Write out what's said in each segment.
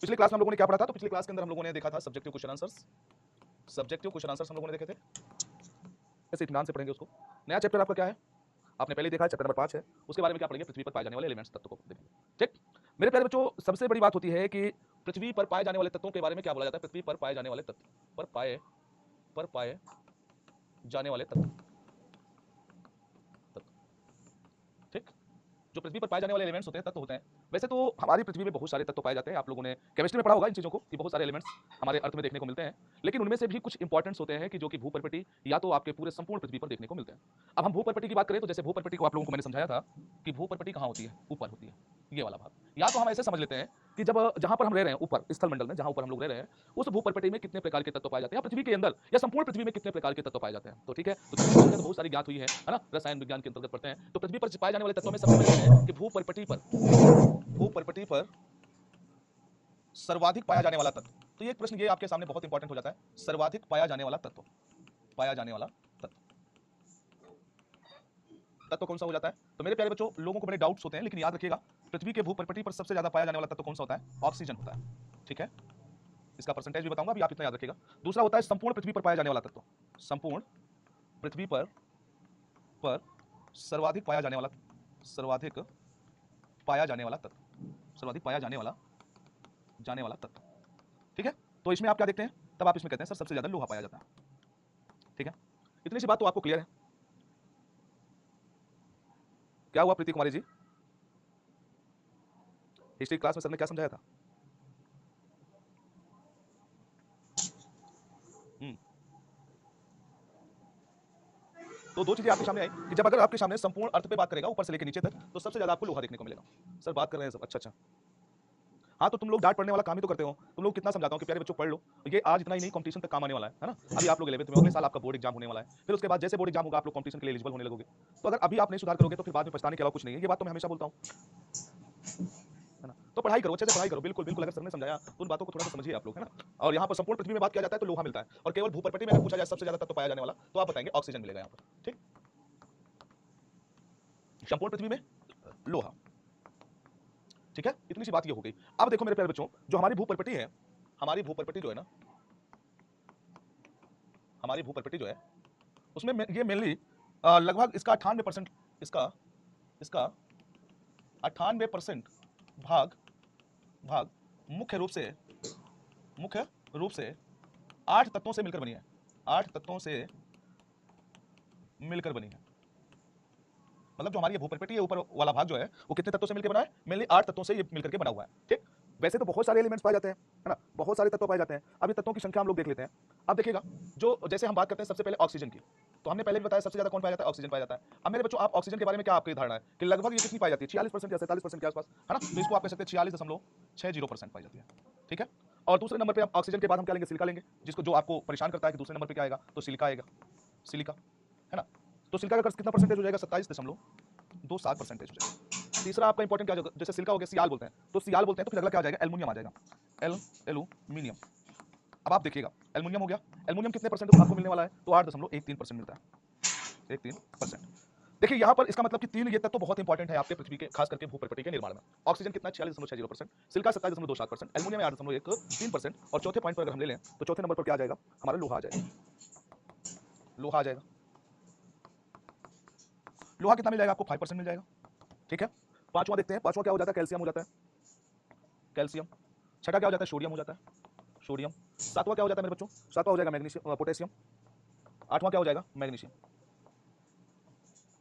पिछली क्लास में हम लोगों ने क्या पढ़ा था? तो पिछली क्लास के अंदर हम लोगों ने देखा था subjective question answers. Subjective question answers हम लोगों ने देखे थे, ऐसे इत्मीनान से पढ़ेंगे उसको। नया चैप्टर आपका क्या है? आपने पहले ही देखा है, चैप्टर नंबर 5 है। उसके बारे में क्या पढ़ेंगे? पृथ्वी पर पाए जाने वाले एलिमेंट्स, तत्वों को देखेंगे। ठीक, मेरे प्यारे बच्चों, सबसे बड़ी बात होती है कि पृथ्वी पर पाए जाने वाले तत्वों के बारे में क्या बोला जाता है? पृथ्वी पर पाए जाने वाले तत्व, पर पाए जाने वाले तत्व। ठीक, जो पृथ्वी पर पाए जाने वाले एलिमेंट्स होते हैं, तत्व होते हैं। वैसे तो हमारी पृथ्वी में बहुत सारे तत्व पाए जाते हैं, आप लोगों ने केमिस्ट्री में पढ़ा होगा इन चीजों को कि बहुत सारे एलिमेंट्स हमारे अर्थ में देखने को मिलते हैं, लेकिन उनमें से भी कुछ इंपॉर्टेंट्स होते हैं कि जो कि भूपर्पटी या तो आपके पूरे संपूर्ण पृथ्वी पर देखने को मिलते हैं। अब हम भूपर्पटि की बात करें तो जैसे भूपर्पटि को आप लोगों को मैंने समझाया था कि भूपर्पटि कहाँ होती है? ऊपर होती है, ये वाला भाग। या तो हम ऐसे समझ लेते हैं कि जब जहां पर हम रह रहे हैं ऊपर स्थल मंडल में, जहां ऊपर हम लोग रह रहे हैं, उस भूपर्पटि में कितने प्रकार के तत्व पाए जाते हैं, पृथ्वी के अंदर या संपूर्ण पृथ्वी में कितने प्रकार के तत्व पाए जाते हैं। तो ठीक है, तो पृथ्वी की तो बहुत सारी ज्ञात हुई है ना, रसायन विज्ञान के अंतर्गत पढ़ते हैं। तो पृथ्वी पर पाए जाने वाले तत्वों में सबसे पहले देखते हैं कि भूपर्पटि पर सर्वाधिक पाया जाने वाला तत्व। तो ये एक प्रश्न ये आपके सामने बहुत इंपॉर्टेंट हो जाता है, सर्वाधिक पाया जाने वाला तत्व, पाया जाने वाला तत्व, तत्व कौन सा हो जाता है? तो मेरे प्यारे बच्चों, लोगों को बड़े डाउट्स होते हैं, लेकिन याद रखिएगा पृथ्वी के भूपर्पटि पर सबसे ज्यादा पाया जाने वाला तत्व कौन सा होता है? ऑक्सीजन होता है। ठीक है, इसका परसेंटेज भी बताऊंगा, अभी आप इतना याद रखिएगा। दूसरा होता है संपूर्ण पृथ्वी पर पाया जाने वाला तत्व, संपूर्ण पृथ्वी पर सर्वाधिक पाया जाने वाला, सर्वाधिक पाया जाने वाला तत्व, सर्वाधिक पाया जाने वाला तत्व। ठीक है, तो इसमें आप क्या देखते हैं? तब आप इसमें कहते हैं सर सबसे ज्यादा लोहा पाया जाता है। ठीक है, इतनी सी बात तो आपको क्लियर है। क्या हुआ प्रीति कुमारी जी? हिस्ट्री क्लास में सर ने क्या समझाया था? तो दो चीजें आपके सामने आई कि जब अगर आपके सामने संपूर्ण अर्थ पे बात करेगा ऊपर से लेकर नीचे तक, तो सबसे ज्यादा आपको लोहा देखने को मिलेगा। सर बात कर रहे हैं सब, अच्छा अच्छा। हाँ, तो तुम लोग डांट पढ़ने वाला काम ही तो करते हो। तुम लोग कितना समझाता हूँ कि प्यारे बच्चों पढ़ लो, ये आज इतना ही नहीं, कंपटीशन तक काम आने वाला है ना। अभी आप लोग 11th में, अगले साल आपका बोर्ड एग्जाम होने वाला है, फिर उसके बाद जैसे बोर्ड एग्जाम होगा आप लोग कंपटीशन के लिए एलिजिबल होने लगोगे। तो अगर अभी आप नहीं सुधार करोगे तो फिर बाद में पछताने के अलावा कुछ नहीं है, ये बात तो मैं हमेशा बोलता हूँ, है ना। तो पढ़ाई करो, अच्छे से पढ़ाई करो, बिल्कुल बिल्कुल। अगर सर ने समझाया तो उन बातों को थोड़ा सा समझिए आप लोग, है ना। और यहाँ पर संपूर्ण पृथ्वी में बात किया जाता है तो लोहा मिलता है, और केवल भूपर्पटि में अगर पूछा जाए सबसे ज्यादा तत्व पाया जाने वाला, तो आप बताएंगे ऑक्सीजन मिलेगा यहाँ पर। ठीक, संपूर्ण पृथ्वी में लोहा। ठीक है, इतनी सी बात ये हो गई। अब देखो मेरे प्यारे बच्चों, जो हमारी भूपर्पटि है, हमारी भूपर्पटि जो है ना, हमारी भूपर्पटि जो है उसमें ये मेनली लगभग इसका 98%, इसका इसका 98% भाग भाग मुख्य रूप से, मुख्य रूप से 8 तत्वों से मिलकर बनी है, 8 तत्वों से मिलकर बनी है। मतलब जो हमारी ये भूपर्पटि है ऊपर वाला भाग जो है वो कितने तत्वों से मिलकर बना है? मेनली 8 तत्वों से ये मिलकर के बना हुआ है। ठीक, वैसे तो बहुत सारे एलिमेंट्स पाए जाते हैं, है ना, बहुत सारे तत्व पाए जाते हैं। अभी तत्वों की संख्या हम लोग देख लेते हैं। अब देखिएगा, जो जैसे हम बात करते हैं सबसे पहले ऑक्सीजन की, तो हमने पहले भी बताया सबसे ज्यादा कौन पाया जाता है? ऑक्सीजन पाया जाता है। अब मेरे बच्चों, आप ऑक्सीजन के बारे में क्या आपकी धारणा है कि लगभग ये कितनी पाई जाती है? 46% या 47% के आसपास, है ना। तो इसको आप कह सकते हैं 46.60% पाई जाती है। ठीक है, और दूसरे नंबर पे आप ऑक्सीजन के बाद हम क्या लेंगे? सिलिका लेंगे, जिसको जो आपको परेशान करता है कि दूसरे नंबर पे क्या आएगा, तो सिलिका आएगा, सिलिका, है ना। तो सिलिका का कितना परसेंटेज हो जाएगा? 27.27% हो जाएगा। तीसरा आपका इंपॉर्टेंट क्या, जैसे सिलिका हो गया, सियाल बोलते हैं, तो सियाल बोलते हैं, तो फिर अगला क्या आ जाएगा? एल्युमिनियम आ जाएगा, एल्यूमिनियम। अब आप देखिएगा, एल्युमिनियम हो गया, एल्युमिनियम कितने परसेंट आपको मिलने वाला है? तो 8.13% मिलता है, 13%। देखिए यहाँ पर इसका मतलब कि तीन ये तत्व तो बहुत इंपॉर्टेंट है आपके पृथ्वी के, खास करके भूपर्पटि के निर्माण में। ऑक्सीजन कितना? 46.60%, सिलिका 27.27%, एल्युमिनियम 8.13%, और चौथे पॉइंट पर अगर हम ले लें तो चौथे नंबर पर क्या आ जाएगा? हमारा लोहा आ जाएगा, लोहा आ जाएगा। लोहा कितना मिल जाएगा आपको? 5% मिल जाएगा। ठीक है, पांचवा देखते हैं, पांचवा क्या हो जाता है? कैल्शियम हो जाता है, कैल्शियम। छठा क्या हो जाता है? सोडियम हो जाता है, सोडियम। सातवां क्या हो जाता है मेरे बच्चों? सातवां हो जाएगा मैग्नीशियम, पोटेशियम। आठवां क्या हो जाएगा? मैग्नीशियम।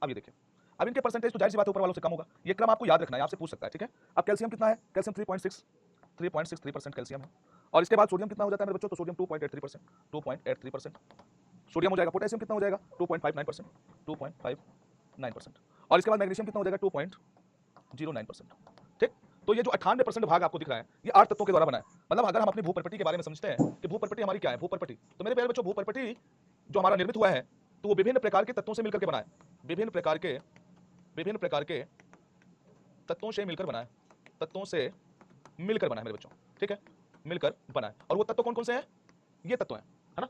अब ये देखिए, अब इनके परसेंटेज तो जाहिर सी बात है ऊपर वालों से कम होगा, ये क्रम आपको याद रखना है, आपसे पूछ सकता है। ठीक है, अब कैल्शियम कितना है? कैल्शियम 3.63% कैल्शियम है। और इसके बाद सोडियम कितना हो जाता है मेरे बच्चों? तो सोडियम 2.83%, 2.83%। सोडियम हो जाएगा। पोटेशियम कितना हो जाएगा? 2.59%, 2.59%। और इसके बाद मैग्नीशियम कितना हो जाएगा? 2.09%। ठीक, तो ये जो 98% भाग आपको दिख रहा है, ये 8 तत्वों के द्वारा बना है। मतलब अगर हम अपनी भूपर्पटि के बारे में समझते हैं कि भूपर्पटि हमारी क्या है, भूपर्पटि, तो मेरे प्यारे बच्चों भूपर्पटि जो हमारा निर्मित हुआ है, तो वो विभिन्न प्रकार के तत्वों से मिलकर के बना है, विभिन्न प्रकार के तत्वों से मिलकर बना है, तत्वों से मिलकर बना है मेरे बच्चों। ठीक है, मिलकर बना है। और वो तत्व कौन कौन से हैं? ये तत्व हैं, है ना,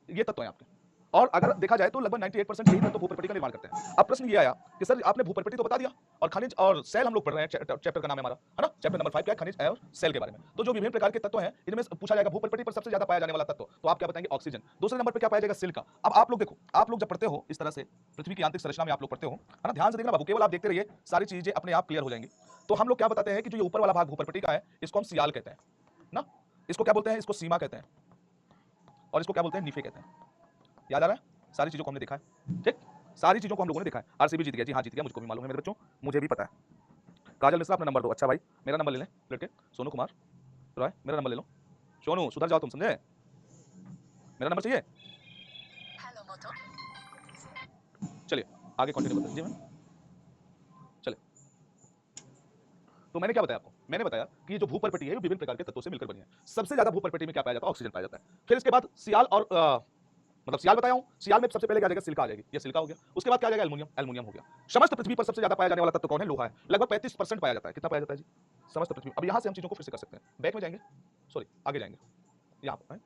ये तत्व हैं आपके। और अगर देखा जाए तो लगभग 98% यही तत्व भूप्रपट्टी का निर्माण करते हैं। अब प्रश्न ये आया कि सर आपने भूप्रपट्टी तो बता दिया और खनिज और सेल हम लोग पढ़ रहे हैं, चैप्टर का नाम है हमारा, है ना, चैप्टर नंबर 5 क्या है, खनिज और सेल के बारे में। तो जो विभिन्न प्रकार के तत्व हैं इनमें पूछा जाएगा भूप्रपट्टी पर सबसे ज्यादा पाया जाने वाला तत्व, तो आप क्या बताएंगे, ऑक्सीजन। दूसरे नंबर पर क्या पाया जाएगा, सिलिका। अब आप लोग देखो, आप लोग जब पढ़ते हो इस तरह से पृथ्वी की आंतरिक संरचना में आप लोग पढ़ते हो, है ना, ध्यान से देखना बाबू, केवल आप देखते रहिए, सारी चीजें अपने आप क्लियर हो जाएंगी। तो हम लोग क्या बताते हैं कि जो ये ऊपर वाला भाग भूप्रपट्टी का है इसको हम सियाल कहते हैं ना, इसको क्या बोलते हैं, इसको सीमा कहते हैं, और इसको क्या बोलते हैं, नीफे कहते हैं। याद आ रहा है, सारी चीजों को हमने देखा है, ठीक, सारी चीजों को हम लोगों ने देखा है। आरसीबी जीत गया जी, हाँ जीत गया, मुझको भी मालूम है मेरे बच्चों, मुझे भी पता है। काजल मिश्रा अपना नंबर दो, अच्छा भाई मेरा नंबर ले लें लड़के, सोनू कुमार रॉय मेरा नंबर ले लो, सोनू सुधर जाओ तुम, समझे, मेरा नंबर चाहिए। चलिए आगे कंटिन्यू करते हैं जी, मैं चलिए। तो मैंने क्या बताया आपको, मैंने बताया कि ये जो भूप्रपट्टी है ये विभिन्न प्रकार के तत्वों से मिलकर बनी है। सबसे ज्यादा भूप्रपट्टी में क्या पाया जाता है, ऑक्सीजन पाया जाता है। फिर इसके बाद सियाल और मतलब सियाल बताया हूं, सियाल में सबसे पहले क्या आ जाएगा, सिलिका आ जाएगी, ये सिलिका हो गया। उसके बाद क्या आ जाएगा, एल्युमिनियम, एल्युमिनियम हो गया। समस्त पृथ्वी पर सबसे ज्यादा पाया जाने वाला तत्व कौन है, लोहा है, लगभग 35% पाया जाता है। कितना पाया जाता है जी, समस्त पृथ्वी। अब यहां से हम चीजों को फिर से कर सकते हैं, बैक में जाएंगे, सॉरी आगे जाएंगे, यहाँ पर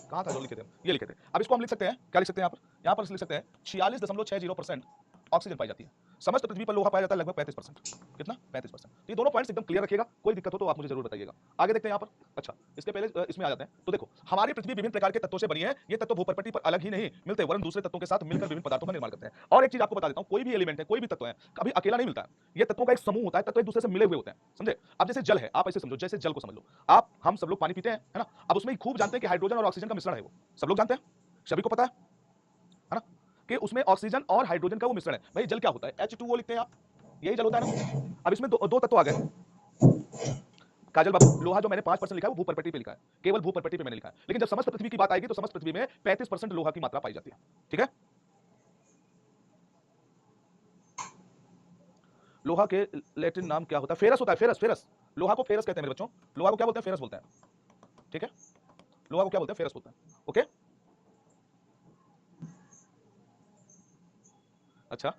कहां था जो लिखे थे, ये लिखे थे। अब इसको हम लिख सकते हैं, क्या लिख सकते हैं यहाँ पर लिख सकते हैं 46.60% ऑक्सीजन पाई जाती है। समस्त पृथ्वी पर लोहा पाया जाता है लगभग 35%। कितना, 35%। तो ये दोनों पॉइंट्स एकदम क्लियर रखिएगा, कोई दिक्कत हो तो आप मुझे जरूर बताइएगा। आगे देखते हैं यहाँ पर, अच्छा इसके पहले इसमें आ जाते हैं। तो देखो हमारी पृथ्वी विभिन्न प्रकार के तत्वों से बनी है, ये तत्व भूप्रपट्टी पर अलग ही नहीं मिलते वरन दूसरे तत्वों के साथ मिलकर विभिन्न पदार्थों का निर्माण करते हैं। और एक चीज आपको बता देता हूँ, कोई भी एलिमेंट है, कोई भी तत्व है, कभी अकेला नहीं मिलता है, ये तत्वों का एक समूह होता है, तत्व एक दूसरे से मिले हुए होते हैं, समझे। अब जैसे जल है, आप ऐसे समझो, जैसे जल को समझ लो आप, हम सब लोग पानी पीते हैं, है ना, अब उसमें खूब जानते हैं कि हाइड्रोजन और ऑक्सीजन का मिश्रण है, वो सब लोग जानते हैं, सभी को पता है ना, कि उसमें ऑक्सीजन और हाइड्रोजन का वो मिश्रण है। भाई जल क्या होता है, H2O लिखते हैं आप, यही जल होता है ना। अब इसमें दो तत्व आ गए, काजल बाबू, लोहा जो मैंने 5% लिखा है वो भूप्रपट्टी पे लिखा है, केवल भूप्रपट्टी पे मैंने लिखा है, लेकिन जब समस्त पृथ्वी की बात आएगी तो समस्त पृथ्वी में 35% लोहा की मात्रा पाई जाती है, ठीक है। लोहा के लैटिन नाम क्या होता है, फेरस होता है, फेरस, फेरस, लोहा को फेरस कहते हैं मेरे बच्चों, लोहा को क्या बोलते हैं, फेरस बोलते हैं, ठीक है, लोहा को क्या बोलते हैं, फेरस बोलते हैं, ओके। अच्छा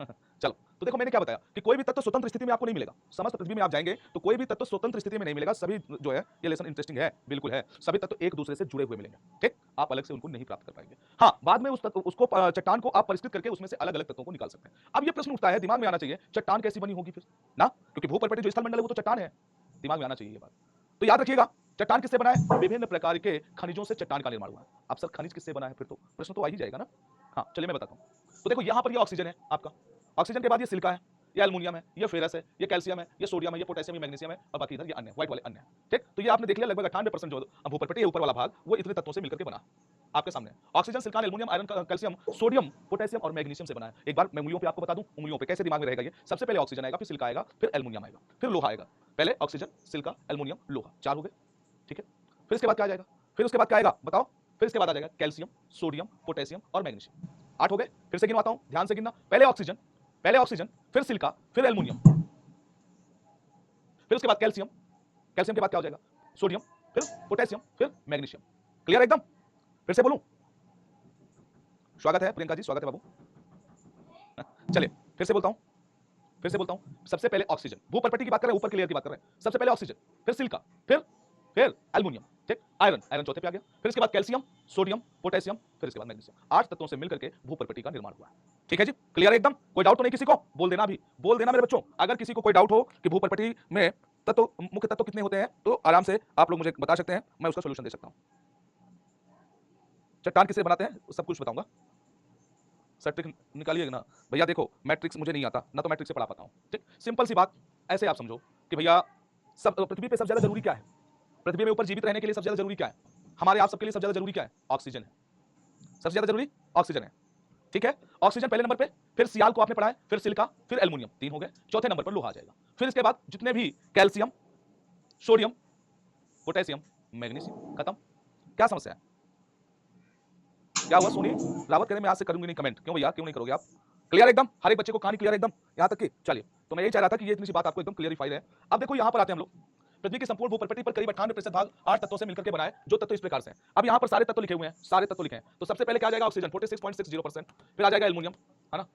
चलो, तो देखो मैंने क्या बताया कि कोई भी तत्व स्वतंत्र स्थिति में आपको नहीं मिलेगा, समस्त पृथ्वी में आप जाएंगे तो कोई भी तत्व स्वतंत्र स्थिति में नहीं मिलेगा, सभी जो है, ये लेसन इंटरेस्टिंग है, बिल्कुल है, सभी तत्व एक दूसरे से जुड़े हुए मिलेंगे, ठीक, आप अलग से उनको नहीं प्राप्त कर पाएंगे। हाँ, बाद में उस तत्व, उसको चट्टान को आप परिष्कृत करके उसमें से अलग अलग तत्वों को निकाल सकते हैं। अब ये प्रश्न उठता है, दिमाग में आना चाहिए, चट्टान कैसी बनी होगी फिर ना, क्योंकि भूप्रपट्टी जो स्थल मंडल है वो तो चट्टान है, दिमाग में आना चाहिए ये बात। तो याद रखिएगा, चट्टान किससे बना है, विभिन्न प्रकार के खनिजों से चट्टान का निर्माण हुआ है। अब सर खनिज किससे बना है, फिर तो प्रश्न तो आ ही जाएगा ना। हाँ चलिए मैं बताता हूँ। तो देखो यहाँ पर ये ऑक्सीजन है आपका, ऑक्सीजन के बाद ये सिलिका है, ये एल्युमिनियम है, ये फेरस है, ये कैल्शियम है, ये सोडियम है, ये पोटेशियम, ये मैग्नीशियम है, और बाकी इधर ये अन्य व्हाइट वाले अन्य, ठीक। तो ये आपने देख लिया, लगभग 98% जो भूप्रपट्टी है ऊपर वाला भाग वो इतने तत्वों से मिलकर के बना आपके सामने। Oxygen, silicon, aluminium, iron, calcium, sodium, potassium और मैग्नीशियम से बना है। एक बार मैं उंगलियों पे आपको बता दूं, उंगलियों पे कैसे दिमाग में रहेगा ये, सबसे पहले ऑक्सीजन आएगा, फिर सिलिका आएगा, फिर एल्युमिनियम आएगा, फिर लोहा आएगा, पहले ऑक्सीजन, सिलिका, एल्युमिनियम, लोहा, 4 हो गए, ठीक है। फिर इसके बाद क्या आ जाएगा, फिर उसके बाद क्या आएगा बताओ, फिर इसके बाद आ जाएगा कैल्शियम, सोडियम, पोटेशियम और मैग्नीशियम, 8 हो गए। फिर से गिनवाता हूं, ध्यान से गिनना, पहले ऑक्सीजन, फिर सिलिका, फिर एल्युमिनियम, फिर उसके बाद कैल्शियम, कैल्शियम के बाद क्या हो जाएगा, सोडियम, फिर पोटेशियम, फिर मैग्नीशियम। क्लियर एकदम, फिर से बोलूं, स्वागत है प्रियंका जी, स्वागत है बाबू। चलिए फिर से बोलता हूं, सबसे पहले ऑक्सीजन, भूप्रपट्टी की बात कर रहे हैं, ऊपर की लेयर की बात कर रहे हैं, सबसे पहले ऑक्सीजन, फिर सिलिका, फिर एल्युमिनियम, ठीक, आयरन, आयरन चौथे पे आ गया, फिर इसके बाद कैल्शियम, सोडियम, पोटेशियम, फिर इसके बाद मैग्नीशियम। 8 तत्वों से मिलकर के भूप्रपट्टी का निर्माण हुआ है, ठीक है जी, क्लियर एकदम, कोई डाउट तो नहीं किसी को, बोल देना, भी बोल देना मेरे बच्चों, अगर किसी को कोई डाउट हो कि भूप्रपट्टी में तत्व, मुख्य तत्व कितने होते हैं, तो आराम से आप लोग मुझे बता सकते हैं, मैं उसका सोल्यूशन दे सकता हूं। चट्टान किससे बनाते हैं सब कुछ बताऊंगा, सर ट्रिक निकालिएगा ना भैया। देखो मैट्रिक्स मुझे नहीं आता ना, तो मैट्रिक्स से पढ़ा पाता हूं, ठीक, सिंपल सी बात, ऐसे आप समझो कि भैया सब पृथ्वी पे सबसे ज्यादा जरूरी क्या है, पृथ्वी में ऊपर जीवित रहने के लिए सबसे ज्यादा जरूरी क्या है, हमारे आप सबके लिए सबसे ज्यादा जरूरी क्या है, ऑक्सीजन है, सबसे ज्यादा जरूरी ऑक्सीजन है, ठीक है। ऑक्सीजन पहले नंबर पे, फिर सियाल को आपने पढ़ा है, फिर सिलिका, फिर एल्युमिनियम, 3 हो गए, चौथे नंबर पर लोहा आ जाएगा, फिर इसके बाद जितने भी कैल्शियम, सोडियम, पोटेशियम, मैग्नीशियम, खत्म। क्या समस्या है, क्या हुआ सोनी रावत, कहने में आज से करूंगी नहीं कमेंट, क्यों भैया, क्यों नहीं करोगे आप, क्लियर एकदम, हर एक बच्चे को कहानी क्लियर एकदम यहां तक की। चलिए तो मैं ये चाह रहा था कि ये इतनी सी बात आपको एकदम क्लियरिफाई है। अब देखो यहां पर आते हैं हम लोग, पृथ्वी की संपूर्ण भूप्रपट्टी पर करीब 98% भाग 8 तत्वों से मिलकर के बनाए, जो तत्व इस प्रकार से हैं। अब यहां पर सारे तत्व लिखे हुए हैं, सारे तत्व लिखे हैं, तो सबसे पहले क्या आ जाएगा, ऑक्सीजन 46.60%, फिर आ जाएगा एल्युमिनियम, है ना,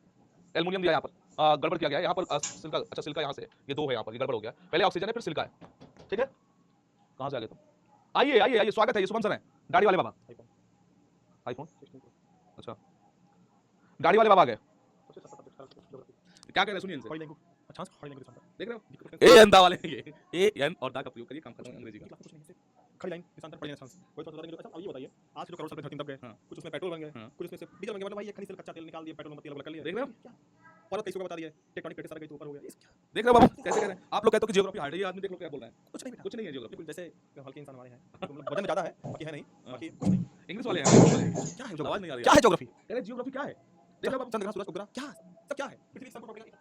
एल्युमिनियम दिया यहाँ पर, गड़बड़ किया गया है यहाँ पर, सिलिका, अच्छा सिलिका यहाँ से, ये 2 है यहाँ पर, ये गड़बड़ हो गया, पहले ऑक्सीजन है फिर सिलिका है, ठीक है। कहां से आ गए तुम, आइए आइए आइए, स्वागत है, ये शुभम सर है, दाढ़ी वाले बाबा, आईफोन, अच्छा गाड़ी वाले बाबा आ गए, क्या कह रहे हैं सुनिए इनसे। देख रहे हो ए एन दा वाले ये ए एन और दा का प्रयोग करिए, काम खत्म अंग्रेजी का। खड़ी लाइन निशांतर पढ़िए निशान कोई तो बता देंगे। अब ये बताइए आज जो करोड़ रुपए धरती दब गए, कुछ उसमें पेट्रोल बन गए, कुछ उसमें से डीजल बन गए, मतलब भाई ये खनिज तेल कच्चा तेल निकाल दिया, पेट्रोल में तेल अलग कर लिया। देख रहे हो क्या पर्वत कैसे बता दिया, टेक्टोनिक प्लेट सारा कहीं ऊपर हो गया। देख रहे हो बाबू कैसे कह रहे हैं आप लोग, कहते हो कि जियोग्राफी हार्ड है, ये आदमी देख लो क्या बोल रहा है, कुछ नहीं है जियोग्राफी, बिल्कुल जैसे हल्के इंसान हमारे हैं, मतलब वजन ज्यादा है बाकी है नहीं, बाकी कुछ नहीं। इंग्लिश वाले हैं क्या है आवाज नहीं आ रही, क्या है ज्योग्राफी, कह रहे जियोग्राफी क्या है। देख रहे हो चंद्रग्रहण सूरज उपग्रह क्या सब क्या है, पृथ्वी सबको पता है,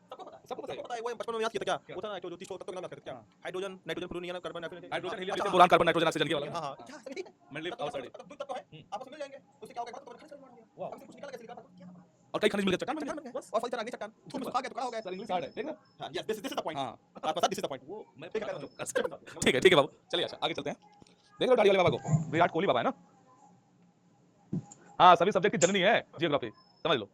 सबको पता है। वो बचपन में याद किया था क्या, वो था ना जो 30 तत्वों का नाम क्या, hydrogen nitrogen fluorine carbon dioxide, hydrogen helium boron carbon nitrogen oxygen की वाला। हां हां क्या सही है, मेनली आउटसाइड दो तत्व है आपस में मिल जाएंगे, उससे क्या होगा, तो खनिज बन गया। वाह हमसे कुछ निकला कैसे निकला क्या, और कई खनिज मिल गए, चट्टान बन गए बस और फल चढ़ा गई चट्टान, धूप में सुखा गया तो खड़ा हो गया। सर इंग्लिश हार्ड है, देख रहे हो। हां yes this is the point, हां आप बता दिस इज द पॉइंट। वो मैं ठीक है बाबू, चलिए अच्छा आगे चलते हैं। देख रहे हो गाड़ी वाले बाबा को, विराट कोहली बाबा है ना। हाँ सभी सब्जेक्ट की जननी है जियोग्राफी, समझ लो।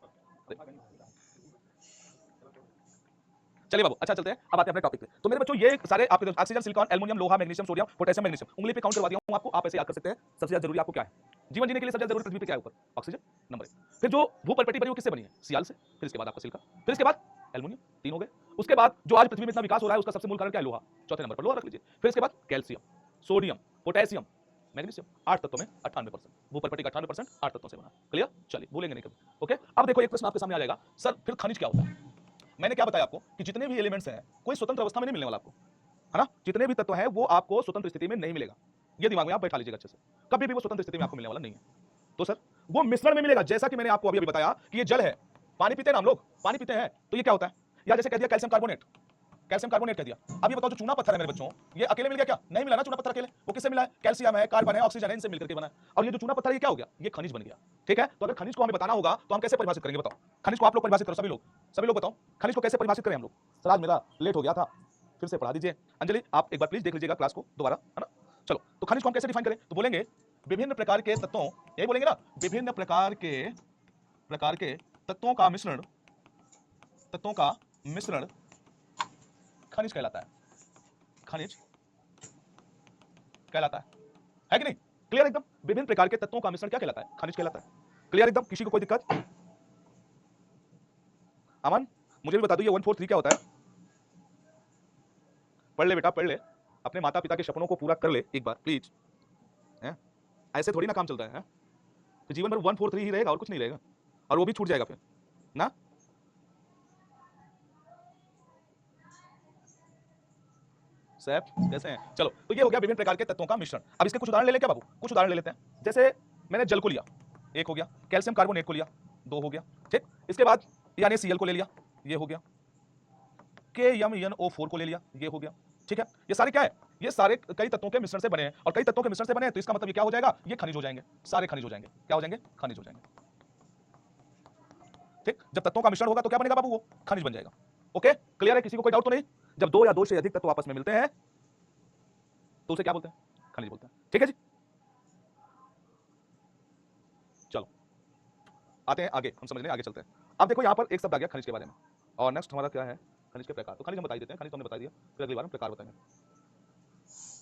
चलिए बाबू अच्छा चलते हैं, अब आते हैं अपने टॉपिक पे। तो मेरे बच्चों ये सारे आपके ऑक्सीजन, सिलिकॉन, एल्युमिनियम, लोहा, मैग्नीशियम, सोडियम, पोटेशियम, मैग्नीशियम उंगली पे काउंट करवा दिया हूं आपको, आप ऐसे याद कर सकते हैं। सबसे ज्यादा जरूरी आपको क्या है जीवन जीने के लिए, सबसे ज्यादा जरूरी पृथ्वी पे क्या है ऊपर, ऑक्सीजन नंबर 1। फिर जो भूपटपटी बनी वो किससे बनी है, सियाल से। फिर इसके बाद आपका सिलिका, फिर इसके बाद एल्युमिनियम, 3 हो गए। उसके बाद जो आज पृथ्वी में इतना विकास हो रहा है उसका सबसे मूल कारण क्या है, लोहा, चौथे नंबर पर लोहा रख लीजिए। फिर इसके बाद कैल्शियम, सोडियम, पोटेशियम, मैग्नीशियम, 8 तत्वों में 98%, भूपटपटी का 98% 8 तत्वों से बना। क्लियर, चलिए भूलेंगे नहीं कभी। ओके अब देखो एक प्रश्न आपके सामने आ जाएगा, सर फिर खनिज क्या होता है। मैंने क्या बताया आपको कि जितने भी एलिमेंट्स हैं कोई स्वतंत्र अवस्था में नहीं मिलने वाला आपको, है ना। जितने भी तत्व हैं वो आपको स्वतंत्र स्थिति में नहीं मिलेगा, ये दिमाग में आप बैठा लीजिएगा अच्छे से, कभी भी वो स्वतंत्र स्थिति में आपको मिलने वाला नहीं है। तो सर वो मिश्रण में मिलेगा, जैसा कि मैंने आपको अभी बताया कि ये जल है, पानी पीते हैं ना हम लोग, पानी पीते हैं तो ये क्या होता है, या जैसे कह दिया कैल्शियम कार्बोनेट, कैल्शियम कार्बोनेट कह दिया। अब ये बताओ जो चूना पत्थर है मेरे बच्चों, ये अकेले मिल गया क्या, नहीं मिला ना चूना पत्थर अकेले, वो किससे मिला है, कैल्शियम है, कार्बन है, ऑक्सीजन है, इनसे मिलकर के बना है। और ये जो चूना पत्थर ये क्या हो गया, ये खनिज बन गया। ठीक है, तो अगर खनिज को हमें बताना होगा तो हम कैसे परिभाषित करेंगे, बताओ। खनिज को आप लोग परिभाषित करो, सभी लोग बताओ खनिज को कैसे परिभाषित करें हम लोग। सर आज मेरा लेट हो गया था, फिर से पढ़ा दीजिए। अंजलि आप एक बार प्लीज देख लीजिएगा क्लास को दोबारा, है ना। चलो तो खनिज को हम कैसे डिफाइन करें, तो बोलेंगे विभिन्न प्रकार के तत्वों, यही बोलेंगे ना, विभिन्न प्रकार के तत्वों का मिश्रण, तत्वों का मिश्रण खनिज कहलाता है, खनिज कहलाता है कि नहीं। क्लियर एकदम, विभिन्न प्रकार के तत्वों का मिश्रण क्या कहलाता है, खनिज कहलाता है। क्लियर एकदम, किसी को कोई दिक्कत। अमन मुझे भी बता दो ये 143 क्या होता है, पढ़ ले बेटा पढ़ ले, अपने माता पिता के सपनों को पूरा कर ले एक बार प्लीज, ऐसे थोड़ी ना काम चलता है। तो जीवन भर 143 ही रहेगा और कुछ नहीं रहेगा, और वो भी छूट जाएगा फिर ना। सैफ कैसे हैं, चलो तो ये हो गया विभिन्न प्रकार के तत्वों का मिश्रण। अब इसके कुछ उदाहरण ले लें क्या बाबू, कुछ उदाहरण ले लेते हैं। जैसे मैंने जल को लिया, 1 हो गया, कैल्शियम कार्बोनेट को लिया, 2 हो गया, ठीक। इसके बाद यानी Cl को ले लिया, ये हो गया, KMnO4 को ले लिया, ये हो गया, ठीक है। ये सारे क्या है, ये सारे कई तत्वों के मिश्रण से बने हैं, और कई तत्वों के मिश्रण से बने हैं तो इसका मतलब ये क्या हो जाएगा, ये खनिज हो जाएंगे, सारे खनिज हो जाएंगे, क्या हो जाएंगे, खनिज हो जाएंगे। ठीक, जब तत्वों का मिश्रण होगा तो क्या बनेगा बाबू, वो खनिज बन जाएगा। ओके क्लियर है, किसी को कोई डाउट तो नहीं। जब 2 या 2 से अधिक तत्व आपस में मिलते हैं तो उसे क्या बोलते हैं, खनिज बोलते हैं। ठीक है जी, चलो आते हैं आगे, हम समझ लें, आगे चलते हैं। अब देखो यहां पर एक शब्द आ गया खनिज के बारे में, और नेक्स्ट हमारा क्या है, खनिज के प्रकार। तो खनिज हम बता ही देते हैं, खनिज तो हमने बता दिया, फिर अगली बार हम प्रकार बताएंगे।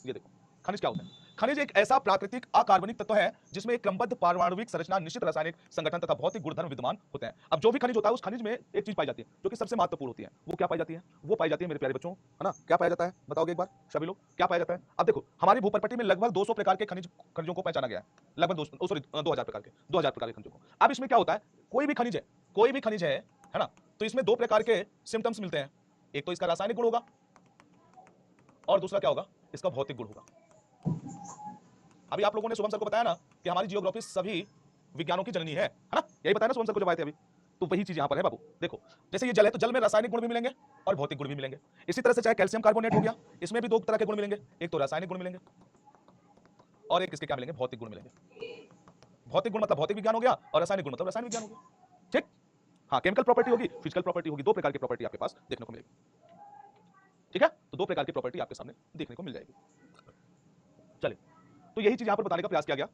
ये देखो खनिज क्या होता है, खनिज एक ऐसा प्राकृतिक अकार्बनिक तत्व है जिसमें एक क्रमबद्ध पारमाणविक संरचना, निश्चित रासायनिक संगठन तथा भौतिक गुणधर्म विद्यमान होते हैं। अब जो भी खनिज होता है उस खनिज में एक चीज पाई जाती है जो कि सबसे महत्वपूर्ण होती है, वो क्या पाई जाती है, वो पाई जाती है मेरे प्यारे बच्चों, है ना। क्या पाया जाता है बताओगे एक बार सभी लोग, क्या पाया जाता है। अब देखो हमारी भूपटपट्टी में लगभग 200 प्रकार के खनिजों को पहचाना गया है, लगभग 2000 प्रकार के खनिजों को। अब इसमें क्या होता है, कोई भी खनिज है ना, तो इसमें 2 प्रकार के सिम्टम्स मिलते हैं, एक तो इसका रासायनिक गुण होगा और दूसरा क्या होगा, इसका भौतिक गुण होगा। अभी आप लोगों ने शुभम सर को बताया ना कि हमारी जियोग्राफी सभी विज्ञानों की जननी है ना, यही बताया ना शुभम सर को जब आए थे अभी। तो वही चीज यहां पर है बाबू। देखो जैसे ये जल है तो जल में रासायनिक गुण भी मिलेंगे और भौतिक गुण भी मिलेंगे। इसी तरह से चाहे कैल्शियम कार्बोनेट हो गया, इसमें भी 2 तरह के गुण मिलेंगे, एक तो रासायनिक गुण मिलेंगे और एक इसके क्या मिलेंगे, भौतिक गुण मिलेंगे। भौतिक गुण मतलब भौतिक विज्ञान हो गया और रासायनिक गुण मतलब रासायनिक विज्ञान हो गया। ठीक, हाँ केमिकल प्रॉपर्टी होगी, फिजिकल प्रॉपर्टी होगी, 2 प्रकार की प्रॉपर्टी आपके पास देखने को मिलेगी। ठीक है, तो 2 प्रकार की प्रॉपर्टी आपके सामने देखने को मिल जाएगी। चलिए तो यही चीज यहां पर बताने का प्रयास किया गया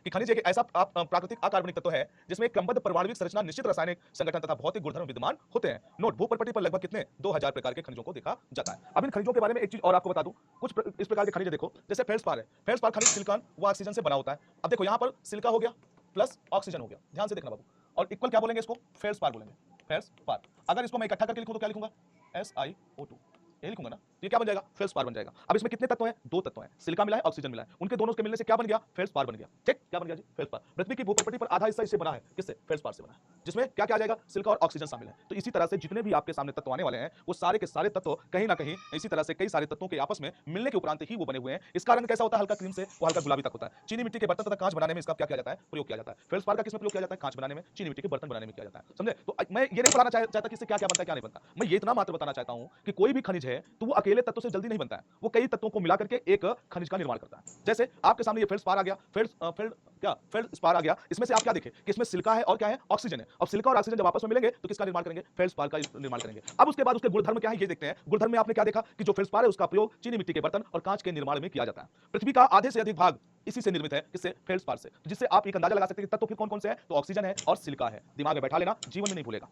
कि खनिज एक ऐसा प्राकृतिक अकार्बनिक तत्व है जिसमें एक क्रमबद्ध परमाणुविक संरचना, निश्चित रासायनिक संगठन तथा भौतिक गुणधर्म विद्यमान होते हैं। नोट, भूपटपट्टी पर लगभग कितने 2000 प्रकार के खनिजों को देखा जाता है। अब इन खनिजों के बारे में एक चीज और आपको बता दूं, कुछ इस प्रकार के खनिज देखो, जैसे फेल्सपार है, फेल्सपार खनिज सिलिकॉन व ऑक्सीजन से बना होता है। अब देखो यहां पर सिलिका हो गया प्लस ऑक्सीजन हो गया, ध्यान से देखना बाबू, और इक्वल क्या बोलेंगे इसको, फेल्सपार बोलेंगे, फेल्सपार। अगर इसको मैं इकट्ठा करके लिखूं तो क्या लिखूंगा, SiO2, ये लिखूंगा ना, तो ये क्या बन जाएगा, फेल्सपार बन जाएगा। अब इसमें कितने तत्व हैं, 2 तत्व हैं, सिलिका मिला है, ऑक्सीजन मिला है, उनके दोनों के मिलने से क्या बन गया, फेल्सपार बन गया। ठीक, क्या बन गया जी, फेल्सपार। पृथ्वी की भूप्रकृति पर आधा हिस्सा इससे बना है, किससे, फेल्सपार से बना है, जिसमें क्या क्या आ जाएगा, सिलिका और ऑक्सीजन शामिल है। तो इसी तरह से जितने भी आपके सामने तत्व आने वाले हैं वो सारे के सारे तत्व कहीं ना कहीं इसी तरह से कई सारे तत्वों के आपस में मिलने के उपरांत ही वो बने हुए हैं। इसका रंग कैसा होता है, हल्का क्रीम से वो हल्का गुलाबी तक होता है। चीनी मिट्टी के बर्तन तथा कांच बनाने में इसका क्या किया जाता है, प्रयोग किया जाता है। फेल्सपार का किसमें प्रयोग किया जाता है, कांच बनाने में, चीनी मिट्टी के बर्तन बनाने में किया जाता है। समझे। तो मैं ये नहीं बताना चाहता कि इससे क्या क्या बनता है क्या नहीं बनता, मैं ये इतना मात्र बताना चाहता हूं कि कोई भी खनिज है तो वो अकेले तत्व से जल्दी नहीं बनता है, वो कई तत्वों को मिला करके एक खनिज का निर्माण करता है। जैसे आपके सामने ये फेल्सपार आ गया, फेल्सपार आ गया, इसमें से आप क्या देखें कि इसमें सिलिका है और क्या है, ऑक्सीजन है। अब सिलिका और ऑक्सीजन जब आपस में मिलेंगे तो किसका निर्माण करेंगे, फेल्सपार का निर्माण करेंगे। अब उसके बाद उसके गुणधर्म क्या है ये देखते हैं। गुणधर्म में आपने क्या देखा कि जो फेल्सपार है उसका प्रयोग चीनी मिट्टी के बर्तन और कांच के निर्माण में किया जाता है। पृथ्वी का आधे से अधिक भाग इसी से निर्मित है, किससे, फेल्सपार से। तो जिससे आप एक अंदाजा लगा सकते हैं कि तत्व फिर कौन कौन से हैं, तो ऑक्सीजन है और सिलिका है। दिमाग में बैठा लेना, जीवन में नहीं भूलेगा।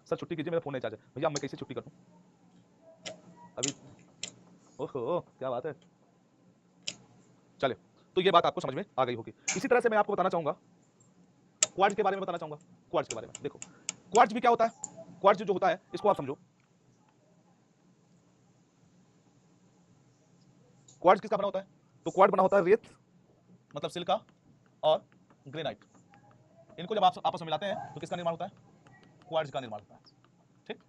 सर छुट्टी कीजिए, मेरा फोन नहीं चार्ज है। भैया मैं कैसे छुट्टी कर दूं अभी, ओहो क्या बात है। चले, तो ये बात आपको समझ में आ गई होगी। इसी तरह से मैं आपको बताना चाहूंगा क्वार्ट्ज के बारे में, बताना चाहूंगा क्वार्ट्ज के बारे में। देखो क्वार्ट्ज भी क्या होता है, क्वार्ट्ज जो होता है इसको आप समझो। क्वार्ट्ज किसका बना होता है, तो क्वार्ट्ज बना होता है रेत, मतलब सिलिका और ग्रेनाइट। इनको जब आप आपस में मिलाते हैं तो किसका निर्माण होता है, क्वार्ट्ज का निर्माण होता है। ठीक,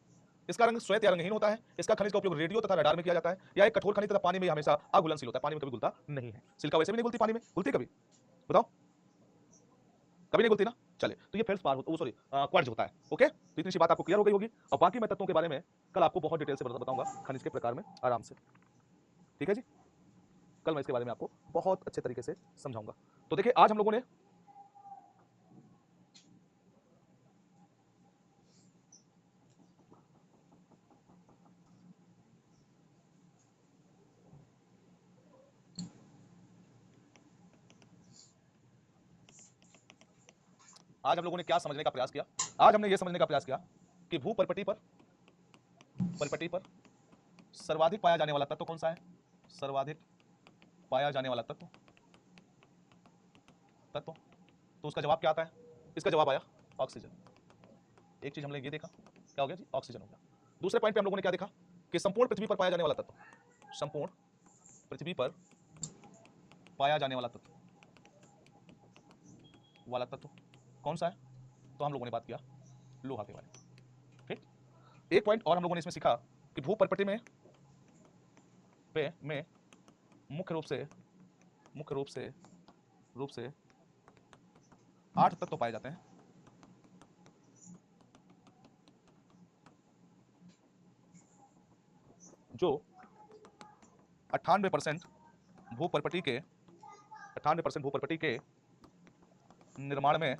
इसका रंग श्वेत या रंगहीन होता है। इसका खनिज का उपयोग रेडियो तथा रडार में किया जाता है। या एक कठोर खनिज तथा पानी में हमेशा अघुलनशील होता है, पानी में कभी घुलता नहीं है। सिलिका वैसे भी नहीं घुलती पानी में, घुलती कभी, बताओ, कभी नहीं घुलती ना। चले, तो ये फेल्सपार होता, सॉरी क्वार्ट्ज होता है। ओके, तो इतनी सी बात आपको क्लियर हो गई होगी। और बाकी मैं तत्वों के बारे में कल आपको बहुत डिटेल से बताऊंगा खनिज के प्रकार में, आराम से। ठीक है जी, कल मैं इसके बारे में आपको बहुत अच्छे तरीके से समझाऊंगा। तो देखिए आज हम लोगों ने क्या समझने का प्रयास किया, आज हमने यह समझने का प्रयास किया कि भू परिपटी पर सर्वाधिक पाया जाने वाला तत्व कौन सा है, सर्वाधिक पाया जाने वाला तत्व तत्व तो उसका जवाब क्या आता है, इसका जवाब आया ऑक्सीजन। एक चीज हमने ये देखा, क्या हो गया जी, ऑक्सीजन हो गया। दूसरे पॉइंट पे हम लोगों ने क्या देखा कि संपूर्ण पृथ्वी पर पाया जाने वाला तत्व, संपूर्ण पृथ्वी पर पाया जाने वाला तत्व कौन सा है, तो हम लोगों ने बात किया लोहा के बारे में। ठीक, एक पॉइंट और हम लोगों ने इसमें सीखा कि भू परिपटी में मुख्य रूप से 8 तत्व पाए जाते हैं। जो 98% भूपर्पटी के 98% भूपर्पटी के निर्माण में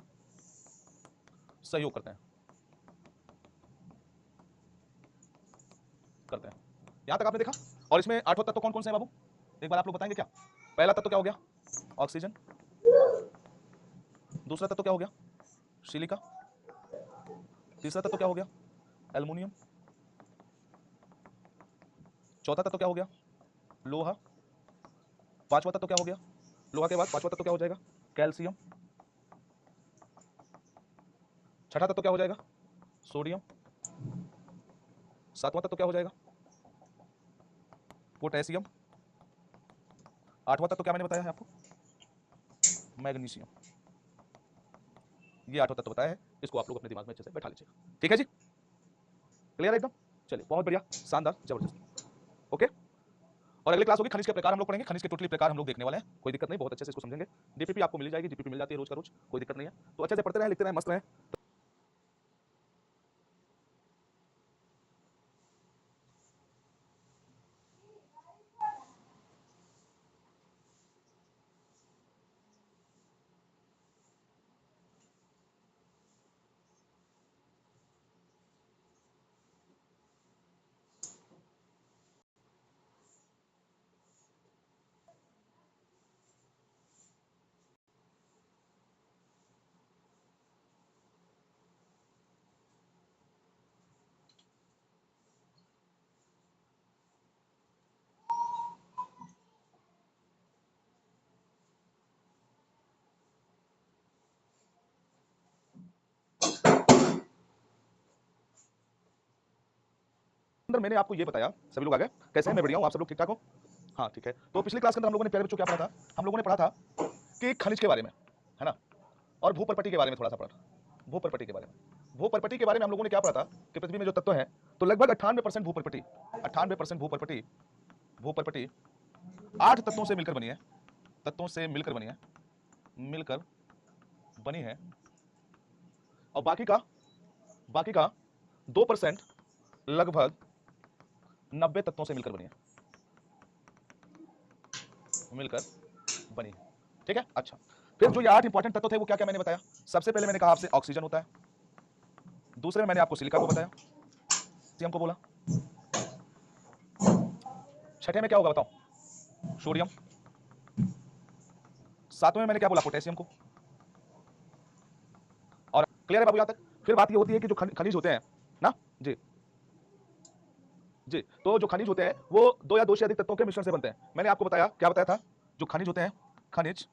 सहयोग करते हैं। यहां तक आपने देखा। और इसमें 8 तत्व कौन कौन से हैं बाबू, एक बार आप लोग बताएंगे क्या। पहला तत्व क्या हो गया, ऑक्सीजन। दूसरा तत्व क्या हो गया, सिलिका। तीसरा तत्व क्या हो गया, एल्युमिनियम। चौथा तत्व क्या हो गया, लोहा। पांचवा तत्व क्या हो गया, लोहा के बाद पांचवा तत्व क्या हो जाएगा, कैल्शियम। छठा तत्व क्या हो जाएगा, सोडियम। सातवां तत्व क्या हो जाएगा, पोटेशियम। आठवां तत्व क्या मैंने बताया है आपको, मैग्नीशियम। ये 8 तत्व बताया है, इसको आप लोग अपने दिमाग में अच्छे से बैठा लीजिएगा। ठीक है जी, क्लियर है एकदम। चलिए बहुत बढ़िया, शानदार, जबरदस्त। ओके, और अगली क्लास होगी खनिज के प्रकार हम लोग पढ़ेंगे। खनिज के टोटली प्रकार हम लोग देखने वाले हैं, कोई दिक्कत नहीं, बहुत अच्छे से इसको समझेंगे। डीपीपी आपको मिल जाएगी, डीपीपी मिल जाती है रोज का रोज, कोई दिक्कत नहीं है। तो अच्छे से पढ़ते रहें, लिखते रहें, मस्त रहें। अंदर मैंने आपको ये बताया, सभी लोग आ गए, कैसे हैं, मैं बढ़िया हूँ, आप सब लोग ठीक ठाक हो? हाँ ठीक है। तो पिछली क्लास के अंदर हम लोगों ने प्यारे बच्चों क्या पढ़ा था? हम लोगों ने पढ़ा था कि खनिज के बारे में, है ना, और भूपर्पटी के बारे में थोड़ा सा पढ़ा था। भूपर्पटी के बारे में, भूपर्पटी के बारे में हम लोगों ने क्या पढ़ा था कि पृथ्वी में जो तत्व हैं, तो लगभग 98% भूपर्पटी, 98% भूपर्पटी, भूपर्पटी 8 तत्वों से मिलकर बनी है, तत्वों से मिलकर बनी है, मिलकर बनी है, और बाकी का 2% लगभग 90 तत्वों से मिलकर बनी है, मिलकर बनी है। ठीक है, अच्छा। फिर जो ये 8 इंपॉर्टेंट तत्व थे वो क्या क्या मैंने बताया? सबसे पहले मैंने कहा आपसे ऑक्सीजन होता है, दूसरे में मैंने आपको सिलिका को बताया, सोडियम को बोला, छठे में क्या होगा बताओ? सोडियम, सातवें में मैंने क्या बोला? पोटेशियम को। और क्लियर है बाबू यहां तक? फिर बात ये होती है कि जो खनिज होते हैं ना जी जी, तो जो खनिज होते हैं वो 2 या 2 से अधिक तत्वों के मिश्रण से बनते हैं। मैंने आपको बताया, क्या बताया था? जो खनिज होते हैं, खनिज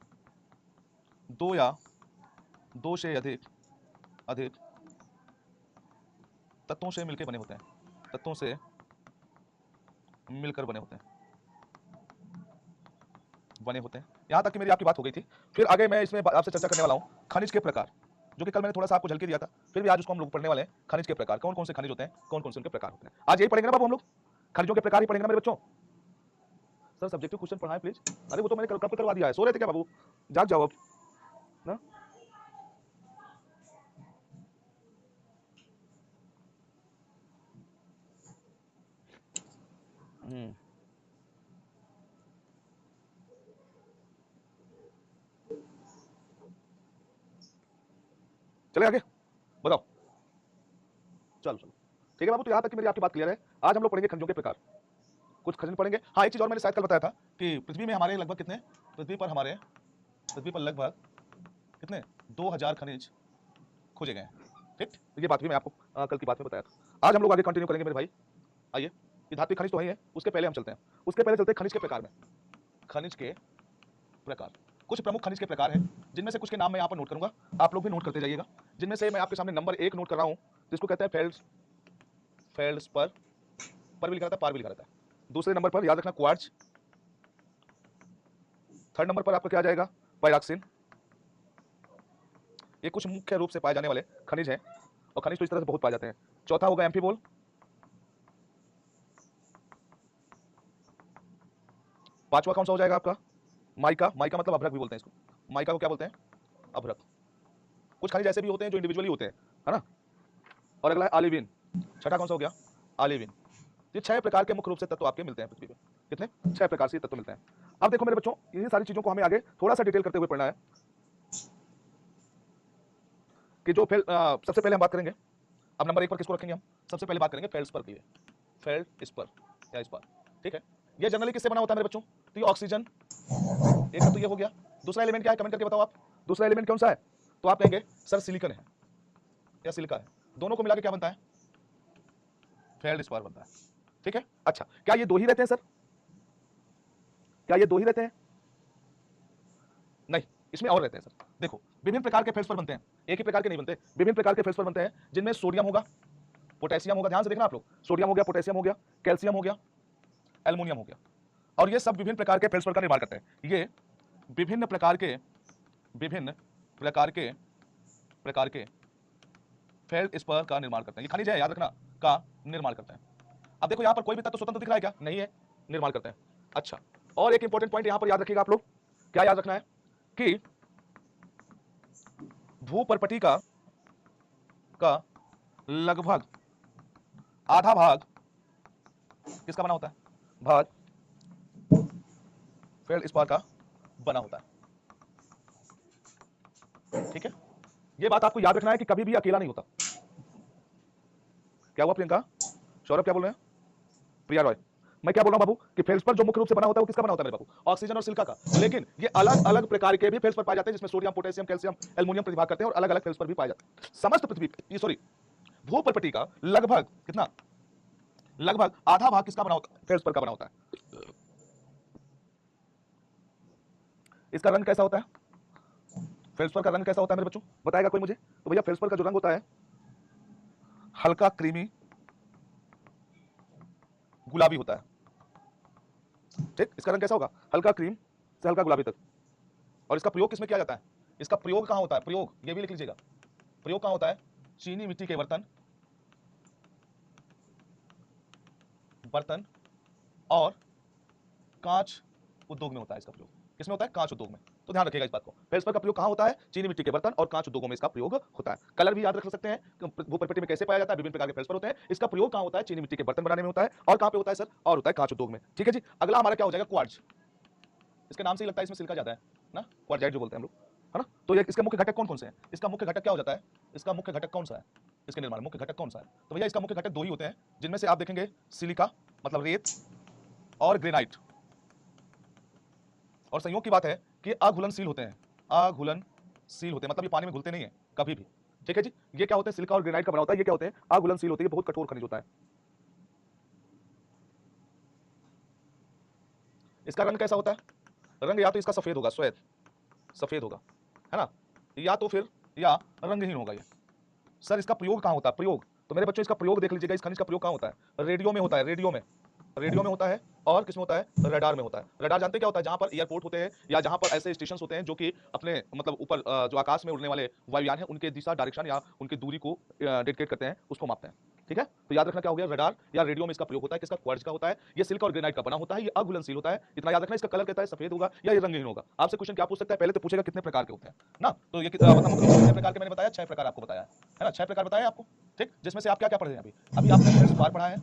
2 या 2 से अधिक तत्वों से मिलकर बने होते हैं, तत्वों से मिलकर बने होते हैं, बने होते हैं। यहां तक कि मेरी आपकी बात हो गई थी। फिर आगे मैं इसमें आपसे चर्चा करने वाला हूं खनिज के प्रकार, जो कि कल मैंने थोड़ा सा आपको झलकी दिया था, फिर भी आज उसको हम लोग पढ़ने वाले हैं। खनिज के प्रकार, कौन कौन से खनिज होते हैं, कौन कौन से उनके प्रकार होते हैं, आज यही पढ़ेंगे ना बाबू हम लोग? खनिजों के प्रकार ही पढ़ेंगे ना मेरे बच्चों? सर सब्जेक्टिव क्वेश्चन पढ़ाएं प्लीज। अरे वो तो मैंने कल करवा दिया है, सो रहे थे क्या बाबू? जाग जाओ अब ना। चले आगे बताओ, चलो चलो ठीक है बाबू। तो यहां तक कि मेरी आपकी बात क्लियर है। आज हम लोग पढ़ेंगे खनिजों के प्रकार, कुछ खनिज पढ़ेंगे। हाँ, एक चीज और मैंने शायद कल बताया था कि पृथ्वी में हमारे लगभग कितने, पृथ्वी पर लगभग कितने 2000 खनिज खोजे गए हैं। ठीक, तो ये बात भी मैं आपको कल की बात में बताया था। आज हम लोग आगे कंटिन्यू करेंगे मेरे भाई। आइए, ये धात्विक खनिज तो वही है, उसके पहले हम चलते हैं, उसके पहले चलते हैं खनिज के प्रकार में। खनिज के प्रकार, कुछ प्रमुख खनिज के प्रकार हैं, जिनमें से कुछ के नाम मैं यहाँ पर नोट करूंगा, आप लोग भी नोट करते जाइएगा। जिनमें से मैं आपके सामने नंबर 1 नोट कर रहा हूँ, जिसको कहते हैं फेल्ड्स्पर, पर भी लिखा रहता है, पार भी लिखा रहता है। दूसरे नंबर पर याद रखना क्वार्ट्ज, थर्ड नंबर पर आपका क्या आ जाएगा? पायरॉक्सिन। ये कुछ मुख्य रूप से पाए जाने वाले खनिज हैं, और खनिज तो इस तरह से बहुत पाए जाते हैं। चौथा होगा एम्फीबोल, पांचवा कौन सा हो जाएगा आपका? माइका, माइका मतलब अभ्रक भी बोलते हैं इसको, माइका को क्या बोलते हैं? अभ्रक। कुछ खनिज ऐसे भी होते हैं जो इंडिविजुअली होते हैं, है ना। और अगला है ऑलिविन, छठा कौन सा हो गया? ऑलिविन। ये 6 प्रकार के मुख्य रूप से तत्व आपके मिलते हैं पृथ्वी पे। कितने? 6 प्रकार से तत्व मिलते हैं। अब देखो मेरे बच्चों, इन्हीं सारी चीजों को हमें आगे थोड़ा सा डिटेल करते हुए पढ़ना है कि जो सबसे पहले हम बात करेंगे, अब नंबर 1 पर किसको रखेंगे हम? सबसे पहले बात करेंगे फेल्ड्स्पर की, फेल्डस्पर या स्पर। ठीक है, ये जनरली किससे बना होता है मेरे बच्चों? तो ये ऑक्सीजन, एक तो ये हो गया। दूसरा एलिमेंट क्या है, कमेंट करके बताओ आप, दूसरा एलिमेंट कौन सा है? तो आप कहेंगे सर सिलिकन है या सिलिका है। दोनों को मिला के क्या बनता है? फेल्डस्पर बनता है। ठीक है, अच्छा, क्या ये दो ही रहते हैं सर? क्या ये दो ही रहते हैं? नहीं, इसमें और रहते हैं सर। देखो, विभिन्न प्रकार के फेल्ड्स्पर बनते हैं, एक ही प्रकार के नहीं बनते, विभिन्न प्रकार के फेल्ड्स्पर बनते हैं, जिनमें सोडियम होगा, पोटेशियम होगा, ध्यान से देखना आप लोग, सोडियम हो गया, पोटेशियम हो गया, कैल्शियम हो गया, एल्युमिनियम हो गया। और ये सब विभिन्न प्रकार के फेल्ड्स्पर का निर्माण करते हैं। ये विभिन्न प्रकार के फेल्डस्पर का निर्माण करते हैं। ये खनिज है, याद रखना, का निर्माण करते हैं। अब देखो यहां पर कोई भी तत्व स्वतंत्र दिख रहा है क्या? नहीं है, निर्माण करते हैं। अच्छा, और एक इंपॉर्टेंट पॉइंट यहां पर याद रखिएगा आप लोग, क्या याद रखना है कि भूपर्पटी का लगभग आधा भाग किसका बना होता है? भाग फेल्डस्पर का बना होता है। ठीक है, यह बात आपको याद रखना है कि कभी भी अकेला नहीं होता। क्या हुआ प्रियंका? सौरभ क्या बोल रहे हैं? प्रिया रॉय, मैं क्या बोल रहा हूं बाबू कि फेल्ड्स्पर जो मुख्य रूप से बना होता है वो किसका बना होता है मेरे बाबू? ऑक्सीजन और सिलिका का। लेकिन ये अलग अलग प्रकार के भी फेल्ड्स्पर पाए जाते हैं, जिसमें सोडियम, पोटेशियम, कैल्शियम, एल्युमिनियम प्रतिभाग करते हैं, और अलग अलग फेल्ड्स्पर भी पाए जाते हैं। समस्त पृथ्वी, ये सॉरी, भूपर्पटी का लगभग कितना, लगभग आधा भाग किसका बना होता है? फेल्ड्स्पर का बना होता है। इसका रंग कैसा होता है? फेल्ड्स्पर का रंग कैसा होता है मेरे बच्चों, बताएगा कोई मुझे? तो भैया फेल्ड्स्पर का जो रंग होता है हल्का क्रीमी, गुलाबी होता है। ठीक, इसका रंग कैसा होगा? हल्का क्रीम से हल्का गुलाबी तक। और इसका प्रयोग किसमें किया जाता है? इसका प्रयोग कहां होता है? प्रयोग ये भी लिख लीजिएगा। प्रयोग कहां होता है? चीनी मिट्टी के बर्तन और कांच उद्योग में होता है इसका प्रयोग। किसमें होता है? कांच उद्योग में। तो ध्यान रखिएगा इस बात को। फेल्सपर का प्रयोग कहां होता है? चीनी मिट्टी के बर्तन और कांच उद्योगों में इसका प्रयोग होता है। कलर भी याद रख सकते हैं, भूप्रकृति में कैसे पाया जाता है, विभिन्न प्रकार के फेल्सपर होते हैं। इसका प्रयोग कहां होता है? चीनी मिट्टी के बर्तन बनाने में होता है। और कहां पे होता है सर? और होता है कांच उद्योग में। ठीक है जी। अगला हमारा क्या हो जाएगा? क्वार्ट्ज। इसके नाम से ही लगता है इसमें सिलिका ज्यादा है ना, क्वार्ट्जाइट जो बोलते हैं हम लोग, है ना। तो ये इसके मुख्य घटक कौन कौन से हैं? इसका मुख्य घटक क्या हो जाता है? इसका मुख्य घटक कौन सा है? इसके निर्माण मुख्य घटक कौन सा है? तो भैया इसका मुख्य घटक दो ही होते हैं, जिनमें से आप देखेंगे सिलिका मतलब रेत और ग्रेनाइट। और संयोग की बात है कि अघुलनशील होते हैं, अघुलनशील होते हैं, मतलब ये पानी में घुलते नहीं है कभी भी। ठीक है जी। ये क्या होते हैं? सिलिका और ग्रेनाइट का बना होता है। ये क्या होते हैं? अघुलनशील होते हैं। ये बहुत कठोर खनिज होता है। इसका रंग कैसा होता है? रंग या तो इसका सफेद होगा, श्वेत सफेद होगा, है ना, या तो फिर या रंगहीन होगा ये। सर इसका प्रयोग कहां होता है? प्रयोग तो मेरे बच्चों इसका प्रयोग देख लीजिएगा। इस खनिज का प्रयोग कहां होता है? रेडियो में होता है। रेडियो में होता है। और किसमें होता है? रडार में होता है। रडार जानते हैं क्या होता है? जहां पर एयरपोर्ट होते हैं या जहां पर ऐसे स्टेशन होते हैं जो कि अपने मतलब ऊपर जो आकाश में उड़ने वाले वायुयान है उनके दिशा डायरेक्शन या उनकी दूरी को डिक्टेट करते हैं, उसको मापते हैं। ठीक है, तो याद रखना क्या हो गया? रडार या रेडियो में इसका प्रयोग होता है। किसका? क्वार्ट्ज का होता है। ये सिल्क और ग्रेनाइट का बना होता है। ये अघुलनशील होता है, इतना याद रखना। इसका कलर कहता है सफेद होगा या ये रंगहीन होगा। आपसे क्वेश्चन क्या पूछ सकता है? पहले तो पूछेगा कितने प्रकार के होते हैं ना। तो ये मतलब मुख्य रूप से कितने प्रकार के मैंने बताया? 6 प्रकार आपको बताया है ना। 6 प्रकार बताया आपको। ठीक, जिसमें से आप क्या क्या पढ़े हैं अभी? अभी आपने फेल्डस्पार पढ़ा है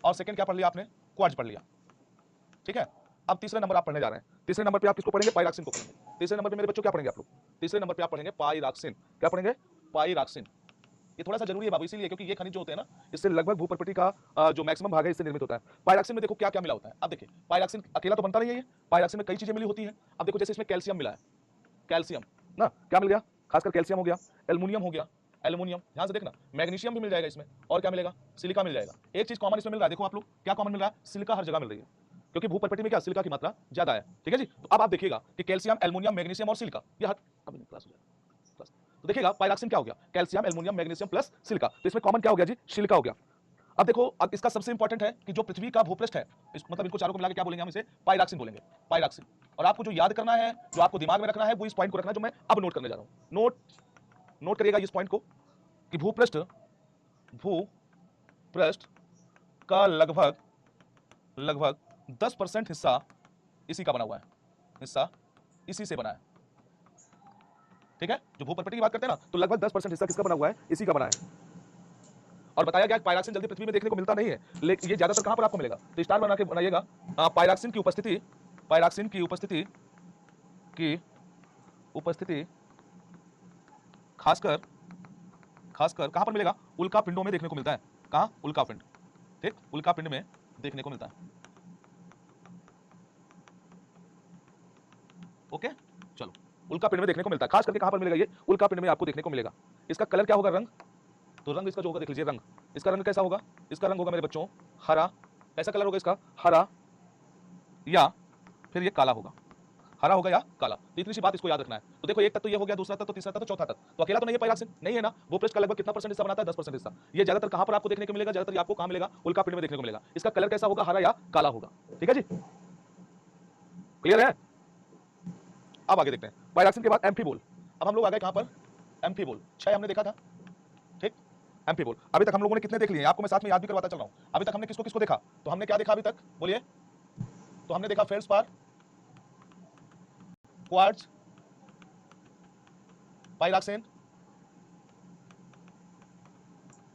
और सेकंड क्या पढ़ लिया आपने? क्वार्ट्ज पढ़ लिया। ठीक है, अब तीसरे नंबर आप पढ़ने जा रहे हैं। तीसरे नंबर पे आप किसको पढ़ेंगे? पाइरॉक्सिन को पढ़ेंगे। तीसरे नंबर पे मेरे बच्चों क्या पढ़ेंगे आप लोग? तीसरे नंबर पे आप पढ़ेंगे पाइरॉक्सिन। क्या पढ़ेंगे? पाइरॉक्सिन। ये थोड़ा सा जरूरी है बाबू, इसीलिए क्योंकि ये खनिज जो होते हैं ना, इससे लगभग भूप्रकृति का जो मैक्सिमम भाग है इससे निर्मित होता है। पाइरॉक्सिन में देखो क्या क्या मिला होता है। अब देखिए पाइरॉक्सिन अकेला तो बनता नहीं है ये, पाइरॉक्सिन में कई चीजें मिली होती हैं। अब देखो जैसे इसमें कैल्शियम मिला है, कैल्शियम ना, क्या मिल गया? खासकर कैल्शियम हो गया, एल्युमिनियम हो गया, एल्युमिनियम ध्यान से देखना, मैग्नीशियम भी मिल जाएगा इसमें। और क्या मिलेगा? सिलिका मिल जाएगा। एक चीज कॉमन इसमें मिल रहा है, देखो आप लोग क्या कॉमन मिल रहा है? सिलिका हर जगह मिल रही है, क्योंकि भूप्रकृति में क्या सिलिका की मात्रा ज्यादा है। ठीक है जी। तो अब आप देखिएगा कि कैल्शियम, एल्युमिनियम, मैग्नीशियम और सिलिका ये हर क्लास हो जाएगा। तो देखिएगा पाइरॉक्सिन क्या हो गया? Calcium, aluminium, magnesium plus silica. तो इसमें कॉमन क्या हो गया जी? सिलिका हो गया। अब देखो, अब इसका सबसे इंपॉर्टेंट है कि जो पृथ्वी का भूपृष्ठ है, मतलब इनको चारों को मिला के क्या बोलेंगे हम? इसे पाइरॉक्सिन बोलेंगे, पाइरॉक्सिन। और आपको जो याद करना है, जो आपको दिमाग में रखना है, वो इस पॉइंट को रखना है जो मैं अब नोट करने जा रहा हूं। नोट करिएगा इस पॉइंट को कि भूपृष्ठ का लगभग 10% हिस्सा इसी का बना हुआ है, हिस्सा इसी से बना है। ठीक है, जो भूप्रकृति की बात करते हैं ना, तो लगभग 10% हिस्सा किसका बना हुआ है? इसी का बना है। और बताया गया पाइरॉक्सिन जल्दी पृथ्वी में देखने को मिलता नहीं है, लेकिन ये ज्यादातर कहां पर आपको मिलेगा? तो स्टार बना के बनाइएगा। पाइरॉक्सिन की उपस्थिति खासकर कहां पर मिलेगा? उल्का पिंडों में देखने को मिलता है। कहां? उल्का पिंड। ठीक, उल्का पिंड में देखने को मिलता है। ओके, चलो, उल्का पिंड में देखने को मिलता है। खास करके कहां पर मिलेगा? ये उल्का पिंड में आपको देखने को मिलेगा। इसका कलर क्या होगा? रंग। तो रंग इसका जो होगा देख लीजिए, रंग इसका रंग कैसा होगा? इसका रंग होगा मेरे बच्चों हरा। कैसा कलर होगा इसका? हरा, या फिर ये काला होगा। हरा होगा या काला। तो इतनी सी बात इसको याद रखना है। तो देखो एक तत्व तो ये हो गया, दूसरा तत्व तो, तीसरा तत्व तो, चौथा तत्व तो अकेला तो नहीं है पाइरॉक्सिन, नहीं है ना। भूपृष्ठ का लगभग कितना परसेंट हिस्सा बनाता है? 10% हिस्सा। ये ज्यादातर कहां पर आपको देखने को मिलेगा? ज्यादातर आपको कहां मिलेगा? उल्का पिंड में देखने को मिलेगा। इसका कलर कैसा होगा? हरा या काला होगा। ठीक है जी, क्लियर है? अब आगे देखते हैं। पाइरॉक्सिन के बाद एम्फीबोल। अब हम लोग आ गए कहां पर? एम्फीबोल। 6 हमने देखा था। ठीक, एम्फीबोल। अभी तक हम लोगों ने कितने देख लिए? आपको मैं साथ में याद भी करवाता चल रहा हूं। अभी तक हमने किसको किसको देखा? तो हमने क्या देखा अभी तक? बोलिए। तो हमने देखा फेल्डस्पार, क्वार्ट्ज, पाइरॉक्सिन।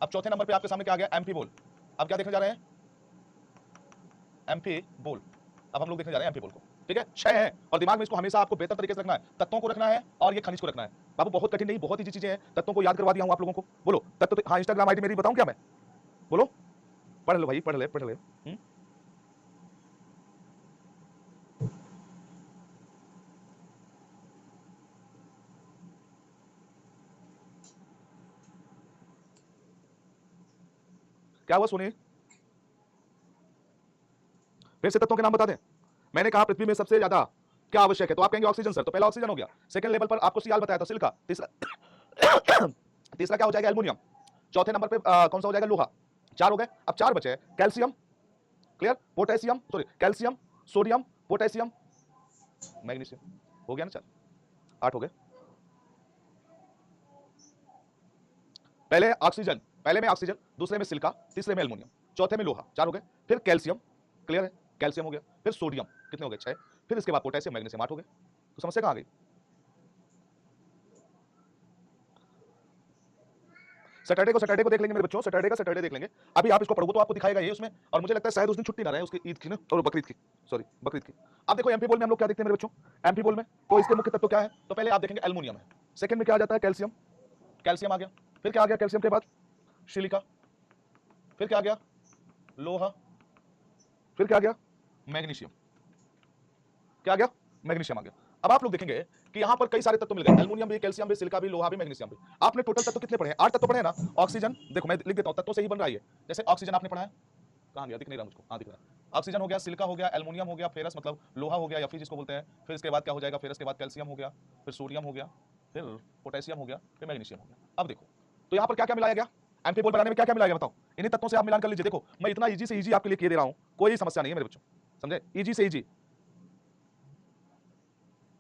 अब चौथे नंबर पे आपके सामने क्या आ गया? एम्फीबोल। अब क्या देखने जा रहे हैं? एम्फीबोल। अब हम लोग देखने जा रहे हैं एम्फीबोल को। ठीक है, 6 है और दिमाग में इसको हमेशा आपको बेहतर तरीके से रखना है। तत्वों को रखना है और ये खनिज को रखना है। बाबू बहुत कठिन नहीं, बहुत ही चीजें हैं। तत्वों को याद करवा दिया हूं आप लोगों को। बोलो तत्व। हाँ, इंस्टाग्राम आईडी मेरी बताऊं क्या मैं? बोलो, पढ़ लो भाई, पढ़ ले। क्या हुआ सोनी? फिर से तत्वों के नाम बता दें। मैंने कहा पृथ्वी में सबसे ज्यादा क्या आवश्यक है? तो आप कहेंगे ऑक्सीजन सर। तो पहला ऑक्सीजन हो गया। सेकंड लेवल पर आपको सियाल बताया था, सिलिका। तीसरा तीसरा क्या हो जाएगा? एल्युमिनियम। चौथे नंबर पे कौन सा हो जाएगा? लोहा। 4 हो गए। अब 4 बचे। Calcium, clear? Potassium sorry calcium, sodium, potassium, magnesium. हो गया ना 4, 8 हो गए। पहले ऑक्सीजन, पहले में ऑक्सीजन, दूसरे में सिलिका, तीसरे में एल्युमिनियम, चौथे में लोहा, 4 हो गए। फिर कैल्शियम, क्लियर है, कैल्शियम हो गया। फिर सोडियम, कितने हो गए? 6। फिर इसके बाद पोटेशियम, मैग्नीशियम, 8 हो गए। तो समस्या कहां गई? सैटरडे को देख लेंगे मेरे बच्चों, सैटरडे देख लेंगे। अभी आप इसको पढ़ोगे तो आपको दिखाएगा ये उसमें, और मुझे लगता है शायद उस दिन छुट्टी ना रहे उसकी, ईद की ना, और बकरीद की, सॉरी बकरीद की। अब देखो एमपी बोल में हम लोग क्या देखते हैं मेरे बच्चों, एमपी बोल में तो इसके मुख्य तत्व क्या है? तो पहले आप देखेंगे एल्युमिनियम है, सेकंड में क्या आ जाता है? कैल्शियम, कैल्शियम आ गया। फिर क्या आ गया कैल्शियम के बाद? सिलिका। फिर क्या आ गया? लोहा। फिर क्या आ गया? मैग्नीशियम। क्या आ गया? मैग्नीशियम आ गया। अब आप लोग देखेंगे कि यहां पर कई सारे तत्व मिल गए, एल्युमिनियम भी, कैल्शियम भी, सिलिका भी, लोहा भी, मैग्नीशियम भी। आपने टोटल तत्व कितने पढ़े हैं? 8 तत्व पढ़े हैं ना। ऑक्सीजन, देखो मैं लिख देता हूं, तत्वों से ही बन रहा है ये। जैसे ऑक्सीजन आपने पढ़ा है, कहां गया? दिख नहीं रहा मुझको, हां दिख रहा है। ऑक्सीजन हो गया, सिलिका हो गया, एल्युमिनियम हो गया, फेरस मतलब लोहा हो गया या फिर जिसको बोलते हैं। फिर इसके बाद क्या हो जाएगा? फेरस के बाद कैल्शियम हो गया, फिर सोडियम हो गया, फिर पोटेशियम हो गया, फिर मैग्नीशियम हो गया। अब देखो तो यहां पर क्या क्या मिलाया गया? एमपी बोल बनाने में क्या क्या मिलाया गया बताओ? इन्हीं तत्वों से आप मिलान कर लीजिए। देखो मैं इतना इजी से इजी आपके लिए किए दे रहा हूं, कोई समस्या नहीं है मेरे बच्चों, समझे? इजी से इजी।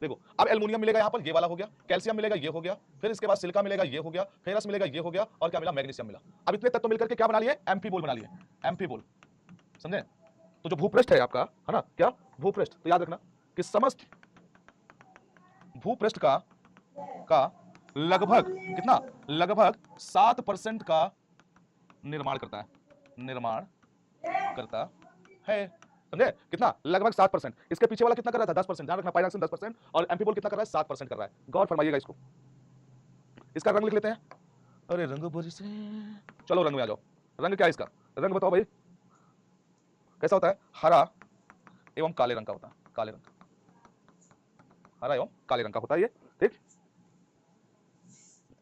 देखो अब एल्युमिनियम मिलेगा यहां पर, ये वाला हो गया, कैल्शियम मिलेगा, ये हो गया, फिर इसके बाद सिलिका मिलेगा, ये हो गया, फेरस मिलेगा, ये हो गया, और क्या मिला? मैग्नीशियम मिला। अब इतने तत्व मिलकर के क्या बना लिए? एमपी बोल बना लिए, एमपी बोल, समझे? तो जो भूपृष्ठ है आपका, है ना, क्या भूपृष्ठ, तो याद रखना कि समस्त भूपृष्ठ का लगभग कितना? लगभग 7% का निर्माण करता है, निर्माण करता है, समझे? कितना? लगभग 7%। इसके पीछे वाला कितना कर रहा था? 10%। ध्यान रखना, पाइरॉक्सिन 10% और एमपी बोल कितना कर रहा है? 7% कर रहा है। गौर फरमाइएगा इसको। इसका रंग लिख लेते हैं। अरे रंग बरसे, चलो रंग में आ जाओ। रंग क्या है इसका? रंग बताओ भाई, कैसा होता है? हरा एवं काले रंग का होता है, काले रंग, हरा एवं काले रंग का होता है ये, ठीक।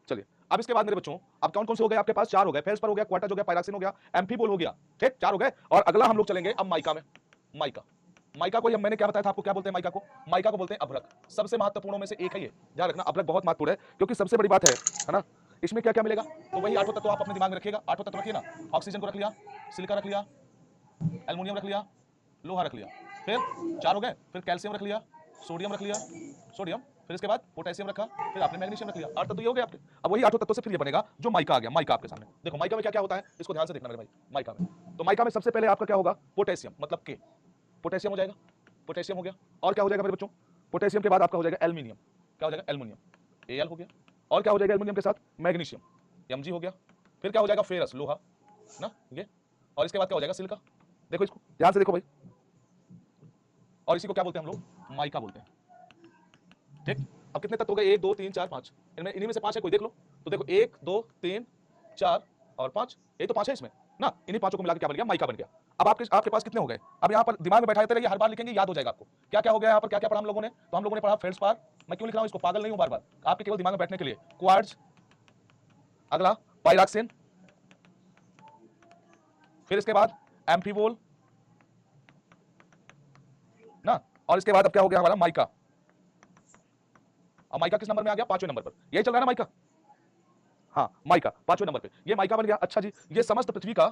चलिए अब इसके बाद मेरे बच्चों, अब कौन कौन से हो गए आपके पास? 4 हो गए। फेल्सपर हो गया, क्वार्टज हो गया, पाइरॉक्सिन हो गया, एम्फी बोल हो गया, ठीक, 4 हो गए। और अगला हम लोग चलेंगे अब माइका में। माइका, माइका को मैंने क्या बताया था आपको? क्या बोलते हैं माइका को? माइका को बोलते हैं अभ्रक। सबसे महत्वपूर्णों में से एक है ये, ध्यान रखना, अभ्रक बहुत महत्वपूर्ण है, क्योंकि सबसे बड़ी बात है ना, इसमें क्या क्या मिलेगा? तो वही 8 तत्व आप अपने दिमाग में रखिएगा। 8 तत्व रखिए ना, ऑक्सीजन को रख लिया, सिलिका रख लिया, एल्युमिनियम रख लिया, लोहा रख लिया, फिर 4 हो गए, फिर कैल्शियम रख लिया, सोडियम रख लिया, सोडियम, फिर इसके बाद पोटेशियम रखा, फिर आपने मैग्नीशियम रख लिया। 8 तत्व ये हो गए आपके। अब वही 8 तत्वों से फिर ये बनेगा जो माइका आ गया। माइका आपके सामने देखो, माइका में क्या क्या होता है, इसको ध्यान से देखना मेरे भाई। माइका में, तो माइका में सबसे पहले आपका क्या होगा? पोटेशियम, मतलब के, पोटेशियम हो जाएगा, पोटेशियम हो गया। और क्या हो जाएगा मेरे बच्चों? पोटेशियम के बाद आपका हो जाएगा एल्युमिनियम, क्या हो जाएगा? एल्युमिनियम, Al हो गया। और क्या हो जाएगा एल्युमिनियम के साथ? मैग्नीशियम, Mg हो गया। फिर क्या हो जाएगा? फेरस, लोहा ना ये। और इसके बाद क्या हो जाएगा? सिलिका। देखो इसको ध्यान से देखो भाई, और इसी को क्या बोलते हैं हम लोग? माइका बोलते हैं, ठीक। अब कितने तत्व हो गए? 1 2 3 4 5, इन्हीं में से 5 है, कोई देख लो। तो देखो 1 2 3 4 और 5, ये तो 5 है इसमें ना, इन्हीं पांचों को मिला के क्या बन गया? माइका बन गया। अब आपके पास कितने हो गए? अब यहाँ पर दिमाग में बैठाते रहिए, हर बार लिखेंगे, याद हो जाएगा आपको क्या क्या हो गया। यहाँ पर क्या क्या पढ़ा हम लोगों ने? तो हम लोगों ने पढ़ा फेल्डस्पार, मैं क्यों लिख रहा हूँ इसको? पागल नहीं हूं बार बार, आपके केवल दिमाग में बैठने के लिए। क्वार्ट्ज, अगला पाइरॉक्सिन, फिर इसके बाद एम्फीबोल ना, और इसके बाद अब क्या हो गया हमारा? माइका। अब माइका किस नंबर में आ गया? 5वें नंबर पर। यही चल रहा है ना माइका? हाँ माइका 5वें नंबर पे, ये माइका बन गया। अच्छा जी, ये समस्त पृथ्वी का,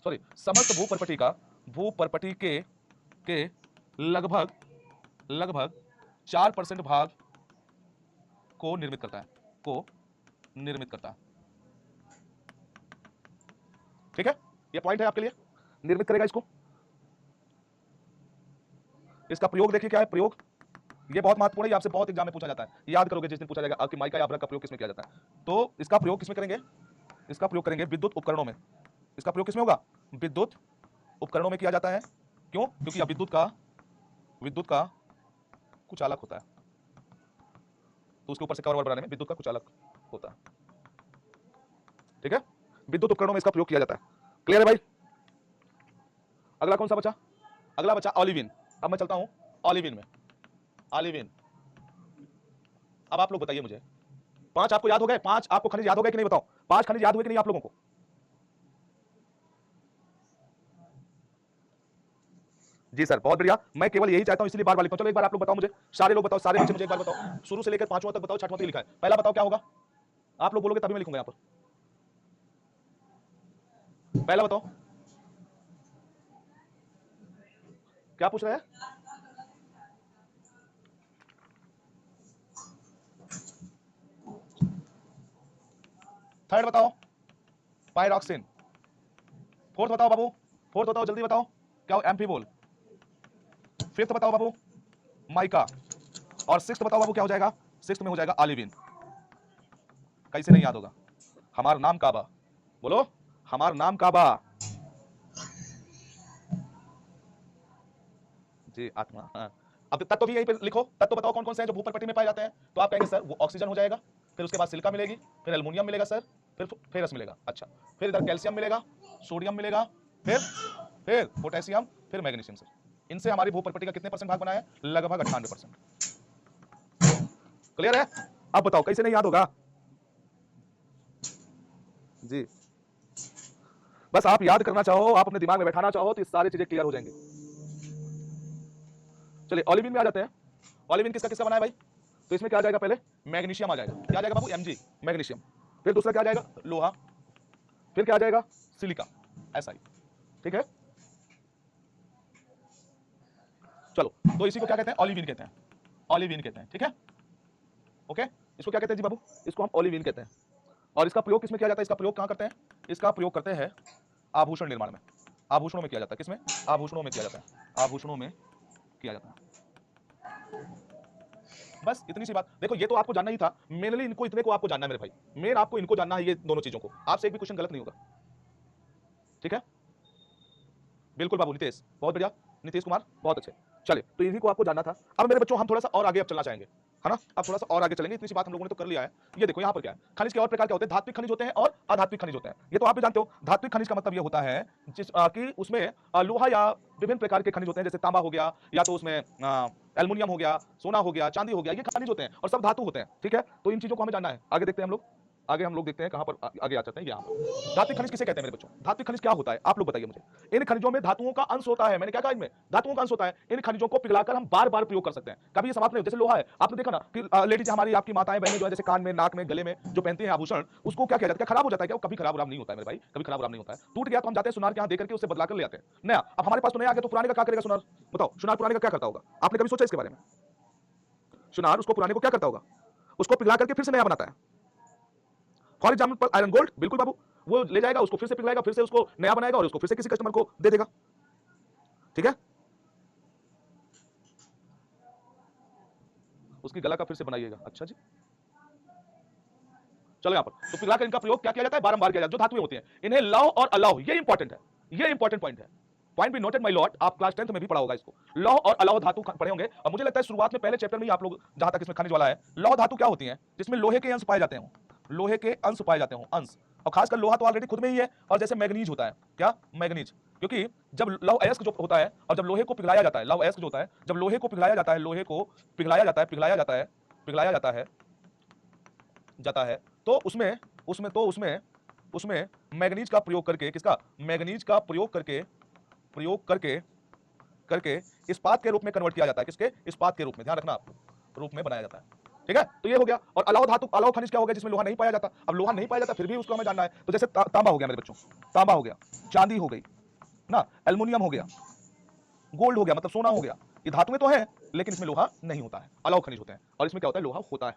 सॉरी समस्त भूपर्पटी के लगभग लगभग 4% भाग को निर्मित करता है, को निर्मित करता है, ठीक है। ये पॉइंट है आपके लिए, निर्मित करेगा इसको। इसका प्रयोग देखिए क्या है? प्रयोग ये बहुत महत्वपूर्ण है, ये आपसे बहुत एग्जाम में पूछा जाता है, याद करोगे जिस दिन पूछा जाएगा आपकी माइका या अभ्रक का प्रयोग किसमें किया जाता है। तो इसका प्रयोग किसमें करेंगे? इसका प्रयोग करेंगे विद्युत उपकरणों में। इसका प्रयोग किसमें होगा? विद्युत उपकरणों में किया जाता है। क्यों? क्योंकि अब विद्युत का कुचालक होता है, तो उसके ऊपर से कवर बनाने में विद्युत का कुचालक होता है, ठीक है। विद्युत उपकरणों में इसका प्रयोग किया जाता है। क्लियर है भाई? अगला कौन सा बचा? अगला बचा ऑलिविन। अब मैं चलता हूं ऑलिविन में। ऑलिविन, अब आप लोग बताइए मुझे, 5 आपको याद हो गए? 5 आपको खनिज याद हो गए कि नहीं? बताओ 5 खनिज याद हुए कि नहीं आप लोगों को? जी सर, बहुत बढ़िया। मैं केवल यही चाहता हूं, इसलिए बार बार लिखता हूं। चलो एक बार आप लोग बताओ मुझे, सारे लोग बताओ, सारे बच्चे मुझे एक बार बताओ, शुरू से लेकर 5वां तक बताओ, 6वां तक लिखा है। पहला बताओ क्या होगा? आप लोग बोलोगे तभी मैं लिखूंगा यहां पर। पहला बताओ। क्या पूछ रहे हैं? थर्ड बताओ, पायरॉक्सिन। फोर्थ बताओ बाबू, फोर्थ बताओ, जल्दी बताओ, क्या हो? एम्फीबोल। फिफ्थ बताओ बाबू, माइका। और सिक्स्थ बताओ बाबू क्या हो जाएगा? सिक्स्थ में हो जाएगा ऑलिविन। कैसे नहीं याद होगा? हमारा नाम काबा, बोलो, हमारा नाम काबा। जी आत्मा, हाँ। अब तत्व भी यहीं पे लिखो, तत्व बताओ कौन कौन से हैं जो भूपर पट्टी में पाए जाते हैं। तो आप कहेंगे सर वो ऑक्सीजन हो जाएगा, फिर उसके बाद सिलिका मिलेगी, फिर एल्युमिनियम मिलेगा सर, फिर फेरस मिलेगा। अच्छा, फिर इधर कैल्शियम मिलेगा, सोडियम मिलेगा, फिर पोटेशियम, फिर मैग्नीशियम सर। इनसे हमारी भूपर पट्टी का कितने परसेंट भाग बना है? लगभग 98%। क्लियर है? अब बताओ कैसे नहीं याद होगा? जी, बस आप याद करना चाहो, आप अपने दिमाग में बैठाना चाहो तो ये सारी चीजें क्लियर हो जाएंगी। चलिए ऑलिविन में आ जाते हैं। ऑलिविन किसका किसका बना है भाई? तो इसमें क्या आ जाएगा? पहले मैग्नीशियम आ जाएगा। क्या आ जाएगा बाबू? Mg, magnesium. फिर दूसरा क्या आ जाएगा? लोहा। फिर क्या आ जाएगा? Silica, SI। ठीक है, चलो, तो इसी को क्या कहते हैं? ऑलिविन कहते हैं। ऑलिविन कहते हैं, ठीक है, ओके। इसको क्या कहते हैं जी बाबू? इसको हम ऑलिविन कहते हैं। और इसका प्रयोग किसमें किया जाता है? इसका प्रयोग कहां करते हैं? इसका प्रयोग करते हैं आभूषण निर्माण में। आभूषणों में किया जाता है। किसमें? आभूषणों में किया जाता है। आभूषणों में किया जाता है। बस इतनी सी बात। देखो ये तो आपको जानना ही था, मेनली इनको, इतने को आपको जानना है मेरे भाई। मेन आपको इनको जानना है, ये दोनों चीजों को। आपसे एक भी क्वेश्चन गलत नहीं होगा, ठीक है? बिल्कुल बाबू, नितेश बहुत बढ़िया, नीतीश कुमार बहुत अच्छे। चलिए, तो इन्हीं को आपको जानना था। अब मेरे बच्चों हम थोड़ा सा और आगे अब चलना चाहेंगे, है ना? अब थोड़ा सा और आगे चलेंगे। इतनी सी बात हम लोगों ने तो कर लिया है। ये देखो यहाँ पर क्या है, खनिज के और प्रकार क्या होते हैं? धात्विक खनिज होते हैं और अधात्विक खनिज होते हैं। ये तो आप भी जानते हो। धात्विक खनिज का मतलब ये होता है कि उसमें लोहा या विभिन्न प्रकार के खनिज होते हैं, जैसे तांबा हो गया, या तो उसमें एल्युमिनियम हो गया, सोना हो गया, चांदी हो गया, ये खनिज होते हैं और सब धातु होते हैं, ठीक है? तो इन चीजों को हमें जानना है। आगे देखते हैं हम लोग, आगे हम लोग देखते हैं कहां पर आगे आ जाते हैं। यहाँ पर धात्विक खनिज किसे कहते हैं मेरे बच्चों? धात्विक खनिज क्या होता है आप लोग बताइए मुझे। इन खनिजों में धातुओं का अंश होता है। मैंने क्या कहा? इनमें धातुओं का अंश होता है। इन खनिजों को पिघलाकर हम बार बार प्रयोग कर सकते हैं, कभी ये समाप्त नहीं हो। जैसे लोहा है, आपने देखा ना कि लेडीज हमारी, आपकी माताएं बहनें जो है, जैसे कान में, नाक में, गले में जो पहनते हैं आभूषण, उसको क्या किया जाता है? क्या खराब हो जाता है क्या? वो कभी खराब नहीं होता है मेरे भाई, कभी खराब नहीं होता है। टूट गया तो हम जाते हैं सुनार के यहाँ देकर के उससे बदला कर ले आते हैं नया। अब हमारे पास तो नया आ गया, तो पुराने का क्या करेगा सुनार? बताओ, सुनार पुराने का क्या करता होगा? आपने कभी सोचा इसके बारे में? सुनार उसको पुराने को क्या करता होगा? उसको पिघला करके फिर से नया बनाता है। फॉर एग्जाम्पल आयरन गोल्ड, बिल्कुल बाबू, वो ले जाएगा, उसको फिर से पिघलाएगा, फिर से उसको नया बनाएगा और उसको फिर से किसी कस्टमर को दे देगा, ठीक है? उसकी गला का फिर से बनाइएगा। अच्छा जी, चलो यहां पर तो पिघलाकर इनका प्रयोग क्या किया जाता है? बारंबार किया जाता है। जो धातुएं होती हैं इन्हें लव और अलाव, ये इंपॉर्टेंट है, ये इंपॉर्टेंट पॉइंट है। Point be noted my Lord, आप क्लास 10th में भी पढ़ा होगा इसको। लौह और अलाव धातु पढ़े होंगे, और मुझे लगता है शुरुआत में पहले चैप्टर में ही आप लोग, जहां तक इसमें खनिज वाला है, लौह धातु क्या होती है? जिसमें लोहे के अंश पाए जाते हैं, लोहे के अंश पाए जाते हैं, अंश। और खासकर लोहा तो ऑलरेडी खुद में ही है, और जैसे मैग्नीज होता है, क्या? मैग्नीज, क्योंकि जब लौह अयस्क जो होता है और जब लोहे को पिघलाया जाता है, लौह अयस्क जो होता है, जब लोहे को पिघलाया जाता है, लोहे को पिघलाया जाता है, पिघलाया जाता है, पिघलाया जाता है, तो उसमें उसमें तो उसमें उसमें मैग्नीज का प्रयोग करके, किसका? मैग्नीज का प्रयोग करके करके इस्पात के रूप में कन्वर्ट किया जाता है। किसके? इस्पात के रूप में, ध्यान रखना आप, रूप में बनाया जाता है, ठीक है? तो ये हो गया। और अलाव धातु, अलाव खनिज क्या हो गया? जिसमें लोहा नहीं पाया जाता। अब लोहा नहीं पाया जाता फिर भी उसको हमें जानना है, तो जैसे तांबा हो गया मेरे बच्चों, तांबा हो गया, चांदी हो गई ना, एल्युमिनियम हो गया, गोल्ड हो गया, मतलब सोना हो गया। ये धातुएं तो है, लेकिन इसमें लोहा नहीं होता है, अलाव खनिज होते हैं। और इसमें क्या होता है? लोहा होता है,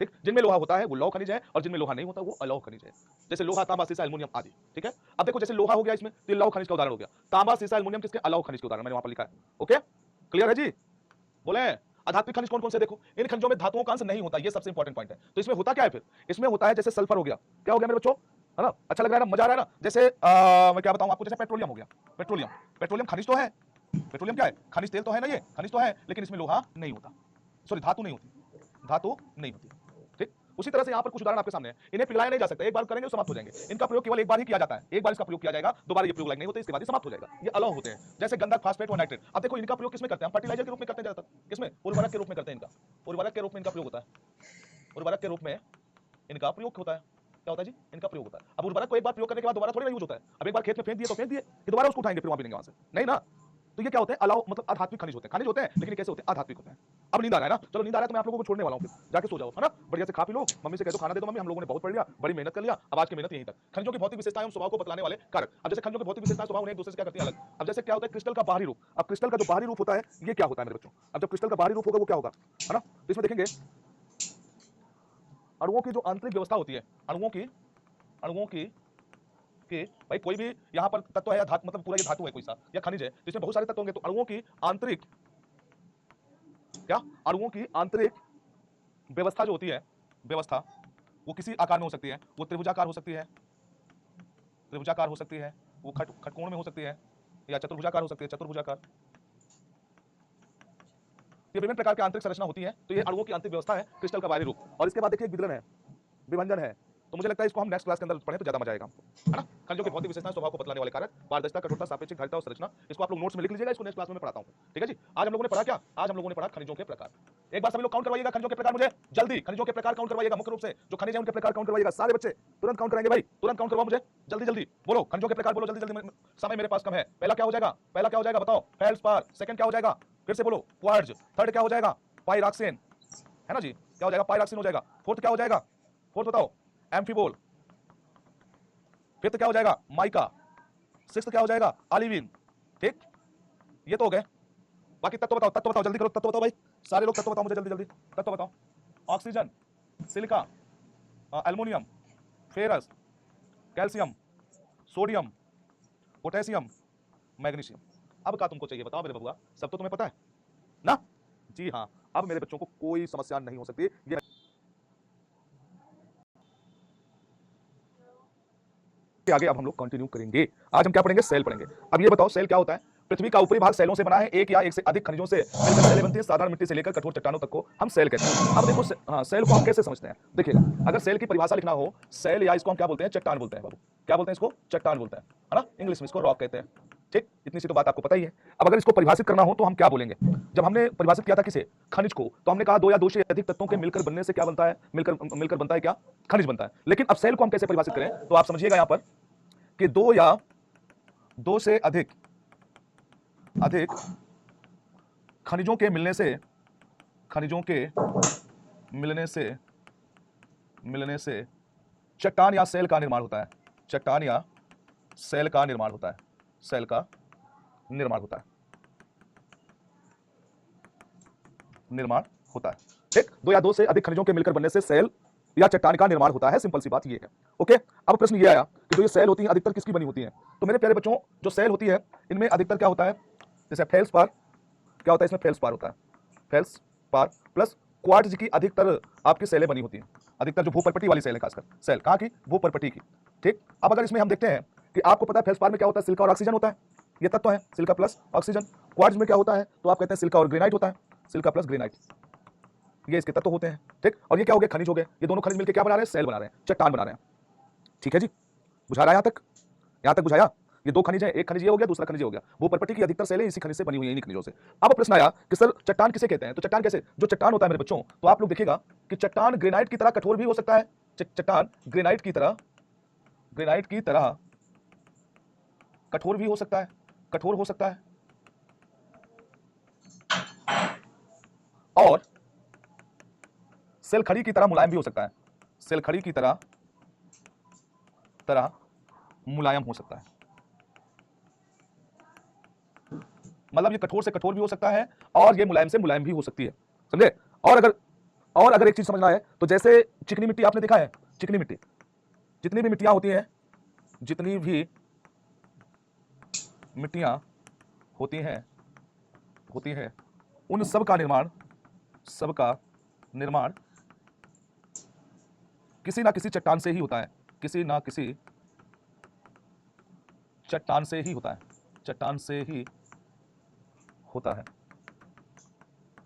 ठीक? जिनमें लोहा होता है वो लौह खनिज है, और जिनमें लोहा नहीं होता वो अलाव खनिज है। जैसे लोहा, तांबा, सीसा, एल्युमिनियम आदि, ठीक है? अब देखो, जैसे लोहा हो गया इसमें, तो ये लौह खनिज का उदाहरण हो गया। तांबा, सीसा, एल्युमिनियम किसके? अलाव खनिज के उदाहरण, मैंने वहां पर लिखा है, ओके? क्लियर है जी? बोले अधात्विक खनिज कौन कौन से? देखो, इन खनिजों में धातुओं का अंश नहीं होता, ये सबसे इंपॉर्टेंट पॉइंट है। तो इसमें होता क्या है फिर? इसमें होता है जैसे सल्फर हो गया, क्या हो गया मेरे बच्चों, है ना? अच्छा लग रहा है ना, मजा आ रहा है ना? जैसे मैं क्या बताऊं आपको, जैसे पेट्रोलियम हो गया। पेट्रोलियम, पेट्रोलियम खनिज तो है, पेट्रोलियम क्या है? खनिज तेल तो है ना, ये खनिज तो है, लेकिन इसमें लोहा नहीं होता, सॉरी धातु नहीं होती, धातु नहीं होती, ठीक? उसी तरह से यहाँ पर कुछ उदाहरण आपके सामने हैं। इन्हें पिघलाया नहीं जा सकता, एक बार करेंगे तो समाप्त हो जाएंगे। इनका प्रयोग केवल एक बार ही किया जाता है, एक बार इसका प्रयोग किया जाएगा, दोबारा ये प्रयोग लायक नहीं होते, इसके बाद ये समाप्त हो जाएगा। ये अलाव होते हैं, जैसे गंधक, फास्फेट और नाइट्रेट। अब देखो, इनका प्रयोग किसमें करते हैं? हम फर्टिलाइजर के रूप में करते हैं ज्यादातर। किसमें? उर्वरक के रूप में करते हैं इनका, उर्वरक के रूप में इनका प्रयोग होता है, उर्वरक के रूप में इनका प्रयोग होता है। क्या होता है जी? इनका प्रयोग होता है। अब उर्वरक को एक बार प्रयोग करने के बाद दोबारा थोड़ी ना यूज होता है। अब एक बार खेत में फेंक दिए तो फेंक दिए, कि दोबारा उसको उठाएंगे फिर वहां पीनेंगे वहां से? नहीं ना। तो ये क्या होते हैं? अलाव, मतलब अधात्विक खनिज होते हैं। खनिज होते हैं, लेकिन कैसे होते हैं? अधात्विक होते हैं। अब नींद आ रहा है ना, चलो नींद आ रहा है तो मैं आप लोगों को छोड़ने वाला हूँ, फिर जाके सो जाओ, है ना, बढ़िया से खा पी लो, मम्मी से कह दो खाना दे दो, मम्मी हम लोगों ने बहुत पढ़ लिया, बड़ी मेहनत कर लिया, अब आज की मेहनत यहीं तक। खनिजों की भौतिक विशेषताएं और स्वभाव को बतलाने वाले कारक। अब जैसे खनिजों की भौतिक विशेषताएं स्वभाव उन्हें एक दूसरे से क्या करती है, अलग। अब जैसे क्या होता है क्रिस्टल का बाहरी रूप, अब क्रिस्टल का जो बाहरी रूप होता है ये क्या होता है मेरे बच्चों, अब जब क्रिस्टल का बाहरी रूप होगा वो क्या होगा, है ना, तो इसमें देखेंगे अणुओं की जो आंतरिक व्यवस्था होती है, अणुओं की कि भाई कोई भी यहाँ पर तत्व है या धातु, मतलब पूरा ये धातु है कोई सा या खनिज है, तो इसमें बहुत सारे तत्व होंगे, तो अणुओं की आंतरिक अणुओं की आंतरिक व्यवस्था जो होती है, व्यवस्था वो किसी आकार में हो सकती है, वो त्रिभुजाकार हो सकती है, वो खटकोण में हो सकती है, या चतुर्भुजाकार हो सकती है, चतुर्भुजाकार। ये विभिन्न प्रकार की आंतरिक संरचना होती है, तो ये अणुओं की आंतरिक व्यवस्था है क्रिस्टल का बाहरी रूप। और इसके बाद देखिए एक विवरण है, विभंजन है, तो मुझे लगता है इसको हम नेक्स्ट क्लास के अंदर पढ़ें तो ज्यादा मजा आएगा, है ना। खनिजों की भौतिक विशेषताएं, स्वभाव को बतलाने वाले कारक, पारदर्शिता, कठोरता, सापेक्षिक, धारिता और संरचना, इसको आप लोग नोट्स में लिख लीजिएगा, इसको नेक्स्ट क्लास में मैं पढ़ाता हूं, ठीक है जी। आज हम लोगों ने पढ़ा क्या, आज हम लोगों ने पढ़ा खनिजों के प्रकार। एक बार सभी लोग काउंट करवाइएगा खनिजों के प्रकार, मुझे जल्दी खनिजों के प्रकार काउंट करवाइएगा, मुख्य रूप से जो खनिज है उनके प्रकार काउंट करवाइएगा, सारे बच्चे तुरंत काउंट करेंगे भाई, तुरंत काउंट करवाओ मुझे, जल्दी जल्दी बोलो खनिजों के प्रकार, बोलो जल्दी जल्दी, समय मेरे पास कम है। पहला क्या हो जाएगा बताओ, फेल्डस्पार। सेकंड क्या हो जाएगा, फिर से बोलो, क्वार्ट्ज। थर्ड क्या हो जाएगा, पाइरॉक्सीन, है ना जी, क्या हो जाएगा, पाइरॉक्सीन हो जाएगा। फोर्थ क्या हो जाएगा, फोर्थ बताओ, एम्फीबोल। फिफ्थ क्या हो जाएगा, माइका। सिक्स्थ क्या हो जाएगा, ऑलिविन। ठीक, ये तो हो गए। बाकी तत्व बताओ जल्दी करो, तत्व बताओ भाई, सारे लोग तत्व बताओ मुझे जल्दी जल्दी, तत्व बताओ। Oxygen, silica, aluminium, ferrous, calcium, sodium, potassium, magnesium. अब क्या तुमको चाहिए बताओ मेरे बबुआ, सब तो तुम्हें पता है ना। जी हाँ, अब मेरे बच्चों को कोई समस्या नहीं हो सकती। ये आगे अब हम लोग कंटिन्यू करेंगे। आज हम क्या पढ़ेंगे, सेल पढ़ेंगे। अब ये बताओ सेल क्या होता है। पृथ्वी का ऊपरी भाग सेलों से बना है, एक या एक से अधिक खनिजों से मिलकर सेलें बनती है। साधारण मिट्टी से लेकर कठोर चट्टानों तक को हम सेल कहते हैं। अब देखो हाँ, सेल को हम कैसे समझते हैं, देखिए अगर सेल की परिभाषा लिखना हो, सेल या इसको हम क्या बोलते हैं, चट्टान बोलते हैं बाबू, क्या बोलते हैं इसको, चट्टान बोलते हैं, है ना, इंग्लिश में इसको रॉक कहते हैं। ठीक, इतनी सी तो बात आपको पता ही है। अब अगर इसको परिभाषित करना हो तो हम क्या बोलेंगे, जब हमने परिभाषित किया था किसे, खनिज को, तो हमने कहा दो या दो से अधिक तत्वों के मिलकर बनने से क्या बनता है, मिलकर बनता है क्या, खनिज बनता है। लेकिन अब सेल को हम कैसे परिभाषित करें, तो आप समझिएगा यहां पर कि दो या दो से अधिक खनिजों के मिलने से चट्टान या सेल का निर्माण होता है, चट्टान या सेल का निर्माण होता है, सेल का निर्माण होता है, निर्माण होता है। ठीक, दो या दो से अधिक खनिजों के मिलकर बनने से सेल या चट्टान का निर्माण होता है, सिंपल सी बात ये है। ओके, अब प्रश्न ये आया कि जो ये सेल होती हैं अधिकतर किसकी बनी होती हैं, तो मेरे प्यारे बच्चों जो सेल होती है इनमें अधिकतर क्या होता है, जैसे फेल्सपार, क्या होता है इसमें, फेल्सपार होता है, फेल्सपार प्लस क्वार्ट्ज की अधिकतर आपकी सेलें बनी होती हैं, अधिकतर जो भूपर्पटी वाली सेल है, खासकर सेल कहाँ की, भूपर्पटी की। ठीक, अब अगर इसमें हम देखते हैं कि आपको पता है फेल्सपार में क्या होता है, सिलिका और ऑक्सीजन होता है, ये तत्व है सिलिका प्लस ऑक्सीजन। क्वार्ट्ज में क्या होता है, तो आप कहते हैं सिलिका और ग्रेनाइट होता है, सिलिका प्लस ग्रेनाइट, ये इसके तत्व होते हैं। ठीक, और ये क्या हो गए, खनिज हो गए। ये दोनों खनिज मिलकर क्या बना रहे हैं, सेल बना रहे हैं, चट्टान बना रहे हैं। ठीक है जी, बुझा रहा है यहां तक बुझाया। ये दो खनिज है, एक खनिज ये हो गया, दूसरा खनिज ये हो गया। भूपर्पटी की अधिकतर सेलें इसी खनिज से बनी हुई हैं, इन्हीं खनिजों से। अब प्रश्न आया कि सर चट्टान किसे कहते हैं, तो चट्टान कैसे, जो चट्टान होता है मेरे बच्चों, तो आप लोग देखिएगा कि चट्टान ग्रेनाइट की तरह कठोर भी हो सकता है, चट्टान ग्रेनाइट की तरह कठोर भी हो सकता है, कठोर हो सकता है, और सेल खड़ी की तरह मुलायम भी हो सकता है, सेल खड़ी की तरह मुलायम हो सकता है। मतलब ये कठोर से कठोर भी हो सकता है और ये मुलायम से मुलायम भी हो सकती है, समझे। और अगर एक चीज समझना है तो जैसे चिकनी मिट्टी आपने देखा है, चिकनी मिट्टी, जितनी भी मिट्टियां होती हैं, जितनी भी मिट्टियां होती हैं उन सब का निर्माण किसी ना किसी चट्टान से ही होता है, किसी ना किसी चट्टान से ही होता है, चट्टान से ही होता है।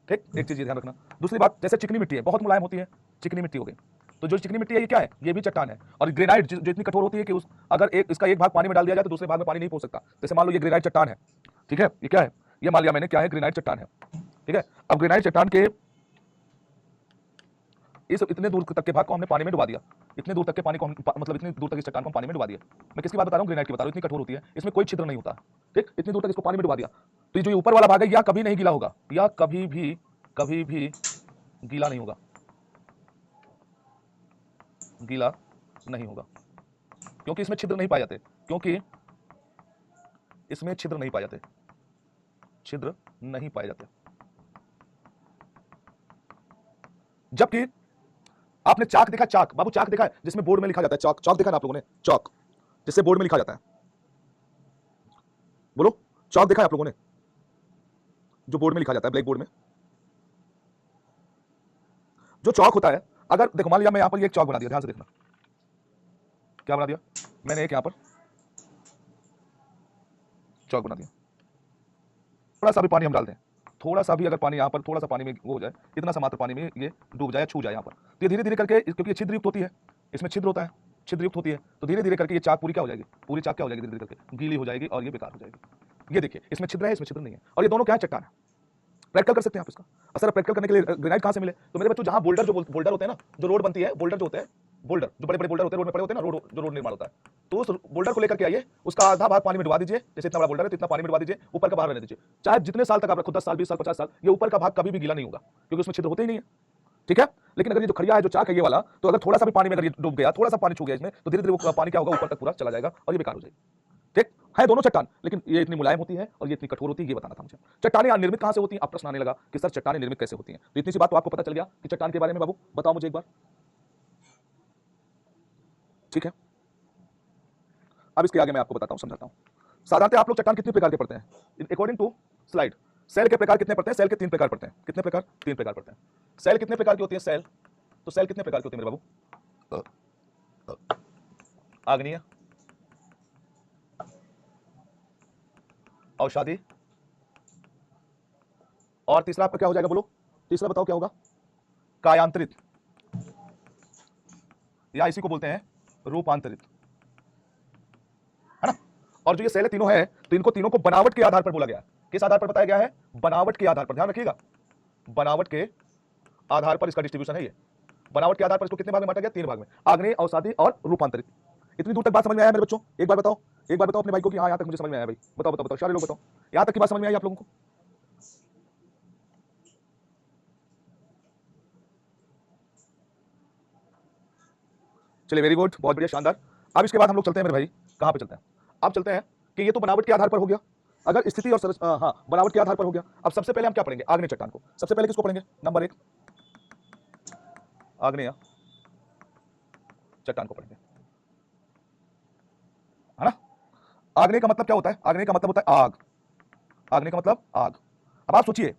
ठीक, एक चीज ध्यान रखना। दूसरी बात, जैसे चिकनी मिट्टी है बहुत मुलायम होती है, चिकनी मिट्टी हो गई, तो जो चिकनी मिट्टी है ये क्या है, ये भी चट्टान है। और ग्रेनाइट जो इतनी कठोर होती है कि उस अगर इसका एक भाग पानी में डाल दिया जाए तो दूसरे भाग में पानी नहीं पहुंच सकता। जैसे मान लो ये ग्रेनाइट चट्टान है, ठीक है, ये क्या है, ये मान लिया मैंने क्या है, ग्रेनाइट चट्टान है। ठीक है, अब ग्रेनाइट चट्टान के इस इतने दूर तक के भाग को हमने पानी में डुबा दिया, इतने दूर तक के पानी को मतलब इतनी दूर तक इस चट्टान को हम पानी में डुबा दिया। मैं किसकी बात बता रहा हूँ, ग्रेनाइट की बता रहा हूँ, इतनी कठोर होती है, इसमें कोई छिद्र नहीं होता। ठीक, इतनी दूर तक इसको पानी में डुबा दिया, तो जो ऊपर वाला भाग है या कभी नहीं गीला होगा, या कभी भी कभी भी गीला नहीं होगा, गीला नहीं होगा, क्योंकि इसमें छिद्र नहीं पाए जाते, क्योंकि इसमें छिद्र नहीं पाए जाते, छिद्र नहीं पाए जाते। जबकि आपने चाक देखा, चाक बाबू, चाक देखा है जिसमें बोर्ड में लिखा जाता है, चाक, चाक देखा ना आप लोगों ने, चाक जिससे बोर्ड में लिखा जाता है, बोलो चाक देखा है आप लोगों ने, जो बोर्ड में लिखा जाता है, ब्लैक बोर्ड में जो चौक होता है। अगर देखो मान लिया मैं यहां पर एक चौक बना दिया, ध्यान से देखना, क्या बना दिया मैंने, एक यहां पर चौक बना दिया, थोड़ा सा भी पानी हम डाल दें, थोड़ा सा भी अगर पानी यहां पर थोड़ा सा पानी में वो हो जाए, इतना सा मात्र पानी में ये डूब जाए, छू जाए यहां पर, तो ये धीरे धीरे करके, क्योंकि ये छिद्रयुक्त होती है, इसमें छिद्र होता है, छिद्रयुक्त होती है, तो धीरे धीरे करके ये चाक पूरी क्या हो जाएगी, पूरी चाक क्या हो जाएगी, धीरे धीरे करके गीली हो जाएगी और ये बेकार हो जाएगी। ये देखिए इसमें छिद्र है, इसमें छिद्र नहीं है, और ये दोनों क्या है, चट्टान है। प्रैक्टिकल कर सकते हैं आप इसका। सर प्रैक्टिकल करने के लिए ग्रेनाइट कहां से मिले, तो मेरे बच्चों जहां बोल्डर, जो बोल्डर होते हैं ना, जो रोड बनती है, बोल्डर जो होते हैं, बोल्डर जो बड़े बड़े बोल्डर होते हैं, रोड में पड़े होते हैं ना, रोड जो रोड निर्माण होता है, तो उस बोल्डर को लेकर के आइए, उसका आधा भाग पानी में डुबा दीजिए, जैसे इतना बड़ा बोल्डर है तो इतना पानी में डुबा दीजिए, ऊपर का बाहर रहने दीजिए, चाहे जितने साल तक आप रखो, 10 साल 20 साल 50 साल, ये ऊपर का भाग कभी भी गीला नहीं होगा, क्योंकि उसमें छिद्र होते ही नहीं है, ठीक है। लेकिन अगर ये जो खड़िया है, जो चाक है ये वाला, तो अगर थोड़ा सा भी पानी में अगर ये डूब गया, थोड़ा सा पानी छू गया इसमें, तो धीरे धीरे वो पानी क्या होगा, ऊपर तक पूरा चला जाएगा और ये बेकार हो जाएगी। ठीक है, दोनों चट्टान, लेकिन ये इतनी मुलायम होती है और ये इतनी कठोर होती है, ये बताना था मुझे। चट्टानें निर्मित कहां से होती हैं, अब प्रश्न आने लगा कि सर चट्टानें निर्मित कैसे होती हैं, तो इतनी सी बात तो आपको पता चल गया कि चट्टान के बारे में। बाबू बताओ मुझे एक बार, ठीक है। अब इसके आगे मैं आपको बताता हूं, समझाता हूं। साधारणतः आप लोग चट्टान कितने प्रकार के पढ़ते हैं, अकॉर्डिंग टू स्लाइड। सेल के प्रकार कितने पढ़ते हैं, सेल के 3 प्रकार पढ़ते हैं, कितने प्रकार, 3 प्रकार पढ़ते हैं। सेल कितने प्रकार की होती है, सेल, तो सेल कितने प्रकार की होती है मेरे बाबू, आग्नेय, औषधि, और तीसरा आपका क्या हो जाएगा, बोलो तीसरा बताओ क्या होगा, कायांतरित, या इसी को बोलते हैं रूपांतरित, है ना। और जो ये सेल तीनों है, तो इनको तीनों को बनावट के आधार पर बोला गया है। किस आधार पर बताया गया है, बनावट के आधार पर, ध्यान रखिएगा, बनावट के आधार पर इसका डिस्ट्रीब्यूशन है। ये बनावट के आधार पर इसको कितने भाग में बांटा गया, 3 भाग में, आग्नेय, औषधि और रूपांतरित। इतनी दूर तक बात समझ में आया मेरे बच्चों, एक बार बताओ, एक बार बताओ अपने भाई को कि हाँ यहां तक मुझे समझ में आया भाई, बताओ बताओ बताओ, सारे लोग बताओ, यहां तक की बात समझ में आई आप लोगों को। चलिए वेरी गुड, बहुत बढ़िया, शानदार। अब इसके बाद हम लोग चलते हैं मेरे भाई, कहां पे चलते हैं, अब चलते हैं कि ये तो बनावट के आधार पर हो गया, अगर स्थिति और हाँ बनावट के आधार पर हो गया। अब सबसे पहले हम क्या पढ़ेंगे, आग्नेय चट्टान को। सबसे पहले किसको पढ़ेंगे, नंबर 1 आग्नेय चट्टान को पढ़ेंगे, है ना। आग्नेय का मतलब क्या होता है, आग्नेय का मतलब होता है आग, आग्नेय का मतलब आग। अब आप सोचिए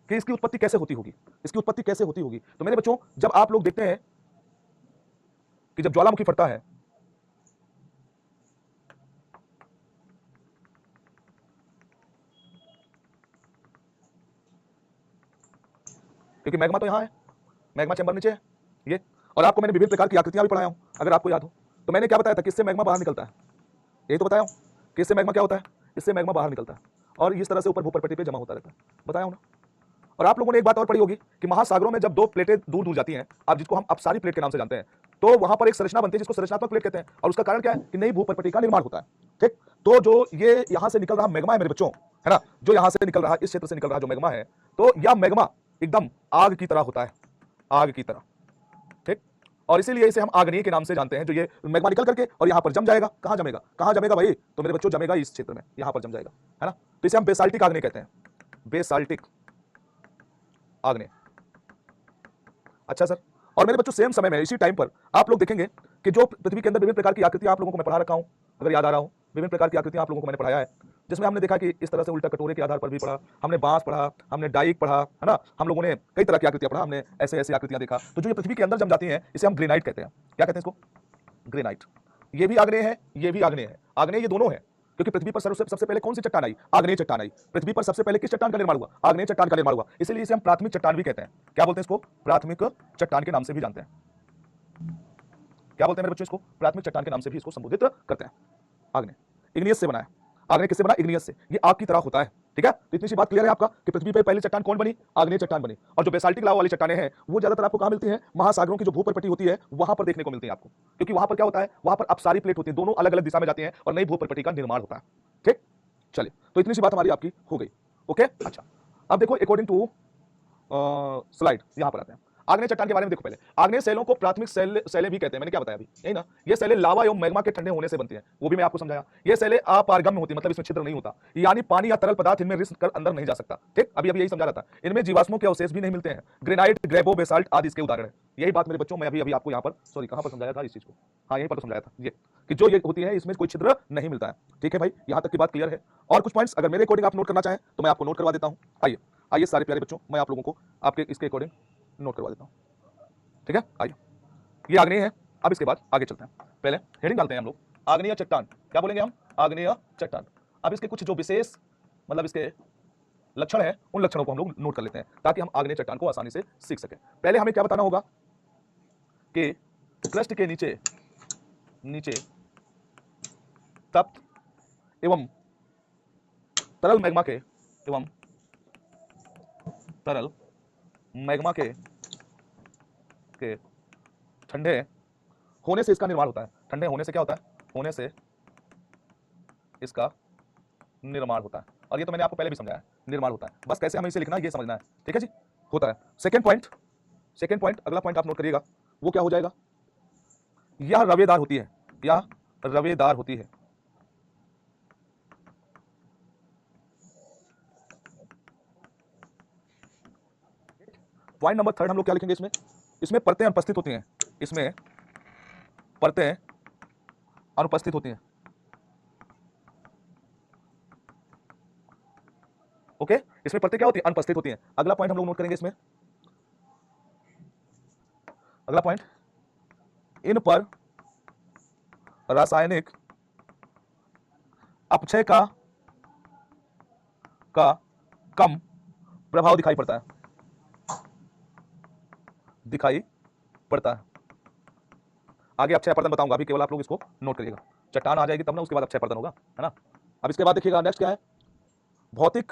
कि इसकी उत्पत्ति कैसे होती होगी, इसकी उत्पत्ति कैसे होती होगी। तो मेरे बच्चों जब आप लोग देखते हैं कि जब ज्वालामुखी फटता है, क्योंकि मैग्मा तो यहां है, मैग्मा चैम्बर नीचे है ये, और आपको मैंने विभिन्न प्रकार की आकृतियां भी पढ़ाया हूं, अगर आपको याद हो। तो मैंने क्या बताया था, किससे मैग्मा बाहर निकलता है, यही तो बताया हूं कि इससे मैग्मा क्या होता है, इससे मैग्मा बाहर निकलता है और इस तरह से ऊपर भूपटपटी पे जमा होता रहता है, बताया हूं ना। और आप लोगों ने एक बात और पढ़ी होगी कि महासागरों में जब 2 प्लेटें दूर दूर जाती हैं, आप जिसको हम अपसारी प्लेट के नाम से जानते हैं, तो वहां पर एक संरचना बनती है जिसको संरचनात्मक प्लेट कहते हैं, और उसका कारण क्या है कि नई भूपटपटी का निर्माण होता है। ठीक, तो जो ये यहां से निकल रहा मैग्मा है मेरे बच्चों, है ना, जो यहां से निकल रहा, इस क्षेत्र से निकल रहा जो मैग्मा है, तो यह मैग्मा एकदम आग की तरह होता है, आग की तरह। ठीक, और इसीलिए इसे हम आग्नेय के नाम से जानते हैं। जो ये मैग्मा निकल करके और यहां पर जम जाएगा, कहां जमेगा, कहां जमेगा भाई, तो मेरे बच्चों जमेगा इस क्षेत्र में, यहां पर जम जाएगा, है ना। तो इसे हम बेसाल्टिक आग्नेय कहते हैं, बेसाल्टिक आग्नेय। अच्छा सर, और मेरे बच्चों सेम समय में इसी टाइम पर आप लोग देखेंगे कि जो पृथ्वी के अंदर विभिन्न प्रकार की आकृतियां आप लोगों को मैं पढ़ा रखा हूं, अगर याद आ रहा हो, विभिन्न प्रकार की आकृतियां आप लोगों को मैंने पढ़ाया है, जिसमें हमने देखा कि इस तरह से उल्टा कटोरे के आधार पर भी पढ़ा, हमने बांस पढ़ा, हमने डाइक पढ़ा, है ना, हम लोगों ने कई तरह की आकृतियां पढ़ा, हमने ऐसे ऐसे आकृतियां देखा। तो जो ये पृथ्वी के अंदर जम जाती हैं, इसे हम ग्रेनाइट कहते हैं। क्या कहते हैं इसको, ग्रेनाइट। ये भी आग्नेय है, ये भी आग्नेय है, आग्नेय ये दोनों है, क्योंकि पृथ्वी पर सबसे पहले कौन सी चट्टान आई, आग्नेय चट्टान आई। पृथ्वी पर सबसे पहले किस चट्टान का निर्माण हुआ, आग्नेय चट्टान का निर्माण हुआ, इसलिए इसे हम प्राथमिक चट्टान भी कहते हैं। क्या बोलते हैं इसको, प्राथमिक चट्टान के नाम से भी जानते हैं। क्या बोलते हैं मेरे बच्चों इसको, प्राथमिक चट्टान के नाम से भी इसको संबोधित करते हैं। आग्नेय इग्नियस से बना है, आग्नेय किससे बना, इग्नियस से, ये आग की तरह होता है। ठीक है, तो इतनी सी बात क्लियर है आपका कि पृथ्वी पर पहली चट्टान कौन बनी, आग्नेय चट्टान बनी। और जो बेसाल्टिक लावा वाली चट्टानें हैं वो ज्यादातर आपको कहां मिलती हैं, महासागरों की जो भूपटपटी होती है वहां पर देखने को मिलती है आपको, क्योंकि वहां पर क्या होता है, वहां पर अपसारी प्लेट होती है, दोनों अलग अलग दिशा में जाती हैं और नई भूपटपटी का निर्माण होता है। ठीक, चलिए तो इतनी सी बात हमारी आपकी हो गई। ओके, अच्छा अब देखो अकॉर्डिंग टू स्लाइड यहां पर आते हैं। आग्नेय चट्टान के बारे में देखो पहले। आग्नेय सेलों को प्राथमिक सेलें भी कहते हैं। मैंने क्या बताया अभी, यही ना। ये सेलें लावा एवं मैग्मा के ठंडे होने से बनती हैं, वो भी मैं आपको समझाया। ये सेलें अपारगम्य होती है, मतलब इसमें छिद्र नहीं होता, यानी पानी या तरल पदार्थ इनमें रिस कर अंदर नहीं जा सकता। ठीक, अभी अभी यही समझा रहा था। इनमें जीवाश्मों के अवशेष भी नहीं मिलते हैं। ग्रेनाइट, ग्रेबो, बेसाल्ट आदि इसके उदाहरण है। यही बात मेरे बच्चों मैं अभी अभी आपको यहाँ पर, सॉरी कहाँ पर समझाया था इस चीज को, हाँ यहीं पर तो समझाया था ये, कि जो ये होती है इसमें कोई छिद्र नहीं मिलता है। ठीक है भाई, यहाँ तक की बात क्लियर है। और कुछ पॉइंट्स अगर मेरे अकॉर्डिंग आप नोट करना चाहें तो मैं आपको नोट करवा देता हूँ। आइए आइए सारे प्यारे बच्चों, मैं आप लोगों को आपके इसके अकॉर्डिंग नोट करवा देता हूँ। ठीक है, आइए, ये आग्नेय है। अब इसके बाद आगे चलते हैं। पहले हेडिंग डालते हैं हम लोग, आग्नेय चट्टान। क्या बोलेंगे हम? आग्नेय चट्टान। अब इसके कुछ जो विशेष मतलब इसके लक्षण है, उन लक्षणों को हम लोग नोट कर लेते हैं ताकि हम आग्नेय चट्टान को आसानी से सीख सकें। पहले हमें क्या बताना होगा कि क्रस्ट के नीचे नीचे तप्त एवं तरल मैग्मा के ठंडे होने से इसका निर्माण होता है। ठंडे होने से क्या होता है? होने से इसका निर्माण होता है। और ये तो मैंने आपको पहले भी समझाया है, निर्माण होता है। बस कैसे हमें इसे लिखना है ये समझना है। ठीक है जी, होता है। सेकंड पॉइंट, अगला पॉइंट आप नोट करिएगा, वो क्या हो जाएगा? यह रवेदार होती है, यह रवेदार होती है। पॉइंट नंबर थर्ड हम लोग क्या लिखेंगे? इसमें परतें अनुपस्थित होती हैं। इसमें परतें अनुपस्थित होती हैं। ओके, इसमें परतें क्या होती हैं? अनुपस्थित होती हैं। अगला पॉइंट हम लोग नोट करेंगे इसमें, अगला पॉइंट, इन पर रासायनिक अपक्षय का कम प्रभाव दिखाई पड़ता है। आगे अपक्षय अपरदन बताऊंगा, अभी केवल आप लोग इसको नोट करिएगा। चट्टान आ जाएगी तब ना, उसके बाद अपक्षय अपरदन होगा, है ना। अब इसके बाद देखिएगा नेक्स्ट क्या है, भौतिक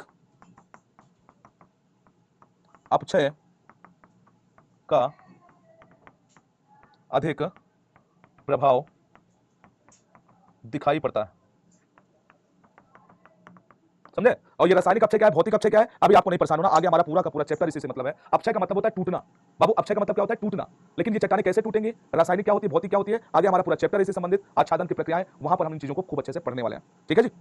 अपक्षय का अधिक प्रभाव दिखाई पड़ता है। समझे? और ये रासायनिक अपक्षय क्या है, भौतिक अपक्षय क्या है, अभी आपको नहीं परेशान होना, आगे हमारा पूरा का पूरा चैप्टर इसी से मतलब है। अपक्षय का मतलब होता है टूटना। बाबू अपक्षय का मतलब क्या होता है? टूटना। लेकिन ये चट्टानें कैसे टूटेंगे, रासायनिक क्या होती है, भौतिक क्या होती है, आगे हमारा पूरा चैप्टर इससे संबंधित आच्छादन की प्रक्रियाएं, वहां पर हम इन चीजों को खूब अच्छे से पढ़ने वाले हैं। ठीक है जी,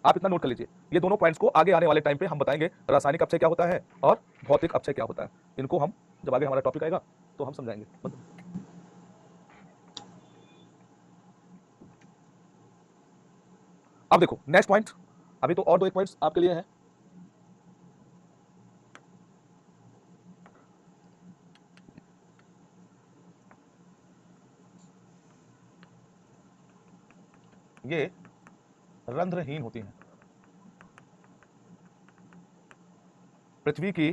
आप इतना नोट कर लीजिए। ये दोनों पॉइंट्स को आगे आने वाले टाइम पे हम बताएंगे, रासायनिक अपक्षय क्या होता है और भौतिक अपक्षय क्या होता है। इनको हम जब आगे हमारा टॉपिक आएगा तो हम समझाएंगे। अब देखो नेक्स्ट पॉइंट, अभी तो और दो एक पॉइंट्स आपके लिए हैं। ये रंध्रहीन होती हैं। पृथ्वी की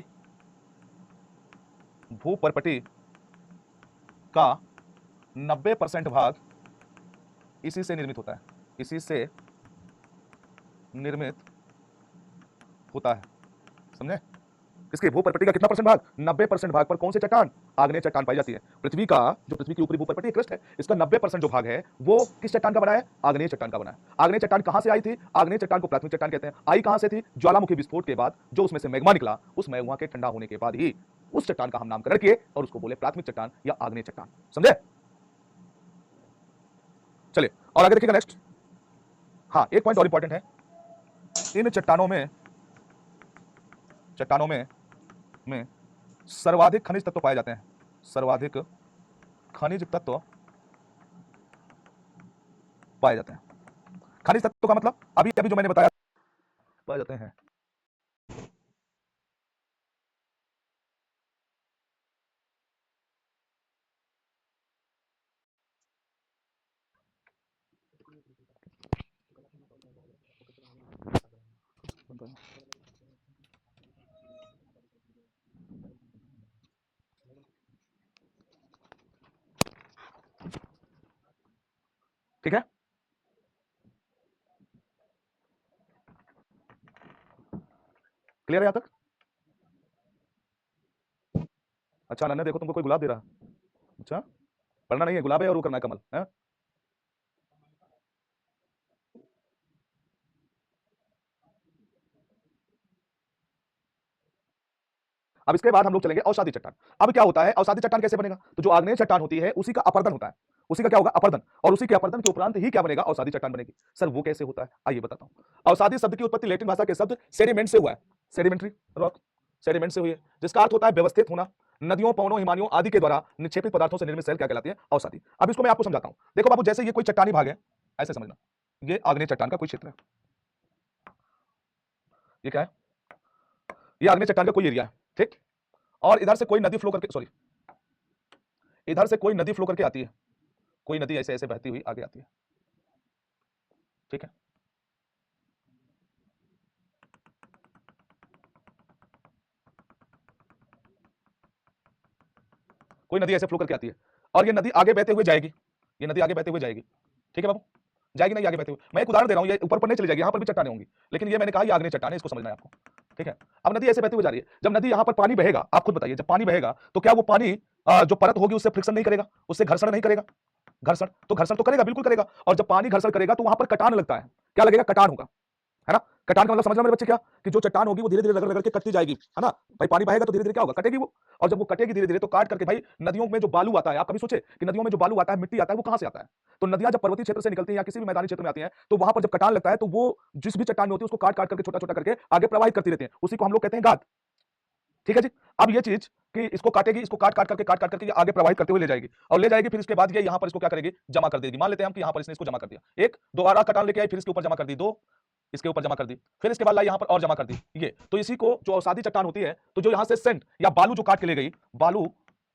भूपर्पटी का 90% भाग इसी से निर्मित होता है, इसी से निर्मित होता है। समझे? इसके भूपर्पटी का कितना परसेंट भाग? 90% भाग पर कौन से चट्टान? आग्नेय चट्टान पाई जाती है। पृथ्वी का जो पृथ्वी की ऊपरी भूपर्पटी क्रस्ट है, इसका 90% जो भाग है वो किस चट्टान का बना है? आग्नेय चट्टान का बना है। आग्नेय चट्टान कहां से आई थी? आग्नेय चट्टान को प्राथमिक चट्टान कहते हैं। आई कहां से थी? ज्वालामुखी विस्फोट के बाद जो उसमें से मैग्मा निकला, उस मैग्मा के ठंडा होने के बाद ही उस चट्टान का हम नामकरण किए और उसको बोले प्राथमिक चट्टान या आग्नेय चट्टान। समझे? चलिए और आगे देखिएगा नेक्स्ट। हाँ, एक पॉइंट और इंपॉर्टेंट है, इन चट्टानों में सर्वाधिक खनिज तत्व पाए जाते हैं। सर्वाधिक खनिज तत्व पाए जाते हैं। खनिज तत्व का मतलब अभी अभी जो मैंने बताया पाए जाते हैं। ठीक है, क्लियर है यहां तक? अच्छा नन्हे, देखो तुमको कोई गुलाब दे रहा है। अच्छा, पढ़ना नहीं है, गुलाब है और वो करना है कमल है। अब इसके बाद हम लोग चलेंगे अवसादी चट्टान। अब क्या होता है, अवसादी चट्टान कैसे बनेगा? तो जो आग्नेय चट्टान होती है उसी का अपरदन होता है, उसी का क्या होगा, अपरदन, और उसी के अपरदन के उपरांत ही क्या बनेगा, अवसादी चट्टान बनेगी। सर वो कैसे होता है, आइए बताता हूं। अवसादी शब्द की उत्पत्ति लैटिन भाषा के शब्द सेडिमेंट से हुआ है, सेडिमेंट्री रॉक, सेडिमेंट से हुई है, जिसका अर्थ होता है व्यवस्थित होना। नदियों, पवनों, हिमानियों आदि के द्वारा निक्षेपित पदार्थों से निर्मित शैल क्या कहलाती है, अवसादी। अब इसको मैं आपको समझाता हूं। देखो बाबू, जैसे ये कोई चट्टानी भाग है, ऐसे समझना, ये आग्नेय चट्टान का कोई क्षेत्र है, ये क्या है, ये आग्नेय चट्टान का कोई एरिया है, ठीक। और इधर से कोई नदी फ्लो करके, सॉरी, इधर से कोई नदी फ्लो करके आती है, कोई नदी ऐसे ऐसे बहती हुई आगे आती है, ठीक है। कोई नदी ऐसे फ्लो करके आती है और ये नदी आगे बहते हुए जाएगी, ये नदी आगे बहते हुए जाएगी, ठीक है बाबू, जाएगी नहीं आगे बहते हुए। मैं एक उदाहरण दे रहा हूं, ये ऊपर नहीं चली जाएगी, यहां पर भी चट्टानें होंगी, लेकिन ये मैंने कहा ये आग्नेय चट्टान है, इसको समझना है आपको, ठीक है। अब नदी ऐसे बहते हुए जा रही है, जब नदी यहां पर पानी बहेगा, आप खुद बताइए, जब पानी बहेगा तो क्या वो पानी जो परत होगी उससे फ्रिक्शन नहीं करेगा, उससे घर्षण नहीं करेगा, घर्षण तो करेगा, बिल्कुल करेगा। और जब पानी घर्षण करेगा तो वहां पर कटान लगता है, क्या लगेगा, कटान होगा, है ना। कटान का मतलब समझ रहे हो मेरे बच्चे, क्या कि जो चट्टान होगी वो धीरे धीरे रगड़ रगड़ के कटती जाएगी, है ना। भाई पानी बहेगा तो धीरे धीरे क्या होगा, कटेगी वो। और जब वो कटेगी धीरे धीरे तो काट करके, भाई नदियों में जो बालू आता है, आप कभी सोचे कि नदियों में जो बालू आता है, मिट्टी आता है, वो कहां से आता है? तो नदियां जब पर्वतीय क्षेत्र से निकलती हैं या किसी भी मैदानी क्षेत्र में आती हैं, तो वहां पर जब कटान लगता है तो वो जिस भी चट्टान में होती है उसको काट काट करके, छोटा छोटा करके आगे प्रवाहित करती रहती है, उसी को हम लोग कहते हैं गाद, ठीक है जी। अब ये चीज कि इसको काटेगी, इसको काट काट करके ये आगे प्रवाहित करते हुए ले जाएगी, और ले जाएगी, फिर इसके बाद ये यहां पर इसको क्या करेगी, जमा कर देगी। मान लेते हैं हम कि यहां पर इसने इसको जमा कर दिया, एक दोबारा कटान लेके आई, फिर इसके ऊपर जमा कर दी, दो इसके ऊपर जमा कर दी, फिर इसके बाद लाई यहां पर और जमा कर दी, ये तो इसी को जो अवसादी चट्टान होती है, तो जो यहां से सेंड या बालू जो काट के ले गई, बालू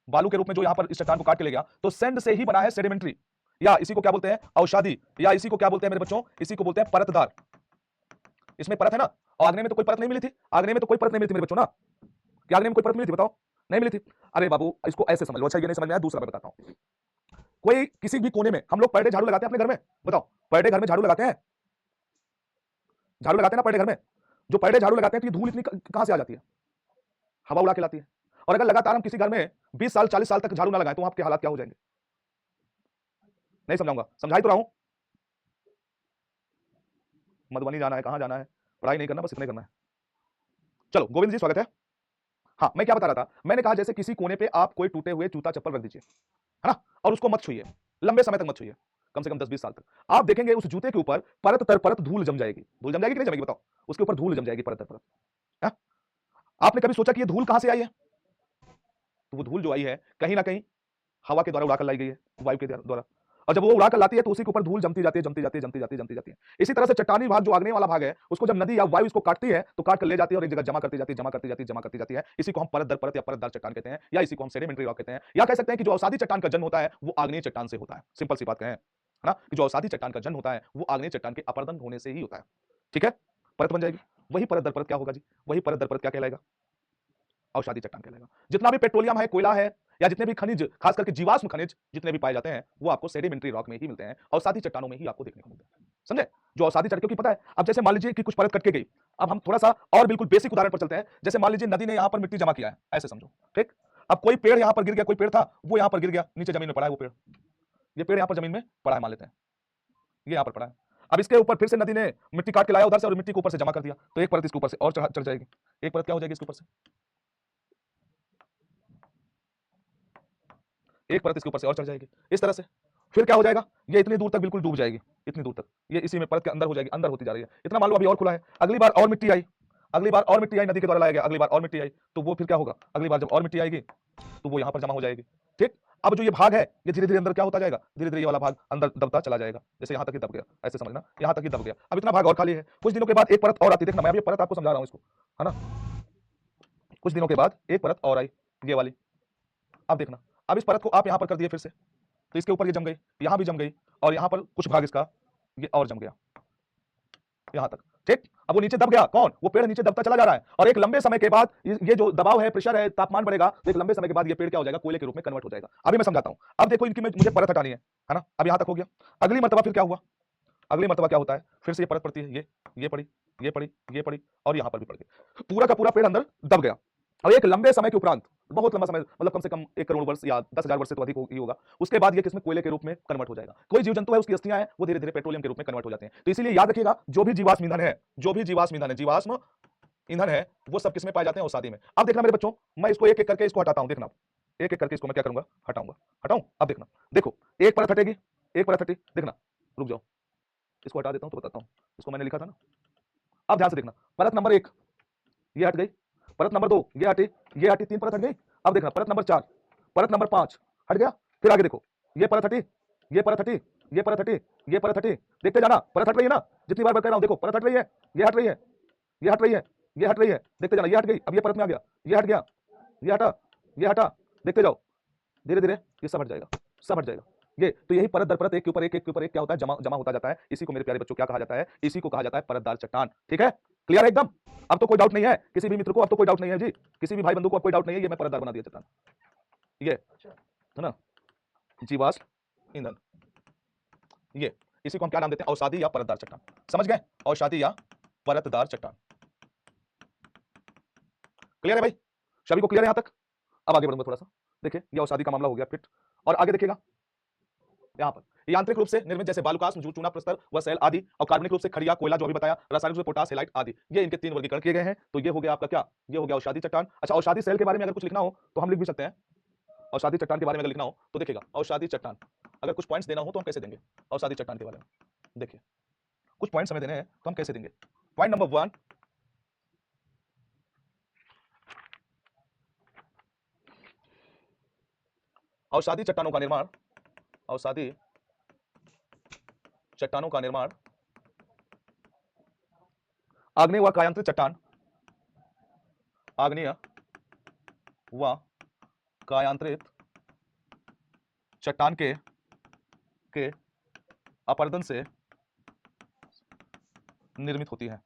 बालू के रूप में जो यहां पर इस चट्टान को काट के ले गया, तो सेंड से ही बना है सेडिमेंट्री, या इसी को क्या बोलते हैं, अवसादी, या इसी को क्या बोलते हैं मेरे बच्चों, इसी को बोलते हैं परतदार। इसमें परत है ना, और आग्नेय में तो कोई परत नहीं मिली थी, आग्नेय में तो कोई परत नहीं मिली थी मेरे बच्चों ना, क्या आग्नेय में कोई परत मिली थी, बताओ, नहीं मिली थी। अरे बाबू इसको ऐसे समझ लो, अच्छा ये नहीं समझ में आया, दूसरा मैं बताता हूं। कोई किसी भी कोने में, हम लोग पर डे झाड़ू लगाते हैं अपने घर में, बताओ पर डे घर में झाड़ू लगाते हैं, झाड़ू लगाते हैं ना पर डे घर में, जो पर डे झाड़ू लगाते हैं तो ये धूल इतनी कहां से आ जाती है, हवा उड़ा के लाती है। और अगर लगातार हम किसी घर में 20 साल 40 साल तक झाड़ू ना लगाएं तो आपके हालात क्या हो जाएंगे, नहीं समझाऊंगा, समझाई तो रहा हूं। मधुबनी जाना है, कहां जाना है, पढ़ाई नहीं करना, बस इतना करना है। चलो गोविंद जी स्वागत है। हाँ मैं क्या बता रहा था, मैंने कहा जैसे किसी कोने पे आप कोई टूटे हुए जूता चप्पल रख दीजिए, है ना, और उसको मत छुइए, लंबे समय तक मत छुइए, कम से कम 10-20 साल तक। आप देखेंगे उस जूते के ऊपर परत तर परत धूल जम जाएगी, धूल जम जाएगी कि नहीं जमेगी, बताओ, उसके ऊपर धूल जम जाएगी परत तर परत, है? आपने कभी सोचा कि ये धूल कहां से आई है? तो वो धूल जो आई है कहीं ना कहीं हवा के द्वारा उड़ाकर लाई गई है, वायु के द्वारा, और जब वो उड़ाकर लाती है तो उसी के ऊपर धूल जमती जाती है, जमती जाती है, जमती जाती है, जमती जाती है। इसी तरह से चट्टानी भाग जो आग्नेय वाला भाग है, उसको जब नदी या वायु इसको काटती है तो काट कर ले जाती है और एक जगह जमा करती जाती है, जमा करती जाती है, जमा करती जाती है। इसी को हम परत दर परत या परतदार चट्टान कहते हैं, या इसी को हम सेडिमेंट्री रॉक कहते हैं, या कह सकते हैं कि जो अवसादी चट्टान का जन्म होता है वो आग्नेय चट्टान से होता है। सिंपल सी बात कहें, है ना, कि जो अवसादी चट्टान का जन्म होता है वो आग्नेय चट्टान के अपरदन होने से ही होता है, ठीक है। परत बन जाएगी, वही परत दर परत क्या होगा जी, वही परत दर परत क्या कहलाएगा, अवसादी चट्टान कहलाएगा। जितना भी पेट्रोलियम है, कोयला है, या जितने भी खनिज, खास करके जीवाश्म खनिज जितने भी पाए जाते हैं, वो आपको सेडिमेंट्री रॉक में ही मिलते हैं, अवसादी चट्टानों में ही आपको देखने को मिलते हैं, समझे। जो अवसादी चट्टान, क्योंकि पता है, अब जैसे मान लीजिए कि कुछ परत कट के गई, अब हम थोड़ा सा और बिल्कुल बेसिक उदाहरण पर चलते हैं। जैसे मान लीजिए नदी ने यहां पर मिट्टी जमा किया है, ऐसे समझो, ठीक। अब कोई पेड़ यहां पर गिर गया, कोई पेड़ था वो यहां पर गिर गया, नीचे जमीन में पड़ा है वो पेड़, ये पेड़ यहां पर जमीन में पड़ा है, मान लेते हैं ये यहां पर पड़ा है। अब इसके ऊपर फिर से नदी ने मिट्टी काट के लाया उधर से और मिट्टी को ऊपर से जमा कर दिया, तो एक परत इसके ऊपर से और चढ़ जाएगी, एक परत क्या हो जाएगी इसके ऊपर से, एक परत इसके ऊपर से और चढ़ जाएगी, इस तरह से। फिर क्या हो जाएगा, ये इतनी दूर तक बिल्कुल डूब जाएगी, इतनी दूर तक ये इसी में परत के अंदर हो जाएगी, अंदर होती जा रही है। इतना मान लो अभी और खुला है, अगली बार और मिट्टी आई, अगली बार और मिट्टी आई, नदी के द्वारा लाया गया, अगली बार और मिट्टी आई, तो वो फिर क्या होगा, अगली बार जब और मिट्टी आएगी तो वो यहां पर जमा हो जाएगी, ठीक। अब जो ये भाग है ये धीरे धीरे अंदर क्या होता जाएगा, धीरे धीरे ये वाला भाग अंदर दबता चला जाएगा, जैसे यहां तक ही दब गया, ऐसे समझना, यहां तक ही दब गया। अब इतना भाग और खाली है, कुछ दिनों के बाद एक परत और आती है, देखना मैं अभी परत आपको समझा रहा हूं इसको, है ना। कुछ दिनों के बाद एक परत और आई, ये वाली, अब देखना, अब इस परत को आप यहां पर कर दिए फिर से, तो इसके ऊपर ये जम गई, यहां भी जम गई, और यहां पर कुछ भाग इसका ये और जम गया यहां तक, ठीक। अब वो नीचे दब गया, कौन, वो पेड़ नीचे दबता चला जा रहा है, और एक लंबे समय के बाद ये जो दबाव है, प्रेशर है, तापमान बढ़ेगा, तो एक लंबे समय के बाद ये पेड़ क्या हो जाएगा, कोयले के रूप में कन्वर्ट हो जाएगा। अभी मैं समझाता हूं। अब देखो इनकी मुझे परत हटानी है ना, अब यहां तक हो गया। अगली मर्तबा फिर क्या हुआ, अगली मर्तबा क्या होता है, फिर से ये परत पड़ती है, ये पड़ी, ये पड़ी, ये पड़ी, और यहां पर भी पड़ गई, पूरा का पूरा पेड़ अंदर दब गया। और एक लंबे समय के उपरांत, बहुत लंबा समय, मतलब कम से कम 1 करोड़ वर्ष या 10,000 वर्ष से तो अधिक ही होगा, उसके बाद ये किसमें, कोयले के रूप में कन्वर्ट हो जाएगा। कोई जीव जंतु है, उसकी अस्थियां हैं, वो धीरे धीरे पेट्रोलियम के रूप में कन्वर्ट हो जाते हैं। तो इसीलिए याद रखिएगा, जो भी जीवाश्म ईंधन है, जो भी जीवाश्म ईंधन है, जीवाश्म ईंधन है वो सब किसमें पाए जाते हैं? औषधि में। अब देखना मेरे बच्चों, मैं इसको एक एक करके इसको हटाता हूं, देखना एक एक करके इसको मैं क्या करूंगा, हटाऊंगा। हटाऊं? अब देखना, देखो एक परत हटेगी, एक परत हटी, देखना, रुक जाओ, इसको हटा देता हूं तो बताता हूं। इसको मैंने लिखा था ना, अब ध्यान से देखना, परत नंबर 1 ये हट गई, परत नंबर 2 ये हटी, ये हटी, 3 परत हट गई। अब देखना परत नंबर 4, परत नंबर 5 हट गया। फिर आगे देखो, ये परत हटी, ये परत हटी, ये परत हटी, ये परत हटी, देखते जाना, परत हट रही है ना, जितनी बार मैं कह रहा हूं देखो, परत हट रही है, ये हट रही है, ये हट रही है, ये हट रही है, देखते जाना, ये हट गई, अब ये परत में आ गया, ये हट गया, ये हटा, ये हटा, देखते जाओ, धीरे धीरे ये सब हट जाएगा, सब हट जाएगा। ये तो यही परत दर परत, एक के ऊपर एक, एक के ऊपर एक क्या होता है, जमा जमा होता जाता है। इसी को मेरे प्यारे बच्चों क्या कहा जाता है? इसी को कहा जाता है परतदार चट्टान। ठीक है, क्लियर है एकदम? अब तो कोई डाउट नहीं है किसी भी मित्र को, अब तो कोई डाउट नहीं है जी, किसी भी भाई बंधु को अब कोई डाउट नहीं है, ये मैं परतदार बना दिया चट्टान, ये है ना, जीवाश्म ईंधन, ये इसी को हम क्या नाम देते हैं? औषधि या परतदार चट्टान। समझ गए? औषधि या परतदार चट्टान। क्लियर है भाई? सभी को क्लियर है यहां तक? अब आगे बढ़ूंगा थोड़ा सा, देखिए ये औषधि का मामला हो गया फिट, और आगे देखिएगा यहां पर यांत्रिक रूप से निर्मित जैसे बालूकाष्म, चूना प्रस्तर व सेल आदि, और कार्बनिक रूप से खड़िया, कोयला जो अभी बताया, रासायनिक रूप से पोटास, हेलाइट आदि, ये इनके 3 वर्गीकरण किए गए हैं। तो ये हो गया आपका क्या? ये हो गया औषधि चट्टान। अच्छा, औषधि सेल के बारे में अगर कुछ लिखना हो तो हम लिख भी सकते हैं। औषधि चट्टान के बारे में अगर लिखना हो तो देखिएगा, औषधि चट्टान अगर कुछ पॉइंट्स देना हो तो हम कैसे देंगे? औषधि चट्टान के बारे में देखिए, कुछ पॉइंट्स हमें देने हैं तो हम कैसे देंगे? पॉइंट नंबर 1, औषधि चट्टानों का निर्माण, औषधि चट्टानों का निर्माण आग्नेय व कायांत्रित चट्टान, आग्नेय व कायांत्रित चट्टान के अपरदन से निर्मित होती है।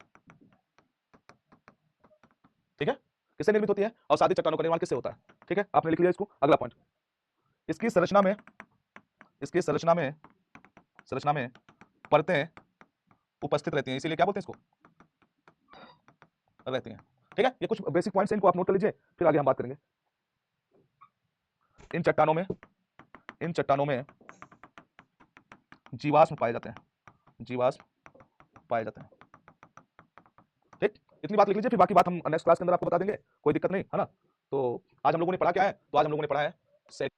ठीक है, किससे निर्मित होती है? औषधि चट्टानों का निर्माण किससे होता है? ठीक है, आपने लिख लिया इसको। अगला पॉइंट, इसकी संरचना में, इसकी संरचना में परतें उपस्थित रहती हैं, इसीलिए क्या बोलते हैं इसको? रहती हैं। ठीक है, ये कुछ बेसिक पॉइंट्स हैं, इनको आप नोट कर लीजिए, फिर आगे हम बात करेंगे। इन चट्टानों में जीवाश्म पाए जाते हैं, जीवाश्म पाए जाते हैं। ठीक, इतनी बात लिख लीजिए, फिर बाकी बात हम नेक्स्ट क्लास के अंदर आपको बता देंगे, कोई दिक्कत नहीं है ना। तो आज हम लोगों ने पढ़ा क्या है? तो आज हम लोगों ने पढ़ा है सेल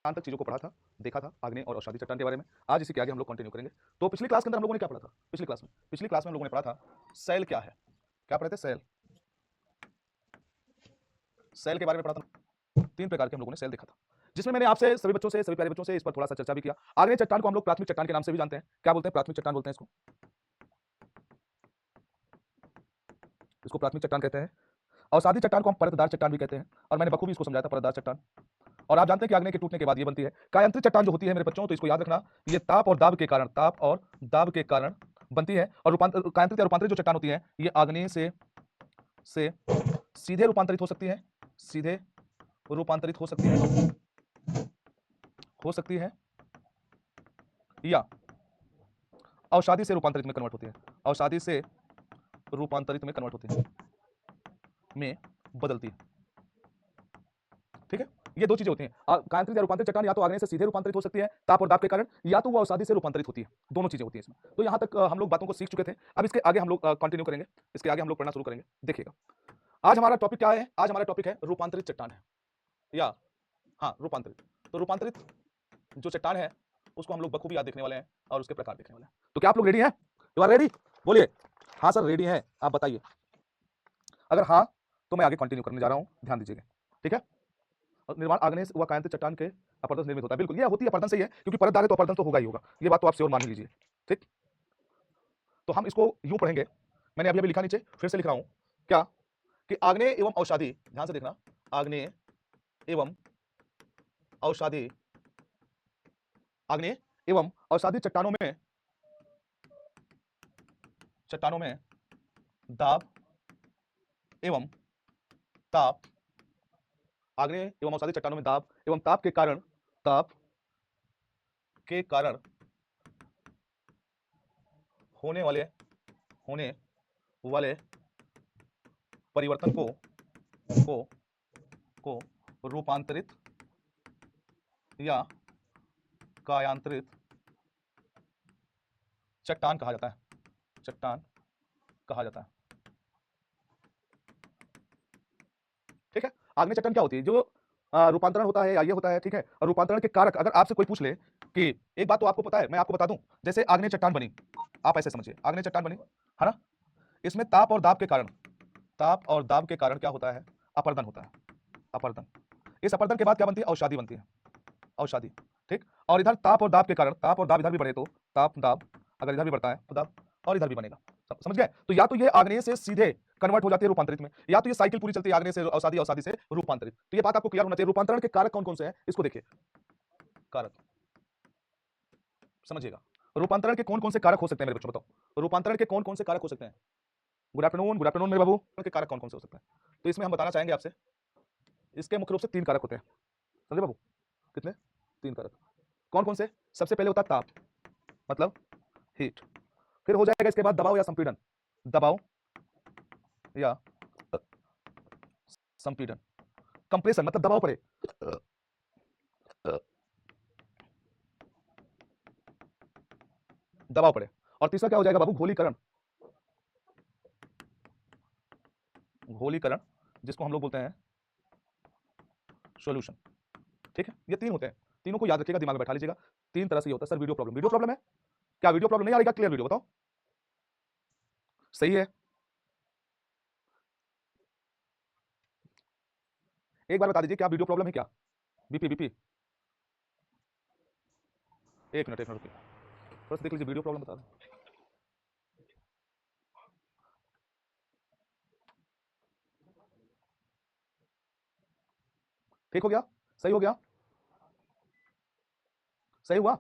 तक चीजों को पढ़ा था, देखा था आग्नेय और औषधि चट्टान के बारे में। आज इसी के आगे हम लोग कंटिन्यू करेंगे। तो पिछली क्लास के अंदर हम लोगों ने क्या पढ़ा था? पिछली क्लास में हम लोगों ने पढ़ा था सेल क्या है। क्या पढ़े थे? सेल। सेल के बारे में पढ़ा था। 3 प्रकार के हम लोगों ने सेल देखा था, जिसमें मैंने आपसे सभी बच्चों से, सभी प्यारे बच्चों से इस पर थोड़ा सा चर्चा भी किया। आग्नेय चट्टान को हम लोग प्राथमिक चट्टान के नाम से भी जानते हैं। क्या बोलते हैं? प्राथमिक चट्टान बोलते हैं इसको, इसको प्राथमिक चट्टान कहते हैं। औषधि चट्टान को हम परतदार चट्टान भी कहते हैं, और मैंने बखूबी इसको समझाया था परतदार चट्टान। और आप जानते हैं कि आग्नेय के टूटने के बाद ये बनती है। कायांत्रिक चट्टान जो होती है मेरे बच्चों, तो इसको याद रखना, ये ताप और दाब के कारण बनती है। और रूपांतर, कायांत्रिक या रूपांतरित जो चट्टान होती है, ये आग्नेय से सीधे रूपांतरित हो सकती है, सीधे रूपांतरित हो सकती है, या औषधि से रूपांतरित में कन्वर्ट होती है, औषधि से रूपांतरित में कन्वर्ट होती है, में बदलती है। ठीक है, ये 2 चीजें होती हैं। कायांत्रिक या रूपांतरित चट्टान या तो आग्नेय से सीधे रूपांतरित हो सकती है ताप और दाब के कारण, या तो वो औषधि से रूपांतरित होती है। दोनों चीजें होती हैं इसमें। तो यहां तक हम लोग बातों को सीख चुके थे। अब इसके आगे हम लोग कंटिन्यू करेंगे, इसके आगे हम लोग पढ़ना शुरू करेंगे। देखिएगा, आज हमारा टॉपिक क्या है? आज हमारा टॉपिक है रूपांतरित चट्टान है, या हाँ रूपांतरित। तो रूपांतरित जो चट्टान है उसको हम लोग बखूबी याद देखने वाले हैं और उसके प्रकार देखने वाले हैं। तो क्या आप लोग रेडी हैं? You are ready? बोलिए हाँ सर रेडी हैं, आप बताइए। अगर हाँ तो मैं आगे कंटिन्यू करने जा रहा हूं, ध्यान दीजिएगा। ठीक है, निर्माण आग्नेय व कायांत्रिक चट्टान के अपरदन से निर्मित होता है। बिल्कुल, ये होती है अपरदन से ही है, क्योंकि परतदार है तो अपरदन तो होगा ही होगा, ये बात तो आप श्योर मान ही लीजिए। ठीक, तो हम इसको यूं पढ़ेंगे, मैंने अभी अभी लिखा नीचे, फिर से लिख रहा हूं क्या, कि आग्नेय एवं औषधि, ध्यान से देखना, आग्नेय एवं औषधि, आग्नेय एवं औषधि चट्टानों में दाब एवं ताप, आग्नेय एवं औषधि चट्टानों में दाब एवं ताप के कारण होने वाले परिवर्तन को, रूपांतरित या कायांतरित चट्टान कहा जाता है, चट्टान कहा जाता है। ठीक है, आग्नेय चट्टान क्या होती है? जो रूपांतरण होता है या ये होता है, ठीक है। और रूपांतरण के कारक अगर आपसे कोई पूछ ले कि एक बात तो आपको पता है, मैं आपको बता दूं, जैसे आग्नेय चट्टान बनी, आप ऐसे समझिए, आग्नेय चट्टान बनी है ना, इसमें ताप और दाब के कारण, ताप और दाब के कारण क्या होता है? अपर्दन होता है, अपर्दन। इस अपर्दन के बाद क्या बनती है? अवसादी बनती है, अवसादी। ठीक, और इधर ताप और दाब के कारण, ताप और दाब इधर भी बढ़े तो ताप दाब, अगर इधर भी बढ़ता है तो दाब, और इधर भी बनेगा। समझ गए? तो या तो ये आग्नेय से सीधे कन्वर्ट हो जाती है रूपांतरित में, या तो ये साइकिल पूरी चलती है आग्नेय से अवसादी, अवसादी से रूपांतरित। तो ये बात आपको क्लियर होना चाहिए। रूपांतरण के कारक कौन कौन से हैं इसको देखिए, कारक समझिएगा। रूपांतरण के कौन कौन से कारक हो सकते हैं मेरे बच्चों, बताओ रूपांतरण के कौन कौन से कारक हो सकते हैं? गुड आफ्टरनून मेरे बाबू। के कारक कौन कौन से हो सकते हैं? तो इसमें हम बताना चाहेंगे आपसे, इसके मुख्य रूप से 3 कारक होते हैं, समझे बाबू? कितने? 3 कारक। कौन कौन से? सबसे पहले होता है ताप, मतलब हीट। फिर हो जाएगा इसके बाद दबाव या संपीड़न, दबाव या संपीड़न। कंप्रेशन मतलब दबाव पड़े, दबाव पड़े। और तीसरा क्या हो जाएगा बाबू? घोलीकरण, घोलीकरण जिसको हम लोग बोलते हैं सॉल्यूशन। ठीक है, ये 3 होते हैं, तीनों को याद रखिएगा, दिमाग में बैठा लीजिएगा। 3 तरह से ये होता है। Sir video problem, video problem है क्या? वीडियो प्रॉब्लम नहीं आ रही क्या? क्लियर वीडियो बताओ, सही है? एक बार बता दीजिए क्या वीडियो प्रॉब्लम है क्या? बीपी बीपी, एक मिनट रुकिए, थोड़ा सा देख लीजिए, वीडियो प्रॉब्लम बता दें। ठीक हो गया? सही हो गया? सही हुआ?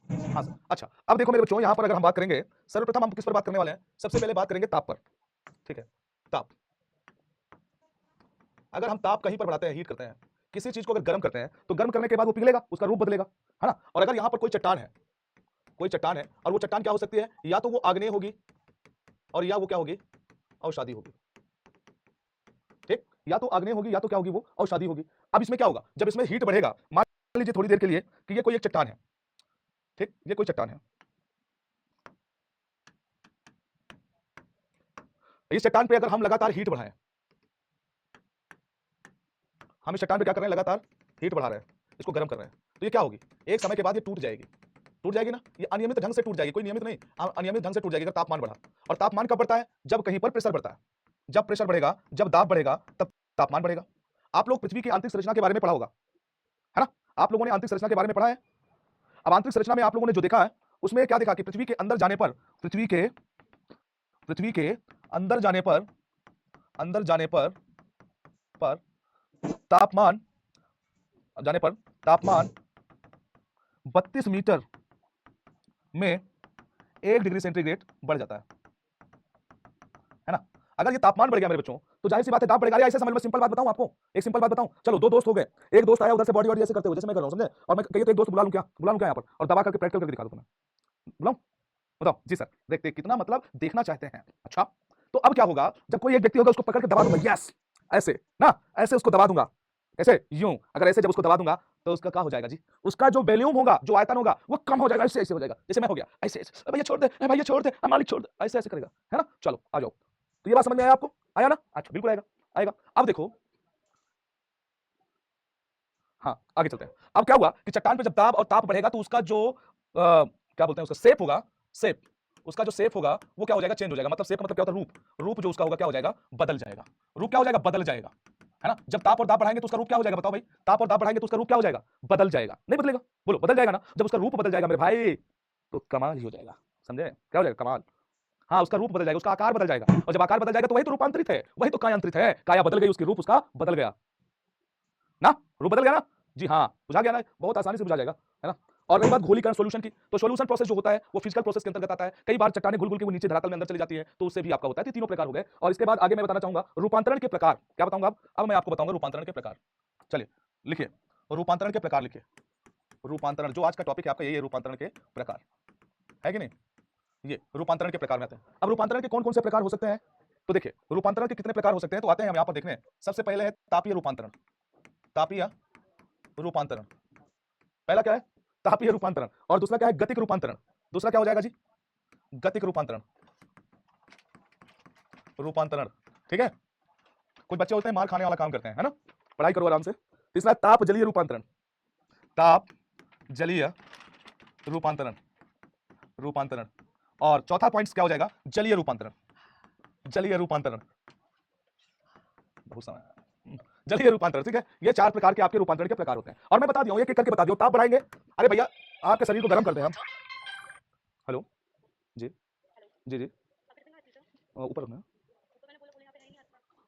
हाँ सर। अच्छा, अब देखो मेरे बच्चों, यहां पर अगर हम बात करेंगे, सर्वप्रथम हम किस पर बात करने वाले हैं? सबसे पहले बात करेंगे ताप पर। ठीक है, ताप। अगर हम ताप कहीं पर बढ़ाते हैं, हीट करते हैं, किसी चीज को अगर गर्म करते हैं, तो गर्म करने के बाद वो पिघलेगा, उसका रूप बदलेगा, है ना। और अगर यहां पर कोई चट्टान है, कोई चट्टान है, और वो चट्टान क्या हो सकती है? या तो वो आग्नेय होगी, और या वो क्या होगी? अवसादी होगी। ठीक, या तो आग्नेय होगी, या तो क्या होगी? वो अवसादी होगी। अब इसमें क्या होगा? जब इसमें हीट बढ़ेगा, मान लीजिए थोड़ी देर के लिए कि ये कोई एक चट्टान है, ठीक, ये कोई चट्टान है, इस चट्टान पे अगर हम लगातार हीट बढ़ाएं, हम इस चट्टान पे क्या कर रहे हैं? लगातार हीट बढ़ा रहे हैं, इसको गर्म कर रहे हैं, तो ये क्या होगी? एक समय के बाद ये टूट जाएगी, टूट जाएगी ना। ये अनियमित ढंग से टूट जाएगी, कोई नियमित नहीं, अनियमित ढंग से टूट जाएगी अगर तापमान बढ़ा। और तापमान कब बढ़ता है? जब कहीं पर प्रेशर बढ़ता है। जब प्रेशर बढ़ेगा, जब दाब बढ़ेगा, तब तापमान बढ़ेगा। आप लोग पृथ्वी की आंतरिक संरचना के बारे में पढ़ा होगा, है ना? आप लोगों ने आंतरिक संरचना के बारे में पढ़ा है। अब आंतरिक संरचना में आप लोगों ने जो देखा है, उसमें क्या देखा कि पृथ्वी के अंदर जाने पर, पृथ्वी के अंदर जाने पर, अंदर जाने पर तापमान, जाने पर तापमान 32 मीटर में 1 डिग्री सेंटीग्रेड बढ़ जाता है ना। अगर ये तापमान बढ़ गया मेरे बच्चों, तो जाहिर सी बात है दाब बढ़ेगा। ऐसे समझ में, सिंपल बात बताऊं आपको, एक सिंपल बात बताऊं। चलो, 2 दोस्त हो गए, एक दोस्त आया उधर से बॉडी वॉडी ऐसे करते हुए, जैसे मैं कर रहा हूं, समझे? और मैं कहिए तो एक दोस्त बुला लूं क्या? बुला लूं क्या यहाँ पर, और दबा करके प्रैक्टिकल करके दिखा दूं तुम्हें? बुलाऊं? बताओ जी सर। देखते कितना मतलब देखना चाहते हैं। अच्छा, तो अब क्या होगा? जब कोई एक व्यक्ति होगा, उसको पकड़ के दबा दूंगा, यस, ऐसे ना, ऐसे उसको दबा दूंगा, कैसे? यूं। अगर ऐसे जब उसको दबा दूंगा, तो उसका क्या हो जाएगा जी? उसका जो वॉल्यूम होगा, जो आयतन होगा, वो कम हो जाएगा, ऐसे ऐसे हो जाएगा, जैसे मैं हो गया ऐसे ऐसे, भैया छोड़ दे, भैया छोड़ दे, मालिक छोड़ दे, ऐसे ऐसे करेगा, है ना। चलो आ जाओ, तो ये बात समझ में आया आपको? आया ना? अच्छा, बिल्कुल आएगा, आएगा। अब देखो, हाँ आगे चलते हैं। अब क्या हुआ कि चट्टान पे जब दाब और ताप बढ़ेगा, तो उसका जो क्या बोलते हैं, उसका शेप होगा, शेप, उसका जो शेप होगा वो क्या हो जाएगा? चेंज हो जाएगा। मतलब शेप का मतलब क्या होता है? रूप, रूप जो उसका होगा क्या हो जाएगा? बदल जाएगा। रूप क्या हो जाएगा? बदल जाएगा, है ना। जब ताप और दाब बढ़ाएंगे तो उसका रूप क्या हो जाएगा? बताओ भाई, ताप और दाब बढ़ाएंगे तो उसका रूप क्या हो जाएगा? बदल जाएगा, नहीं बदलेगा? बोलो, बदल जाएगा ना। जब उसका रूप बदल जाएगा मेरे भाई, तो कमाल ही हो जाएगा, समझे? क्या हो जाएगा? कमाल। हाँ, उसका रूप बदल जाएगा, उसका आकार बदल जाएगा, और जब आकार बदल जाएगा तो वही तो रूपांतरित है, वही तो कायांतरित है। काया बदल गई, उसकी रूप उसका बदल गया ना, रूप बदल गया ना जी। हाँ, बुझा गया ना, बहुत आसानी से बुझा जाएगा, है ना। और रही बात घोलीकरण सॉल्यूशन की, तो सॉल्यूशन प्रोसेस जो होता है वो फिजिकल प्रोसेस के अंतर्गत आता है। कई बार चट्टानें घुल घुल के वो नीचे धरातल में अंदर चली जाती है, तो उससे भी आपका होता है। तो तीनों प्रकार हो गए। और इसके बाद आगे मैं बताना चाहूंगा रूपांतरण के प्रकार। क्या बताऊंगा? अब मैं आपको बताऊंगा रूपांतरण के प्रकार। चलिए लिखिए, रूपांतरण के प्रकार लिखिए। रूपांतरण, जो आज का टॉपिक है आपका, ये रूपांतरण के प्रकार है कि नहीं? ये रूपांतरण के प्रकार में आते हैं। अब रूपांतरण के कौन कौन से प्रकार हो सकते हैं? तो देखिए, रूपांतरण के कितने प्रकार हो सकते हैं, तो आते हैं हम यहाँ पर देखने। सबसे पहले है तापीय रूपांतरण। तापीय रूपांतरण, पहला क्या है? तापीय रूपांतरण, और दूसरा क्या है, गतिक रूपांतरण। दूसरा क्या हो जाएगा जी, गतिक रूपांतरण, रूपांतरण, ठीक है। कुछ बच्चे होते हैं मार खाने वाला काम करते हैं, है ना, पढ़ाई करो आराम से। तीसरा ताप जलीय रूपांतरण, ताप जलीय रूपांतरण, रूपांतरण। और चौथा पॉइंट क्या हो जाएगा, जलीय रूपांतरण, जलीय रूपांतरण, बहुत समय, जलीय रूपांतरण, ठीक है। ये 4 प्रकार के आपके रूपांतरण के प्रकार होते हैं, और मैं बता दिया हूं, एक-एक करके बता दिया हूं। ताप बढ़ाएंगे, अरे भैया आपके शरीर को गर्म करते हैं हम। हेलो, जी जी जी, ऊपर रखना है।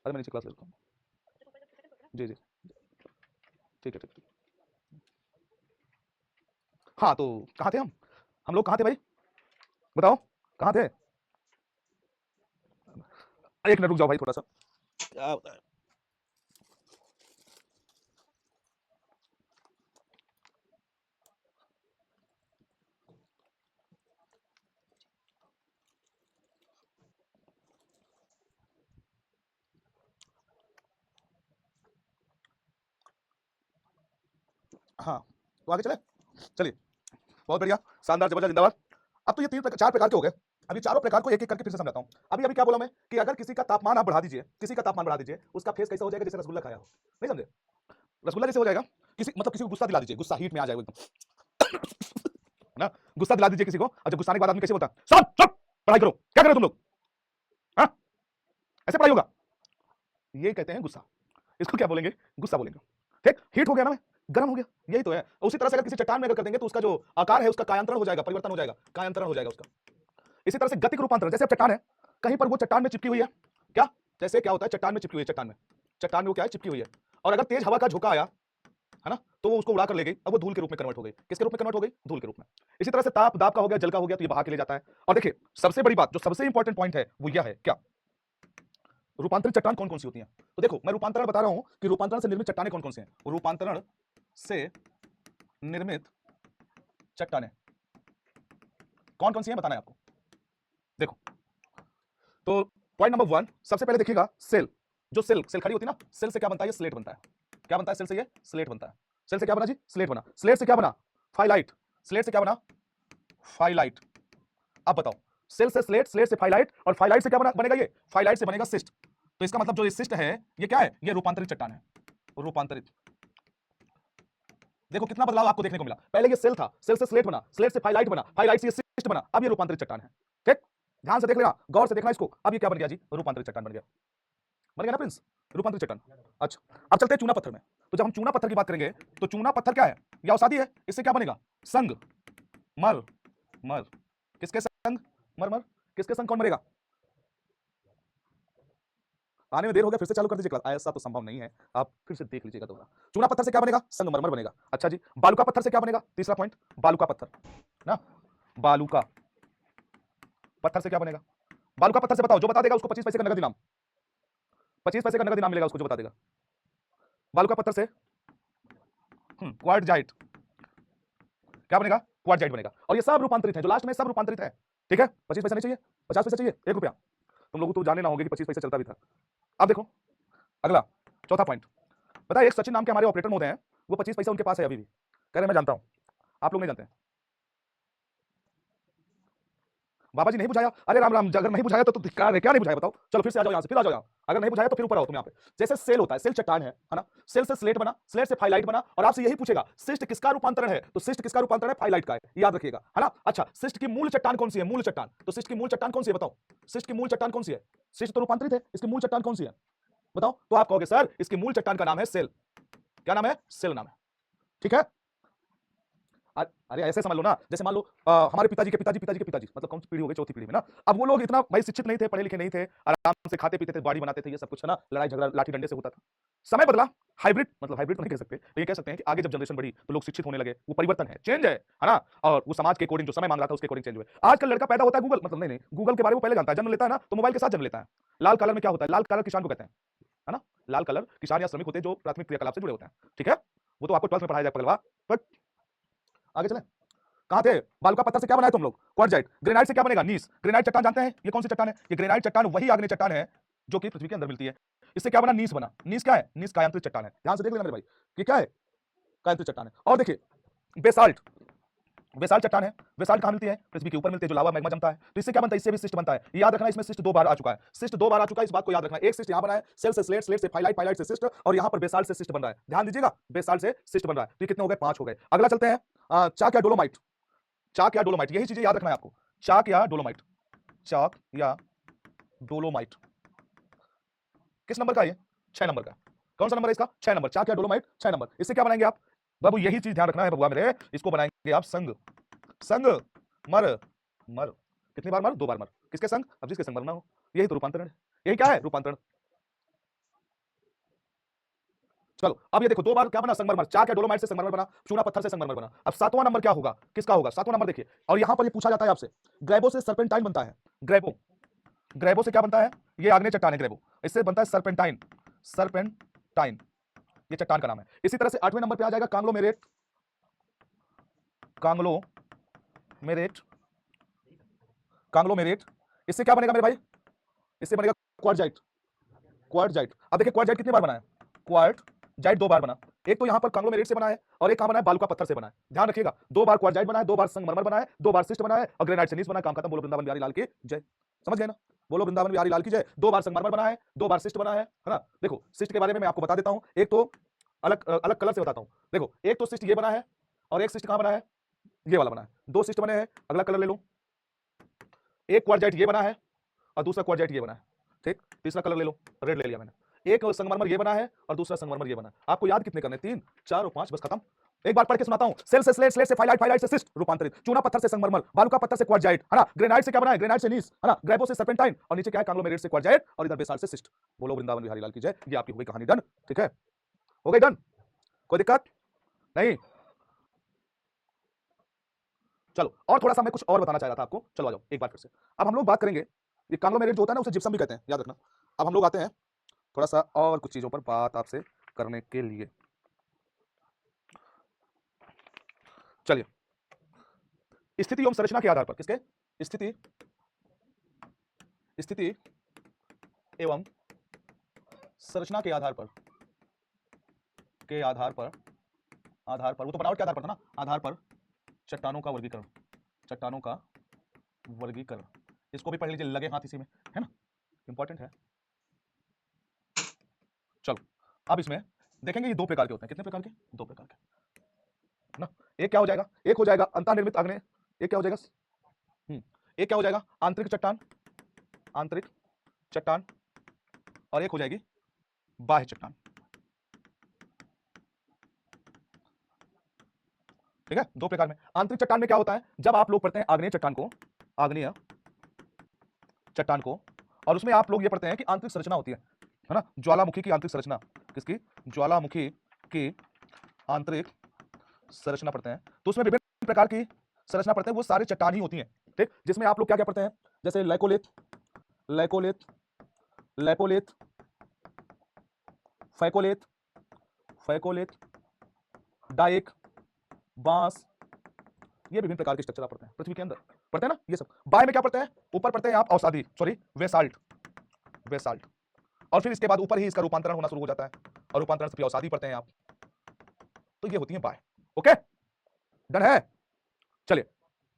अरे मैं नीचे क्लास ले लेता हूँ। जी जी, ठीक है ठीक है। हाँ तो कहाँ थे हम लोग कहाँ थे भाई, बताओ कहाँ थे। एक मिनट रुक जाओ भाई थोड़ा सा, क्या होता है। हाँ तो आगे चले, चलिए, बहुत बढ़िया, शानदार, जबरदस्त, जिंदाबाद। अब तो ये 4 प्रकार के हो गए। अभी चारों प्रकार को एक-एक करके फिर से समझाता हूँ। अभी अभी क्या बोला मैं कि अगर किसी का तापमान आप बढ़ा दीजिए, किसी का तापमान बढ़ा दीजिए, उसका फेस कैसा हो जाएगा, जैसे रसगुल्ला खाया हो, नहीं समझे? रसगुल्ला जैसे हो जाएगा, किसी को गुस्सा दिला दीजिए, गुस्सा हीट में आ जाए वो एकदम, है ना? गुस्सा दिला दीजिए किसी को, और जब गुस्साने के बाद आदमी कैसे बोलता है, "सब चुप, पढ़ाई करो, क्या कर रहे हो तुम लोग? हाँ, ऐसे पढ़ाई होगा?" ये कहते हैं गुस्सा। इसको क्या बोलेंगे, गुस्सा बोलेंगे। ठीक, हीट हो गया ना, मैं गर्म हो गया, यही तो है। उसी तरह से अगर किसी चट्टान में अगर कर देंगे तो उसका जो आकार है उसका कायांतरण हो जाएगा, परिवर्तन हो जाएगा, कायांतरण हो जाएगा उसका। इसी तरह से गतिक रूपांतरण, जैसे अब चट्टान है, कहीं पर वो चट्टान में चिपकी हुई है, क्या, जैसे क्या होता है, चट्टान में चिपकी हुई है, चट्टान में वो क्या है, चिपकी हुई है, और अगर तेज हवा का झोंका आया, है ना, तो वो उसको उड़ा कर ले गई, अब वो धूल के रूप में कन्वर्ट हो गई। किसके रूप में कन्वर्ट हो गई, धूल के रूप में। इसी तरह से ताप दाब का हो गया, जल का हो गया, तो ये बहा के ले जाता है। और देखिए सबसे बड़ी बात, जो सबसे इंपॉर्टेंट पॉइंट है वो यह है, क्या, रूपांतरित चट्टान कौन कौन सी होती हैं। तो देखो मैं रूपांतरण बता रहा हूं कि रूपांतरण से निर्मित चट्टानें कौन कौन सी हैं। रूपांतरण से निर्मित चट्टानें कौन कौन सी हैं, बताना है आपको। देखो, तो पॉइंट नंबर 1, सबसे पहले देखिएगा सेल, जो सेल सेल खड़ी होती है ना, सेल से क्या बनता है, ये स्लेट बनता है। क्या बनता है सेल से, ये स्लेट बनता है। सेल से क्या बना जी, स्लेट बना। स्लेट से क्या बना, फाइलाइट। स्लेट से क्या बना, फाइलाइट। अब बताओ, सेल से स्लेट, स्लेट से फाइलाइट, और फाइलाइट से क्या बनेगा, ये फाइलाइट से बनेगा सिस्ट। तो इसका मतलब जो ये सिस्ट है, ये क्या है, ये रूपांतरित चट्टान है, रूपांतरित। देखो कितना बदलाव आपको देखने को मिला, पहले ये सेल था, सेल से स्लेट बना, स्लेट से फाइलाइट बना, फाइलाइट से ये सिस्ट बना, अब ये रूपांतरित चट्टान है। ठीक, ध्यान से देख लेना, गौर से देखना इसको। अब ये क्या बन गया जी, रूपांतरित चट्टान बन गया ना प्रिंस, रूपांतरित चट्टान। अच्छा, अब चलते हैं चूना पत्थर में। तो जब हम चूना पत्थर की बात करेंगे, तो चूना पत्थर क्या है, या औषधि है, इससे क्या बनेगा, संग मर मर। किसके संग, मर मर, किसके संग कौन मरेगा। आने में देर हो गया, फिर से चालू कर दीजिए क्लास, ऐसा तो संभव नहीं है, आप फिर से देख लीजिएगा दोबारा। चूना पत्थर से क्या बनेगा, संगमरमर बनेगा। अच्छा जी, बालुका पत्थर से क्या बनेगा, तीसरा पॉइंट, बालुका पत्थर ना, बालुका पत्थर से क्या बनेगा। बालुका पत्थर से बताओ, जो बता देगा उसको 25 पैसे का नगद इनाम, 25 पैसे का नगद इनाम मिलेगा उसको जो बता देगा। बालुका पत्थर से क्वार्टजाइट, क्या बनेगा, क्वार्टजाइट बनेगा। और ये सब रूपांतरित है, जो लास्ट में सब रूपांतरित है। ठीक है, 25 पैसा नहीं चाहिए, 50 पैसा चाहिए, 1 रुपया। तुम लोगों को तो जाने ना होंगे कि 25 पैसे चलता भी था। अब देखो अगला, चौथा पॉइंट, पता है एक सचिन नाम के हमारे ऑपरेटर महोदय हैं, वो 25 पैसा उनके पास है अभी भी, कह रहे मैं जानता हूं, आप लोग नहीं जानते हैं। बाबा जी नहीं बुझाया, अरे राम राम, अगर नहीं बुझाया तो धिक्कार है, क्या नहीं बुझाया बताओ, चलो फिर से आ जाओ, यहां से फिर आ जाओ यहाँ। अगर नहीं बुझाया तो फिर ऊपर आओ तुम यहाँ पे। जैसे सेल होता है, सेल चट्टान है ना, सेल से स्लेट बना, स्लेट से फाइलाइट बना, और आपसे यही पूछेगा सिस्ट किसका रूपांतरण है, तो सिस्ट किसका रूपांतरण है, फाइलाइट का है, याद रखिएगा, है ना। अच्छा, सिस्ट की मूल चट्टान कौन सी है, मूल चट्टान, तो सिस्ट की मूल चट्टान कौन सी है, बताओ, सिस्ट की मूल चट्टान कौन सी है, सिस्ट तो रूपांतरित है, इसकी मूल चट्टान कौन सी है, बताओ। तो आप कहोगे सर इसकी मूल चट्टान का नाम है सेल, क्या नाम है, सेल नाम है, ठीक है। अरे ऐसे समझ लो ना, जैसे मान लो हमारे पिताजी के पिताजी पिताजी के पिताजी, मतलब कौन सी पीढ़ी हो गई, चौथी पीढ़ी में ना। अब वो लोग इतना भाई शिक्षित नहीं थे, पढ़े लिखे नहीं थे, आराम से खाते पीते थे, बाड़ी बनाते थे, ये सब कुछ है ना, लड़ाई झगड़ा लाठी डंडे से होता था। समय बदला, हाइब्रिड, मतलब हाइब्रिड तो नहीं कह सकते, लेकिन कह सकते हैं कि आगे जब जनरेशन बढ़ी तो लोग शिक्षित होने लगे, वो परिवर्तन है, चेंज है ना। और वो समाज के अकॉर्डिंग जो समय मांग रहा था उसके अकॉर्डिंग चेंज हुए। आजकल लड़का पैदा होता है गूगल, मतलब नहीं गूगल के बारे में पहले जानता है, जन्म लेता है ना तो मोबाइल के साथ जन्म लेता है। लाल कलर में क्या होता है, लाल कलर किसान को कहते हैं, है ना। लाल कलर किसान या श्रमिक होते हैं जो प्राथमिक क्रियाकलाप से जुड़े होते हैं, ठीक है। वो तो आपको 12th में पढ़ाया जाएगा पगलवा। बट आगे चले, कहां थे, बालुका पत्थर से क्या बनाए तुम लोग, क्वार्टजाइट। ग्रेनाइट से क्या बनेगा, नीस। ग्रेनाइट चट्टान जानते हैं ये कौन सी चट्टान है, ये ग्रेनाइट चट्टान वही आग्नेय चट्टान है जो कि पृथ्वी के अंदर मिलती है। इससे क्या बना, नीस बना। नीस क्या है, नीस कायांतरित चट्टान है, ध्यान से देख लेना मेरे भाई, ये क्या है, कायांतरित चट्टान है। और देखिए बेसाल्ट, बेसाल्ट चट्टान है, बेसाल्ट कहां मिलती है? पृथ्वी के ऊपर मिलती है, जो लावा मैग्मा जमता है। तो इससे क्या बनता है? इससे भी सिस्ट बनता है। ये याद रखना, इसमें सिस्ट 2 बार आ चुका है, सिस्ट 2 बार आ चुका है, इस बात को याद रखना। एक सिस्ट यहां बना है, सेल से स्लेट, स्लेट से फाइलाइट, फाइलाइट से सिस्ट, और यहां पर बेसाल्ट से सिस्ट बन रहा है। ध्यान दीजिएगा, बेसाल्ट से सिस्ट बन रहा है। तो ये कितने हो गए? 5 हो गए। अगला चलते हैं, चाक या डोलोमाइट। चाक या डोलोमाइट, यही चीजें याद रखना है आपको। चाक या डोलोमाइट, चाक या डोलोमाइट किस नंबर का है? ये 6 नंबर का। कौन सा नंबर है इसका? 6 नंबर। चाक या डोलोमाइट 6 नंबर। इससे क्या बनाएंगे आप बाबू? यही चीज ध्यान रखना है बबुआ मेरे, इसको बनाएंगे आप संग, संग मर, मर। कितनी बार मर? 2 बार मर। किसके संग? अब जिसके संग मरना हो। यही तो रूपांतरण है। यही क्या है? रूपांतरण। चलो अब ये देखो, 2 बार क्या बना? संगमरमर। चाक या डोलोमाइट से संगमरमर बना, चूना पत्थर से संगमरमर बना। अब 7वां नंबर क्या होगा? किसका होगा? 7वां नंबर देखिए, और यहां पर ये पूछा जाता है आपसे, ग्रेबो से सर्पेंटाइन बनता है। ग्रेबो, ग्रेबो से क्या बनता है? ये आग्नेय चट्टान है ग्रेबो, इससे बनता है सर्पेंटाइन, सर्पेंटाइन, ये चट्टान का नाम है। इसी तरह से 8वें नंबर पे आ जाएगा कांग्लोमेरेट, कांग्लोमेरेट, कांग्लोमेरेट। इससे क्या बनेगा मेरे भाई? इससे बनेगा क्वार्टजाइट, क्वार्टजाइट। अब देखिए क्वार्टजाइट कितनी बार बना है? क्वार्टजाइट 2 बार बना। एक तो यहां पर कांग्लोमेरेट से बना है, और एक कहां बना है? बालुका पत्थर से बना है। ध्यान रखिएगा, 2 बार क्वार्टजाइट बना है, 2 बार संगमरमर बना है, 2 बार सिस्ट बना है, और ग्रेनाइट से नीस बना है। काम खत्म। बोलो वृंदावन बिहारी लाल की जय। समझ गए ना? बोलो वृंदावन बिहारी लाल की जय। 2 बार संगमरमर बना है, 2 बार सिस्ट बना है ना? देखो सिस्ट के बारे में मैं आपको बता देता हूं, एक तो अलग अलग कलर से बताता हूं। देखो एक तो सिस्ट ये बना है, और एक सिस्ट कहां बना है? ये वाला बना है। 2 सिस्ट बने हैं। अगला कलर ले लो, एक क्वार्टजाइट ये बना है, और दूसरा क्वार्टजाइट ये बना है। ठीक, तीसरा कलर ले लो, रेड ले लिया मैंने। एक संगमरमर ये बना है, और दूसरा संगमरमर ये बना है। आपको याद कितने करने? 3, 4 और 5, बस खत्म। एक बार पढ़ के सुनाता हूं। सेल से स्लेट, स्लेट से फाइलाइट, फाइलाइट से सिस्ट रूपांतरित, चूना पत्थर से संगमरमर, बालुका पत्थर से क्वार्टजाइट, है ना? ग्रेनाइट से क्या बना है? ग्रेनाइट से नीस, है ना? ग्रेबो से सर्पेंटाइन, और नीचे क्या है? कांग्लोमेरेट से क्वार्टजाइट, और इधर बेसाल्ट से सिस्ट। बोलो वृंदावन बिहारी लाल की जय। ये आपकी हो गई कहानी डन। ठीक है, हो गई डन, कोई दिक्कत नहीं। चलो और थोड़ा सा मैं कुछ और बताना चाह रहा था आपको। चलो आ जाओ एक बार फिर से। अब हम लोग बात करेंगे, ये कांग्लोमेरेट जो होता है ना, उसे जिप्सम भी कहते हैं, याद रखना। अब हम लोग आते हैं थोड़ा सा और कुछ चीजों पर बात आपसे करने के लिए। चलिए, स्थिति एवं संरचना के आधार पर, किसके? स्थिति, स्थिति एवं संरचना के आधार पर, के आधार पर, आधार पर, वो तो बनावट के आधार पर था ना, आधार पर चट्टानों का वर्गीकरण, चट्टानों का वर्गीकरण। इसको भी पढ़ लीजिए, लगे हाथ इसी में, है ना? इंपॉर्टेंट है। चलो अब इसमें देखेंगे, ये 2 प्रकार के होते हैं। कितने प्रकार के? 2 प्रकार के ना। एक क्या हो जाएगा? एक हो जाएगा अंतर्निर्मित आग्नेय, एक क्या हो जाएगा? एक क्या हो जाएगा? आंतरिक चट्टान, आंतरिक चट्टान, और एक हो जाएगी बाह्य चट्टान। ठीक है, 2 प्रकार में। आंतरिक चट्टान में क्या होता है? जब आप लोग पढ़ते हैं आग्नेय चट्टान को, आग्नेय चट्टान को, और उसमें आप लोग ये पढ़ते हैं कि आंतरिक संरचना होती है ना? ज्वालामुखी की आंतरिक संरचना। किसकी? ज्वालामुखी की आंतरिक संरचना पढ़ते हैं। तो उसमें विभिन्न प्रकार की संरचना पढ़ते हैं, वो सारे चट्टान ही होती हैं। ठीक, जिसमें आप लोग क्या क्या पढ़ते हैं? जैसे laccolith, laccolith, lopolith, phacolith, phacolith, dyke, बांस, ये विभिन्न प्रकार के स्ट्रक्चर आप पढ़ते हैं पृथ्वी के अंदर, पढ़ते हैं ना ये सब। बाय में क्या पढ़ते हैं? ऊपर पढ़ते हैं आप औषधि, सॉरी वेसाल्ट, वेसाल्ट, और फिर इसके बाद ऊपर ही इसका रूपांतरण होना शुरू हो जाता है, और रूपांतरण से फिर औषधि पढ़ते हैं आप। तो ये होती है बाय। ओके, डन है। चलिए,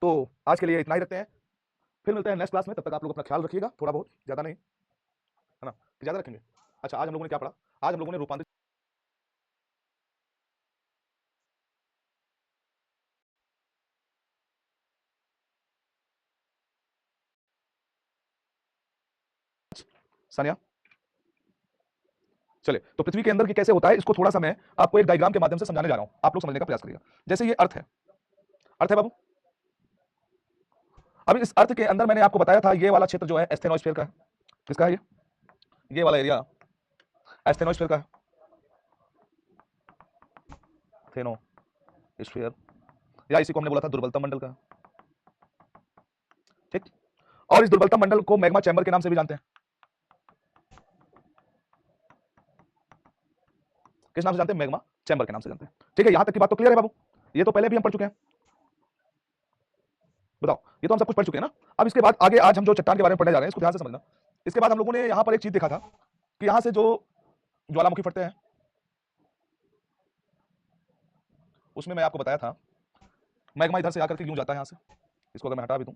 तो आज के लिए इतना ही रखते हैं, फिर मिलते हैं नेक्स्ट क्लास में। तब तक आप लोग अपना ख्याल रखिएगा, थोड़ा बहुत, ज्यादा नहीं, है ना? ज्यादा रखेंगे। अच्छा, आज हम लोगों ने क्या पढ़ा? आज हम लोगों ने रूपांतरित, सानिया। चलिए, तो पृथ्वी के अंदर की कैसे होता है, इसको थोड़ा सा मैं आपको एक डायग्राम के माध्यम से समझाने जा रहा हूं, आप लोग समझने का प्रयास करिएगा। जैसे ये अर्थ है, अर्थ है बाबू। अब इस अर्थ के अंदर मैंने आपको बताया था, ये वाला क्षेत्र जो है एस्थेनोस्फीयर का है। किसका है ये वाला एरिया एस्थेनोस्फीयर का है, एस्थेनोस्फीयर, या इसी को हमने बोला था दुर्बलतम मंडल का। ठीक, और इस दुर्बलतम मंडल को मैग्मा चैम्बर के नाम से भी जानते हैं। किस नाम से जानते हैं? मैग्मा चैम्बर के नाम से जानते हैं। ठीक है, यहां तक की बात तो क्लियर है बाबू? ये तो पहले भी हम पढ़ चुके हैं, बताओ, ये तो हम सब कुछ पढ़ चुके हैं ना। अब इसके बाद आगे आज हम जो चट्टान के बारे में पढ़ने जा रहे हैं, इसको ध्यान से समझना। इसके बाद हम लोगों ने यहां पर एक चीज देखा था कि यहां से जो ज्वालामुखी फटते हैं, उसमें मैं आपको बताया था मैग्मा इधर से आकर के यूं जाता है यहाँ से, इसको अगर मैं हटा भी दूं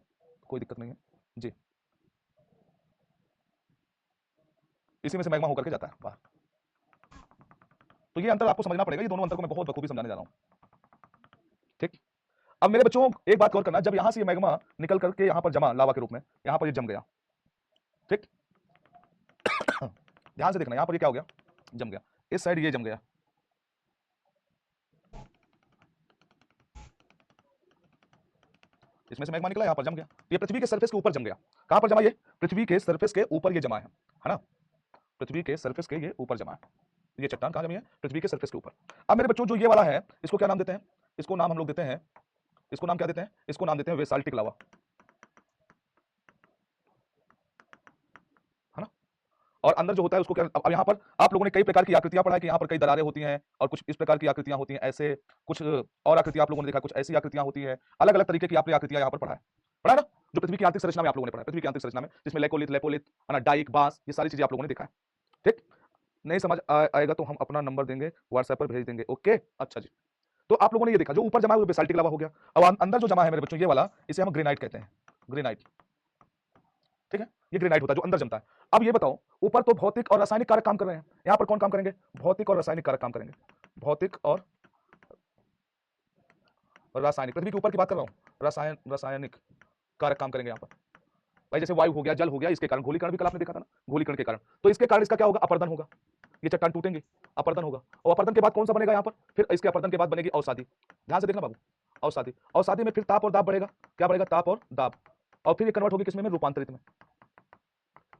कोई दिक्कत नहीं है जी, इसी में से मैग्मा होकर के जाता है बाहर। तो ये अंतर आपको समझना पड़ेगा, ये दोनों अंतर को मैं बहुत बखूबी समझाने जा रहा हूं। ठीक, अब मेरे बच्चों एक बात गौर करना, जब यहां से ये मैग्मा निकल करके यहां पर जमा लावा के रूप में, यहां पर ये जम गया, ठीक ध्यान से देखना, यहां पर ये क्या हो गया, जम गया, इस साइड ये जम गया, इसमें से मैग्मा निकला, यहां पर जम गया, ये पृथ्वी के सरफेस के ऊपर जम गया। कहां पर जमा, ये पृथ्वी के सरफेस के ऊपर ये जमा है ना, पृथ्वी के सरफेस के ये ऊपर जमा है, ये चट्टान कहां जमी है, पृथ्वी के सरफेस के ऊपर। अब मेरे बच्चों जो ये वाला है, इसको क्या नाम देते हैं, इसको नाम हम लोग देते हैं, इसको नाम क्या देते हैं, इसको नाम देते हैं बेसाल्टिक लावा, है ना। और अंदर जो होता है उसको क्या, अब यहाँ पर आप लोगों ने कई प्रकार की आकृतियां पढ़ा है कि यहाँ पर कई दरारें होती हैं और कुछ इस प्रकार की आकृतियां होती हैं, ऐसे कुछ और आकृतियां आप लोगों ने देखा, कुछ ऐसी आकृतियां होती है, अलग अलग तरीके की आपने आकृतियां यहाँ पर पढ़ा है ना, जो पृथ्वी की आंतरिक संरचना में आप लोगों ने पढ़ा है, पृथ्वी की आंतरिक संरचना में, जिसमें लेकोलिथ, लेपोलिथ, है ना, डाइक, बांस, ये सारी चीजें आप लोगों ने देखा है। ठीक, नहीं समझ आएगा तो हम अपना नंबर देंगे, व्हाट्सएप पर भेज देंगे, ओके। अच्छा जी, तो आप लोगों ने ये देखा, जो ऊपर जमा है वो बेसाल्टिक लावा हो गया। अब अंदर जो जमा है मेरे बच्चों, ये वाला, इसे हम ग्रेनाइट कहते हैं, ग्रेनाइट, ठीक है, ये ग्रेनाइट होता है जो अंदर जमता है। अब ये बताओ, ऊपर तो भौतिक और रासायनिक कारक काम कर रहे हैं, यहाँ पर कौन काम करेंगे, भौतिक और रासायनिक कारक काम करेंगे, भौतिक और रासायनिक, पृथ्वी के ऊपर की बात कर रहा हूँ, रासायनिक कारक काम करेंगे यहाँ पर। भाई जैसे वायु हो गया, जल हो गया, इसके कारण गोलीकरण भी कल आपने देखा था ना, गोलीकरण के कारण, तो इसके कारण इसका क्या होगा, अपर्दन होगा, ये चट्टान टूटेंगे, अपर्दन होगा, और अपर्दन के बाद कौन सा बनेगा यहाँ पर, फिर इसके अपर्दन के बाद बनेगी अवसादी। ध्यान से देखना बाबू, अवसादी, अवसादी में फिर ताप और दाब बढ़ेगा, क्या बढ़ेगा, ताप और दाब, और फिर ये कन्वर्ट होगी किसमें में, रूपांतरित में।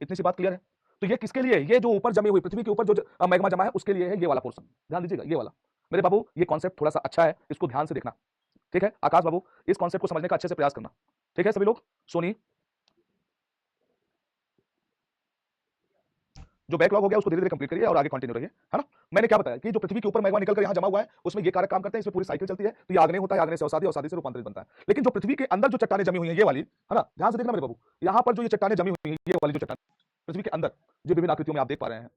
इतनी सी बात क्लियर है। तो ये किसके लिए, ये जो ऊपर जमी हुई पृथ्वी के ऊपर जो मैग्मा जमा है उसके लिए है ये वाला पोर्शन, ध्यान दीजिएगा, ये वाला। मेरे बाबू ये कॉन्सेप्ट थोड़ा सा अच्छा है, इसको ध्यान से देखना, ठीक है। आकाश बाबू इस कॉन्सेप्ट को समझने का अच्छे से प्रयास करना, ठीक है सभी लोग। सोनी, जो बैकलॉग हो गया उसको धीरे धीरे कंप्लीट करिए और आगे कंटिन्यू रहिए, है ना। मैंने क्या बताया कि जो पृथ्वी के ऊपर मैग्मा निकल कर यहाँ जमा हुआ है उसमें ये कारक काम करते हैं, इसमें पूरी साइकिल चलती है, तो ये आग्नेय होता है, आग्नेय से अवसादी, अवसादी से रूपांतरित बनता है। लेकिन जो पृथ्वी के अंदर जो चट्टानें जमी हुई हैं ये वाली, है ना, ध्यान से देखना मेरे बाबू, यहाँ पर जो ये चट्टानें जमी हुई हैं, ये वाली जो चट्टान पृथ्वी के अंदर जो विभिन्न आकृतियों में आप देख पा रहे हैं,